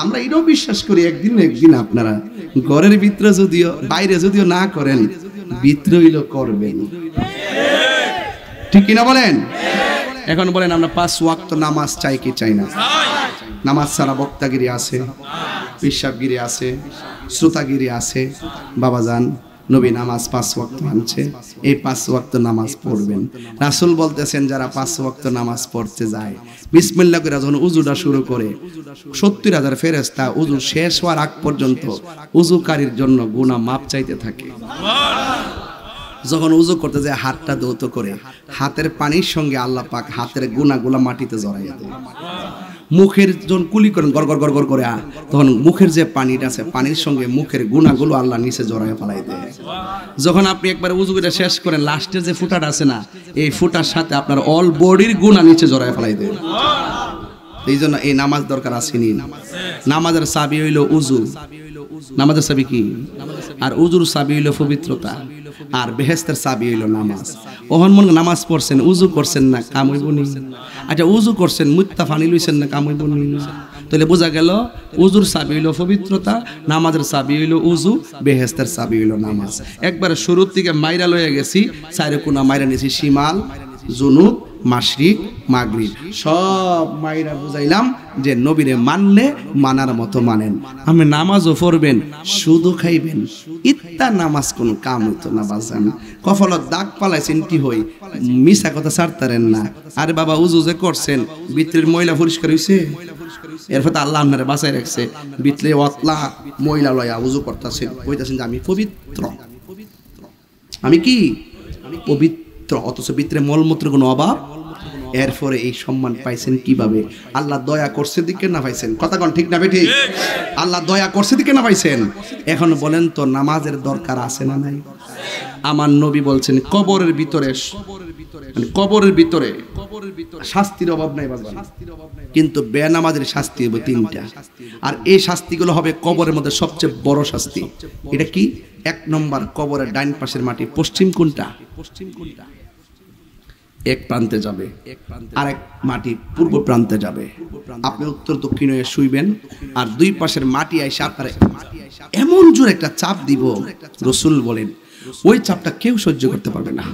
আমরা এটাও বিশ্বাস করি একদিন আপনারা ঘরের ভিতরে যদিও বাইরে যদিও না করেন, ভিতরে হইলো করবেন, ঠিক কিনা বলেন? এখন বলেন আমরা 5 ওয়াক্ত নামাজ চাই কি চাই না? নামাজ ছাড়া বক্তাগিরি আছে, পেশাবগিরি আছে, শ্রোতাগিরি আছে। বাবাজান নবী নামাজ 5 ওয়াক্ত মানছে, এই 5 ওয়াক্ত নামাজ পড়বেন। রাসূল বলতেছেন যারা 5 ওয়াক্ত নামাজ পড়তে যায়, বিসমিল্লাহ করে যখন উযুটা শুরু করে 70,000 ফেরেশতা উযু শেষ হওয়ার আগ পর্যন্ত উযুকারীর জন্য গুনাহ মাপ চাইতে থাকে। যখন উযু করতে যায় হাতটা ধৌত করে হাতের পানির সঙ্গে আল্লাহ পাক হাতের গুনাহগুলো মাটিতে জড়াইয়া দেয়। মুখের যখন কুলি করেন গড় গড় গড় গড় করে, তখন মুখের যে পানিটা আছে পানির সঙ্গে মুখের গুনাহগুলো আল্লাহ নিচে জড়াইয়া ফেলাই দেয়। যখন আপনি একবার উযু করে শেষ করেন, লাস্টের যে ফুটাটা আছে না, এই ফুটার সাথে আপনার অল বডির গুনাহ নিচে জড়াইয়া ফেলাই দেয়। এই জন্য এই নামাজ দরকার আসেনি। নামাজের চাবি হইল উযু। নামাজের চাবি কি? আর উযুর চাবি হইল পবিত্রতা, আর বেহেশতের চাবি হইল নামাজ। ওহন মন নামাজ পড়ছেন, উযু করছেন না, কাম হইব নি? আচ্ছা উযু করছেন, মুত্তা পানি লইছেন না, কাম হইব নি? তাহলে বোঝা গেল উযুর চাবি হইল পবিত্রতা, নামাজের চাবি হইল উযু, বেহেশতের চাবি হইল নামাজ। একবার শুরুর থেকে মাইরা লইয়া গেছি, চাইরে কোনা মাইরা নিয়েছি, শিমাল, জুনুব, মাশরিক, মাগরিব, সব মাইরা বুঝাইলাম যে নবীরে মানলে মানার মতো মানেন। আমি নামাজও পড়বেন, শুধু খাইবেন, ইত্তা নামাজ কোন কাম হইতো না বাজান। কপালত দাগ পালাইছেন কি হই, মিছা কথা ছাড়তারেন না। আরে বাবা উযু যে করছেন, ভিতরের ময়লা পরিষ্কার হইছে? এরপর তো আল্লাহ আপনারে বাঁচাই রাখছে, ভিতরে অতলা ময়লা লয়া উযু করতেছেন, কইতাছেন যে আমি পবিত্র, আমি কি পবিত্র, অথচ ভিতরে মলমূত্র কোনো অভাব। এরপরে এই সম্মান পাইছেন কিভাবে? আল্লাহ দয়া করছে দিকে না পাইছেন? কথা কোন ঠিক না বেঠি? আল্লাহ দয়া করছে দিকে না পাইছেন? এখন বলেন তো নামাজের দরকার আছে না নাই? আমার নবী বলছেন কবরের ভিতরে, মানে কবরের ভিতরে শাস্তির অভাব নাই বাবা, কিন্তু বেনামাজের শাস্তি হবে 3টা। আর এই শাস্তিগুলো হবে কবরের মধ্যে সবচেয়ে বড় শাস্তি। এটা কি? 1 নম্বর, কবরের ডাইন পাশের মাটি পশ্চিম কোণটা, এক প্রান্তে যাবে, আরেক মাটি পূর্ব প্রান্তে যাবে। আপনি উত্তর দক্ষিণ হয়ে শুইবেন, আর 2 পাশের মাটি আইসা আপনার এমন জোর একটা চাপ দিব, রাসূল বলেন ওই চাপটা কেউ সহ্য করতে পারবে না।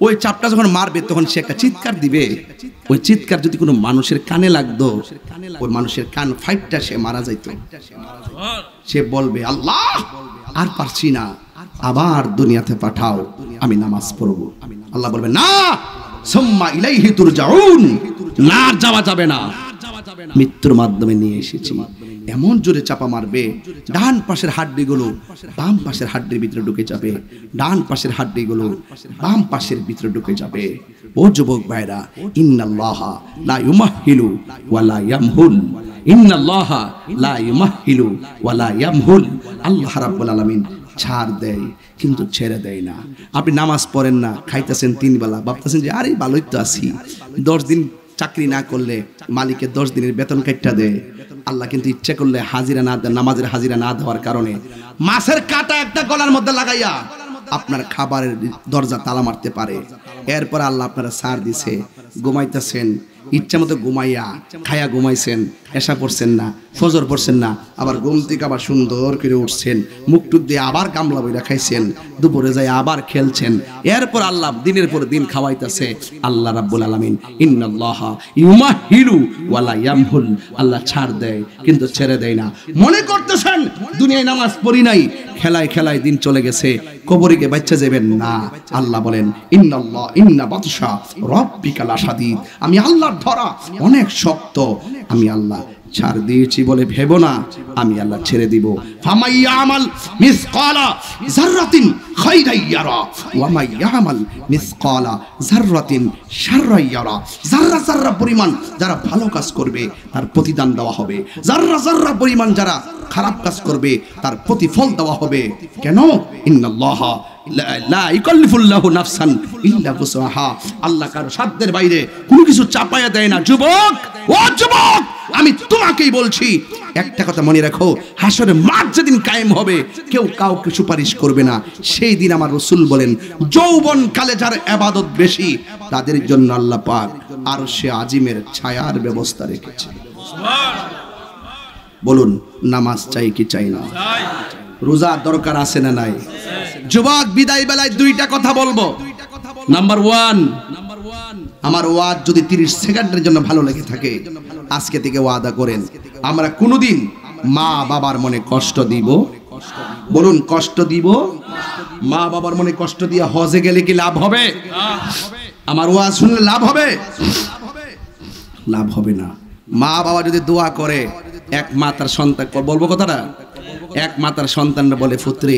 ওই চাপটা যখন মারবে তখন সে একটা চিৎকার দিবে, ওই চিৎকার যদি কোনো মানুষের কানে লাগতো, ওই মানুষের কান ফাইটটা সে মারা যাইত। সে বলবে আল্লাহ আর পারছি না, আবার দুনিয়াতে পাঠাও, আমি নামাজ পড়ব। আল্লাহ বলবে না, সুম্মা ইলাইহি তুরজাউন, না যাওয়া যাবে না, মৃত্যুর মাধ্যমে নিয়ে এসেছি। এমন জোরে চাপা মারবে, ডান পাশের হাড্ডিগুলো বাম পাশের হাড্ডির ভিতরে ঢুকে যাবে, ডান পাশের হাড্ডিগুলো বাম পাশের ভিতরে ঢুকে যাবে। ও যুবক ভাইরা, ইন্নাল্লাহা লা ইউমাহিলু ওয়া লা ইয়ামহুল, ইন্নাল্লাহা লা ইউমাহিলু ওয়া লা ইয়ামহুল। আল্লাহ রাব্বুল আলামিন ছাড় দেয় কিন্তু ছেড়ে দেয় না। আপনি নামাজ পড়েন না, খাইতেছেন 3 বেলা, ভাবতেছেন যে আরে ভালোই তো আছি, 10 দিন চাকরি না করলে মালিকে 10 দিনের বেতন কাটটা দেয়। আল্লাহ কিন্তু ইচ্ছা করলে হাজিরা না দেয়, নামাজের হাজিরা না দেওয়ার কারণে মাছের কাঁটা একটা গলার মধ্যে লাগাইয়া আপনার খাবারের দরজা তালা মারতে পারে। এরপর আল্লাহ আপনারা ছাড় দিছে, ঘুমাইতেছেন, ইচ্ছা মতো ঘুমাইয়া খায়া ঘুমাইছেন, এশা পড়ছেন না, ফজর পড়ছেন না, আবার ঘুম থেকে আবার সুন্দর করে উঠছেন, মুখ টুক দিয়ে আবার গামলা বইরা খাইছেন, দুপুরে যাই আবার খেলছেন। এরপর আল্লাহ দিনের পর দিন খাওয়াইতেছে। আল্লাহ রাব্বুল আলামিন ইন্নাল্লাহা ইউমাহিলু ওয়া লা ইয়ামহুল, আল্লাহ ছাড় দেয় কিন্তু ছেড়ে দেয় না। মনে করতেছেন দুনিয়ায় নামাজ পড়ি নাই, খেলায় খেলায় দিন চলে গেছে, কবরে গিয়ে বাচ্চা যাবেন না। আল্লাহ বলেন ইন্নাল্লাহ ইন্না বাতশা রাব্বিকা লাশাদীদ, আমি আল্লাহর ধরা অনেক শক্ত, আমি আল্লাহ ছাড় দিয়েছি বলে ভেবো না, আমি আল্লাহ ছেড়ে দিব। ফামাইয়ামাল মিসকালা যাররাতিন খাইরান ইয়ারা ওয়া মাইয়ামাল মিসকালা যাররাতিন শাররান ইয়ারা। যাররা যাররা পরিমাণ যারা ভালো কাজ করবে তার প্রতিদান দেওয়া হবে, যাররা যাররা পরিমাণ যারা খারাপ কাজ করবে তার প্রতিফল দেওয়া হবে। কেন? ইন্নাল্লাহা লা ইকাল্লিফুল্লাহু নাফসান ইল্লা বুসআহা। আল্লাহ কারো সাধ্যের বাইরে কোনো কিছু চাপায়া দেয় না। যুবক, ও যুবক, আমি তোমাকেই বলছি, একটা কথা মনে রাখো, হাসরের মাঠ যেদিন কায়েম হবে কেউ কাউকে সুপারিশ করবে না। সেই দিন আমার রাসূল বলেন, যৌবন কালে যার ইবাদত বেশি তাদের জন্য আল্লাহ পাক আরশে আজিমের ছায়ার ব্যবস্থা রেখেছে। বলুন, নামাজ চাই কি চাই না? রোজা দরকার আছে না নাই? যুবক, বিদায় বেলায় দুইটা কথা বলবো। নাম্বার ওয়ান, আমার ওয়াজ যদি 30 সেকেন্ডের জন্য ভালো লেগে থাকে, আজকে থেকে ওয়াদা করেন আমরা কোনোদিন মা বাবার মনে কষ্ট দিব। বলুন, কষ্ট দিব? মা বাবার মনে কষ্ট দিয়ে হজে গেলে কি লাভ হবে? আমার ওয়াজ শুনলে লাভ হবে? লাভ হবে না। মা বাবা যদি দোয়া করে, এক মাতার সন্তান, বলবো কথাটা, এক মাতার সন্তানরা বলে, পুত্রী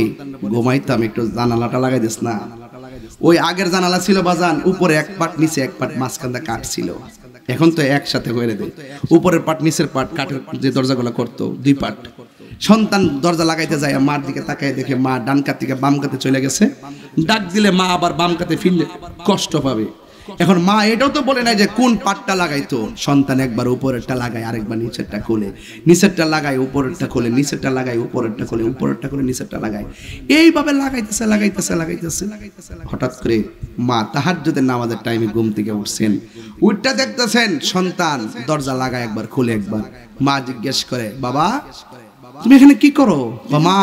ঘুমাইতাম, একটু জানালাটা লাগাই দিস না। ওই আগের জানালা ছিল বাজান, উপরে এক পাট নিচে এক পাট, মাঝখানটা কাঠ ছিল। এখন তো একসাথে করে দেয়, উপরের পাট নিচের পাট, কাঠের যে দরজাগুলো করতো 2 পাট। সন্তান দরজা লাগাইতে যায়, মার দিকে তাকায় দেখে মা ডান কাত থেকে বাম কাতে চলে গেছে। ডাক দিলে মা আবার বাম কাতে ফিরলে কষ্ট পাবে। এখন মা এটাও তো বলে নাই যে কোন পাটটা লাগাইতো। সন্তান একবার উপরেরটা লাগায়, আরেকবার নিচেরটা খোলে, নিচেরটা লাগায় উপরেরটা খোলে, নিচেরটা লাগায় উপরেরটা খোলে, উপরেরটা খোলে নিচেরটা লাগায়, এইভাবে লাগাইতেছে লাগাইতেছে লাগাইতেছে। হঠাৎ করে মা তাহাজ্জুদের নামাজের টাইমে ঘুম থেকে উঠছেন, উঠটা দেখতেছেন সন্তান দরজা লাগায় একবার খুলে একবার। মা জিজ্ঞেস করে, বাবা তুমি এখানে কি করো? মা,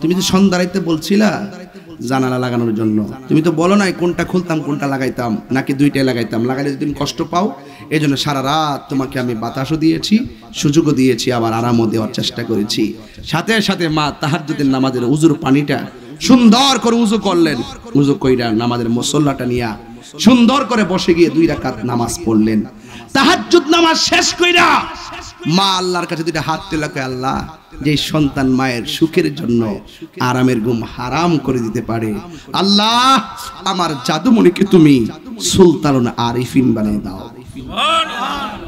তুমি তো সন্ধ্যারাইতে বলছিলা জানালা লাগানোর জন্য, তুমি তো বলো নাই কোনটা খুলতাম কোনটা লাগাইতাম, নাকি দুইটাই লাগাইতাম? লাগাইলে যদি তুমি কষ্ট পাও, এই জন্য সারা রাত তোমাকে আমি বাতাসও দিয়েছি, সুযোগও দিয়েছি, আবার আরামও দেওয়ার চেষ্টা করেছি। সাথে সাথে মা তাহাজ্জুদের নামাজের উজুর পানিটা সুন্দর করে উজু করলেন। উজু কইরা নামাজের মুসল্লাটা নিয়া সুন্দর করে বসে গিয়ে 2 রাকাত নামাজ পড়লেন। তাহাজ্জুদ নামাজ শেষ কইরা মা আল্লাহর কাছে 2টা হাত তুলে কয়, আল্লাহ, যে সন্তান মায়ের সুখের জন্য আরামের ঘুম হারাম করে দিতে পারে, আল্লাহ আমার জাদুমণিকে তুমি সুলতানুল আরিফিন বানিয়ে দাও।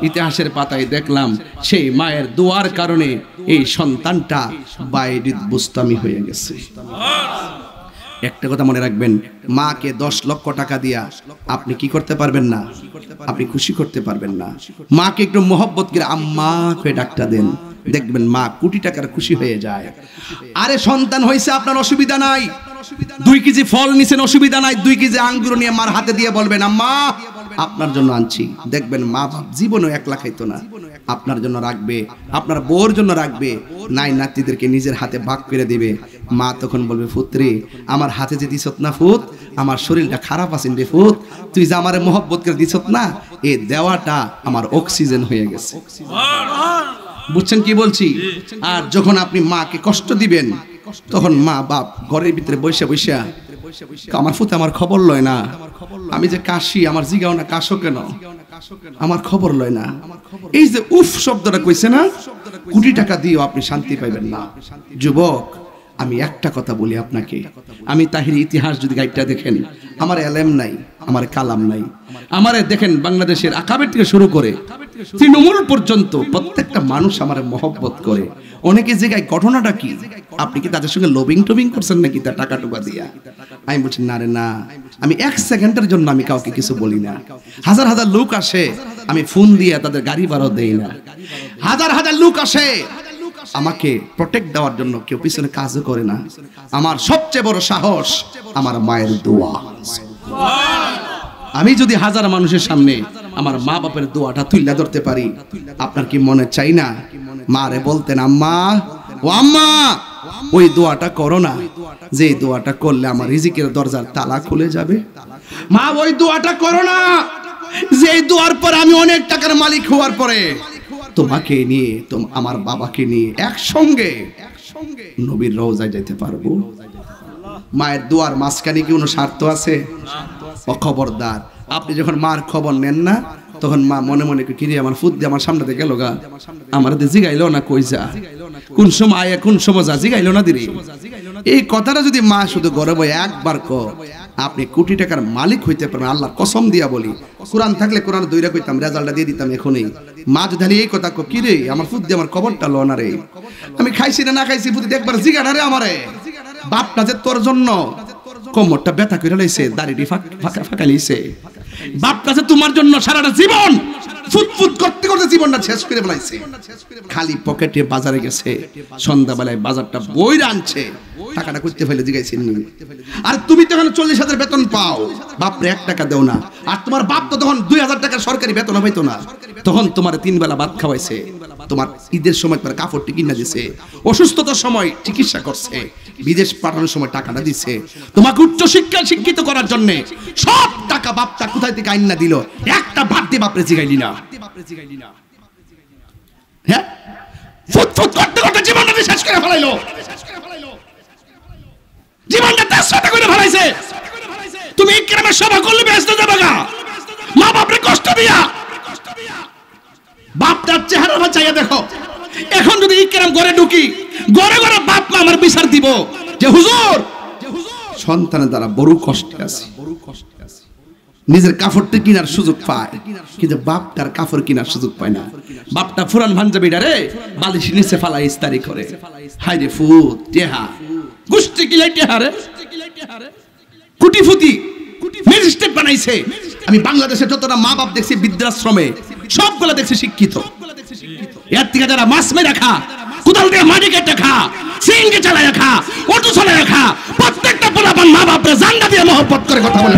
ইতিহাসের পাতায় দেখলাম সেই মায়ের দোয়ার কারণে এই সন্তানটা বাইরিদ বুস্তামি হয়ে গেছে। একটা কথা মনে রাখবেন, মাকে 10 লক্ষ টাকা দিয়া আপনি কি করতে পারবেন না? আপনি খুশি করতে পারবেন না। মাকে একটু মোহব্বত করে আম্মা করে ডাকটা দেন, দেখবেন মা কোটি টাকার খুশি হয়ে যায়। আরে সন্তান হয়েছে আপনার অসুবিধা নাই, 2 কেজি ফল নিছেন অসুবিধা নাই, 2 কেজি আঙ্গুর নিয়ে মার হাতে দিয়ে বলবেন, আম্মা আপনার জন্য আনছি। দেখবেন মা বাপ জীবনও একলা খাইতো না, আপনার জন্য রাখবে, আপনার বউর জন্য রাখবে, নাই নাতিদেরকে নিজের হাতে ভাগ করে দিবে। মা তখন বলবে, পুত্রী আমার হাতে যে দিছত না ফুত, আমার শরীরটা খারাপ আছেন রে ফুত, তুই যে আমারে মোহব্বত করে দিছত না, এই দেওয়াটা আমার অক্সিজেন হয়ে গেছে। বুঝছেন কি বলছি? আর যখন আপনি মাকে কষ্ট দিবেন, তখন মা বাপ ঘরের ভিতরে বৈশা বৈশা আমার ফুতে আমার খবর লয় না, আমি যে কাশি আমার জিগাও না, কাশো কেন, আমার খবর লয় না। এই যে উফ শব্দটা কইছে না, কোটি টাকা দিয়েও আপনি শান্তি পাইবেন না। যুবক, আমি একটা কথা বলি আপনাকে, আমি তাহির ইতিহাস যদি গাইডটা দেখেন, আমার এলেম নাই, আমার কালাম নাই, আমারে দেখেন বাংলাদেশের আকাবের থেকে শুরু করে তৃণমূল পর্যন্ত প্রত্যেকটা মানুষ আমার মহব্বত করে। অনেকে জায়গায় ঘটনাটা কি, আপনি কি তাদের সঙ্গে লবিং টবিং করছেন নাকি তার টাকা টুকা দিয়া? আমি বলছি না রে না, আমি 1 সেকেন্ডের জন্য আমি কাউকে কিছু বলি না। হাজার হাজার লোক আসে, আমি ফোন দিয়ে তাদের গাড়ি ভাড়া দেই না। হাজার হাজার লোক আসে আমাকে প্রোটেক্ট দেওয়ার জন্য, কেউ পিছনে কাজও করে না। আমার সবচেয়ে বড় সাহস আমার মায়ের দোয়া। আমি যদি হাজার মানুষের সামনে আমার মা বাপের দোয়াটা তুলে ধরতে পারি, আপনার কি মনে চাই না মারে বলতেন, আম্মা ও আম্মা ওই দোয়াটা করো না, যে দোয়াটা করলে আমার রিজিকের দরজার তালা খুলে যাবে। মা ওই দোয়াটা করো না, যে দোয়ার পর আমি অনেক টাকার মালিক হওয়ার পরে তোমাকে নিয়ে, আমার বাবাকে নিয়ে একসঙ্গে নবীর রওজায় যেতে পারবো। মায়ের দোয়ার মাঝখানে কি কোনো স্বার্থ আছে? খবরদার, আপনি যখন মার খবর নেন না, তখন মা মনে মনে কিরে আমার ফুট দিয়ে আমার সামনে গেল গা, আমার জিগাইলো না কই যা, কোন সময় আয়া কোন সময় যা, জিগাইলো না দিদি। এই কথাটা যদি মা শুধু গর্বে একবার কর, আপনি কোটি টাকার মালিক হইতে পারবেন। আল্লাহর কসম দিয়া বলি, কোরআন থাকলে কোরআন দইরা কইতাম, রেজাল্টটা দিয়ে দিতাম এখনই। মা যদি এই কথা কি রে আমার ফুট দিয়ে আমার খবরটা লো না রে, আমি খাইছি না না খাইছি ফুট একবার জিগা না রে আমারে, বাপটা যে তোর জন্য কোমরটা ব্যথা করে লাইছে, দাড়িটি ফাঁকা লাইছে। বাপ কাছে তোমার জন্য সারাটা জীবন ফুটফুট করতে করতে জীবনটা শেষ করে ফেলাইছে। খালি পকেটে বাজারে গেছে, সন্ধ্যাবেলায় বাজারটা বই আনছে, টাকাটা করতে ফেলে জিগাইছেন। আর তুমি তখন 40,000 বেতন পাও, বাপরে 1 টাকা দেও না। আর তোমার বাপ তো তখন 2,000 টাকার সরকারি বেতন পাইতো না, তখন তোমার 3 বেলা ভাত খাওয়াইছে, তোমার ঈদের সময় তোমার কাপড় কিনে দিছে, অসুস্থতার সময় চিকিৎসা করছে, বিদেশ পাঠানোর সময় টাকাটা দিছে, তোমাকে উচ্চ শিক্ষায় শিক্ষিত করার জন্য সব টাকা বাপটা কোথায় থেকে আইনা দিল, একটা ভাত দিয়ে বাপরে জিগাইলি না। হ্যাঁ, ফুটফুট করতে করতে জীবনটা শেষ করে ফেলাইলো, জীবনটা তেজপাতা করে ফেলাইছে। তুমি ইকরামের সভা করলে ব্যস্ত যাবে না, মা বাপরে কষ্ট দিয়া। বাপটার চেহারা বাঁচাইয়া দেখো, এখন যদি ইকরাম ঘরে ঢুকি, ঘরে ঘরে বাপ মা আমার বিচার দিব যে হুজুর সন্তানের দ্বারা বড় কষ্টে আছে, নিজের কাপড়টা কিনার সুযোগ পায়, কিন্তু বাপটার কাপড় কিনার সুযোগ পায় না। বাপটা ফুরান ভাঞ্জাবিটা রে বালিশ নিচে ফালাই ইস্তারি করে, হাই রে ফুট টেহা গুষ্টি কিলাই টেহা রে, কুটি ফুটি ম্যাজিস্ট্রেট বানাইছে। আমি বাংলাদেশে যতটা মা বাপ দেখছি বৃদ্ধাশ্রমে, সবগুলো দেখছি শিক্ষিত। এর থেকে যারা মাছ মেরে খা, কোদাল দিয়ে মাটি কেটে খা, সিঙ্গে চালায় খা, অটো চালায় খা, প্রত্যেকটা পোলাপান মা বাপরে জান্নাত দিয়ে মহব্বত করে কথা বলে,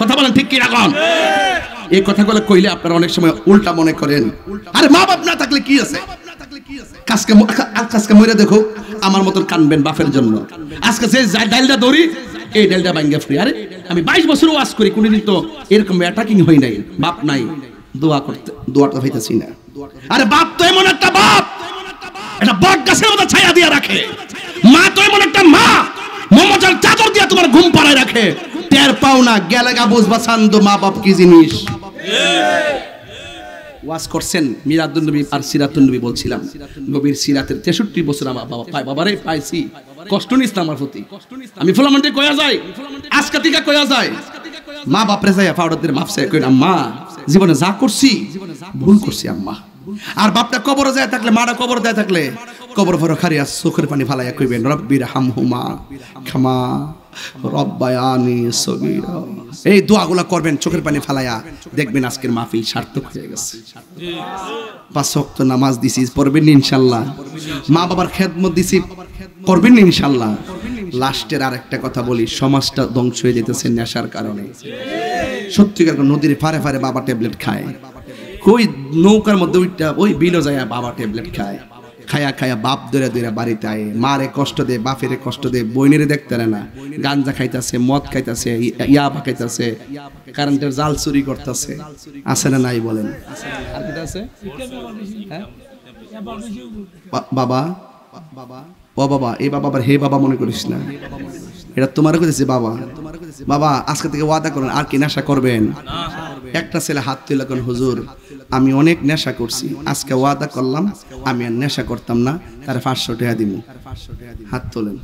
কথা বলেন ঠিক কি রাখুন। এই কথাগুলো কইলে আপনারা অনেক সময় উল্টা মনে করেন, আরে মা বাপ না থাকলে কি আছে, আজকে মরে দেখো আমার মতন কানবেন বাপের জন্য। আজকে যে ডালটা দৌড়ি, এই ডালটা ভাঙ্গা ফ্রি। আরে আমি 22 বছর ওয়াজ করি, কোনদিন তো এরকম অ্যাটাকিং হই নাই, বাপ নাই, দোয়া করতে দোয়াটা হইতাছি না। আরে বাপ তো এমন একটা বাপ, এটা বট গাছের মতো ছায়া দিয়ে রাখে। মা তো এমন একটা মা, মমতার চাদর দিয়ে তোমার ঘুম পাড়ায় রাখে, টের পাও না, গেলে গা বুঝবা ছান্দ মা বাপ কি জিনিস। ওয়াজ করছেন মিরাদুন নবী আর সিরাতুন নবী, বলছিলাম নবীর সিরাতের 63 বছর আমার বাবা পায়, বাবারে পাইছি, কষ্ট নিস না আমার প্রতি। আমি ফুলামন্ডি কয়া যায়, আজকে থেকে কয়া যায়, মা বাপরে যায় ফাউডাদের মাফ চাই, কই আম্মা জীবনে যা করছি ভুল করছি আম্মা। আর বাপটা কবরে যায় থাকলে, মারা কবরে যায় থাকলে, কবর ভরে খারিয়া চোখের পানি ফালাইয়া কইবেন রব্বির হামহুমা কামা রব্বায়ানি সগীরা। এই দোয়াগুলা করবেন চোখের পানি ফালাইয়া, দেখবেন আজকের মাহফিল সার্থক হয়ে গেছে। 5 ওয়াক্ত নামাজ দিছি, পড়বেন ইনশাআল্লাহ। মা বাবার খেদমত দিছি, করবেন ইনশাআল্লাহ। লাস্টের আরেকটা কথা বলি, সমাজটা ধ্বংস হয়ে যেতেছে নেশার কারণে। সত্যিকার নদীর ফারে ফারে বাবা ট্যাবলেট খায়, কই নৌকার মধ্যে ওই বিলো যায় বাবা ট্যাবলেট খায়, খায়া খায়া বাপ ধরে ধরে বাড়িতে আয়, মারে কষ্ট দে, বাপেরে কষ্ট দে, বইনেরে দেখতে না, গাঞ্জা খাইতেছে, মদ খাইতেছে, ইয়াবা খাইতেছে, কারেন্টের জাল চুরি করতেছে, আছে না নাই বলেন? আর কি আছে? বাবা বাবা ও বাবা, এই বাবা আবার হে বাবা মনে করিস না, এটা তোমারও কইতেছে বাবা। বাবা আজকে থেকে ওয়াদা করেন আর কি নেশা করবেন। একটা ছেলে হাত তুলে কোন হুজুর আমি অনেক নেশা করছি, আজকে ওয়াদা করলাম আমি আর নেশা করতাম না, তার 500 টাকা দিব। হাত তোলেন,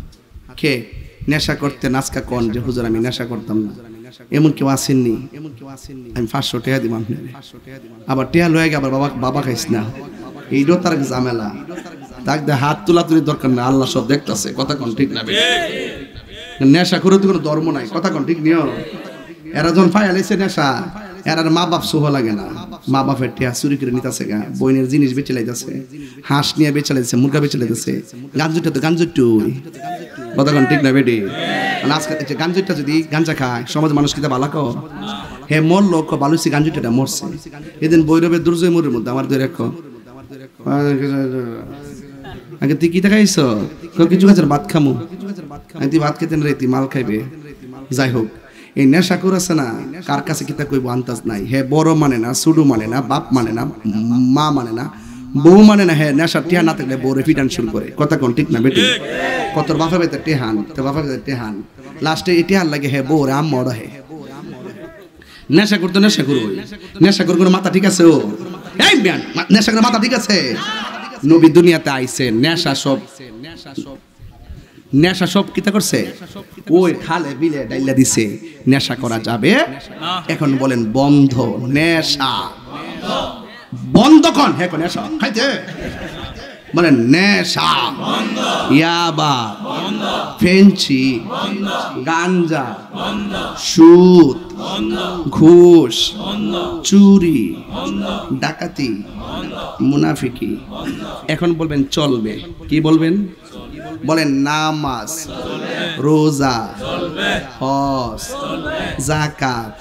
কে নেশা করতেন আজকে কোন যে হুজুর আমি নেশা করতাম না, এমন কেউ আসেননি? আমি 500 টাকা দিব আপনি। আবার টেয়া লয়ে গে আবার বাবা বাবা খাইস না, এইটাও তার ঝামেলা। তাক দে হাত তোলা তুলি দরকার না, আল্লাহ সব দেখতেছে। কথা কোন ঠিক না? নেশা করে তো কোনো ধর্ম নাই, কথা কোন ঠিক নিও। এরা যখন ফায়ালাইছে নেশা, এর মা বাপ সোহ লাগে না, মা বাপের টিয়া চুরি করে নিতেছে, গা বইনের জিনিস বেচে লাইতেছে, হাঁস নিয়ে বেচে লাইতেছে, মুরগা বেচে লাইতেছে, গাঞ্জুটা তো গাঞ্জুটুই। কথা কোন ঠিক না বেটি? আজকে গাঞ্জুটা যদি গাঞ্জা খায় সমাজ মানুষ কিতা ভালো কো হে মর লোক বালুসি গাঞ্জুটা মরছে। এদিন বৈরবের দুর্জয় মোড়ের মধ্যে আমার দুই রেখ আগে তুই কি দেখাইছ, কিছু খাচ্ছেন ভাত খামু, তুই ভাত খেতেন রে, তুই মাল খাইবে। যাই হোক, এই নেশা করেছে না, কার কাছে কিতা কইব আন্দাজ নাই। হে বড় মানে না, সুডু মানে না, বাপ মানে না, মা মানে না, বউ মানে না। হে নেশা টিহা না থাকলে বউ রেফিটান শুরু করে। কথা কোন ঠিক না বেটি? কত বাপা বেতে টেহান, তো বাপা বেতে টেহান, লাস্টে এই টেহান লাগে হে বউ রে আম মর হে। নেশা করতো নেশা করো, নেশা করে কোনো মাথা ঠিক আছে? ও এই মিয়ান নেশা করে মাথা ঠিক আছে? নবী দুনিয়াতে আইছে, নেশা সব কিতা করছে, ওই খালে বিলে ডাইলা দিছে। নেশা করা যাবে এখন বলেন বন্ধ, নেশা বন্ধ কন। হ্যাঁ নেশা খাইতে বলেন নেশা, ইয়াবা, ফেঞ্চি, গাঞ্জা, সুদ, ঘুষ, চুরি, ডাকাতি, মুনাফিকি। এখন বলবেন চলবে, কি বলবেন? বলেন নামাজ, রোজা, হজ, যাকাত,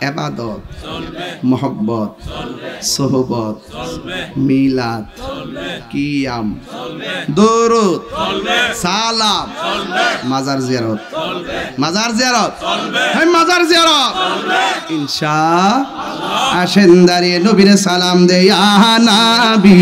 ইবাদত, মুহাব্বত, সোহবত, মিলাদ, কিয়াম, দরুদ, সালাম, মাজার জিয়ারত, মাজার জিয়ারত, হ্যাঁ মাজার জিয়ারত ইনশাআল্লাহ। আসেন দাঁড়িয়ে নবীর সালাম দে ইয়া নবী।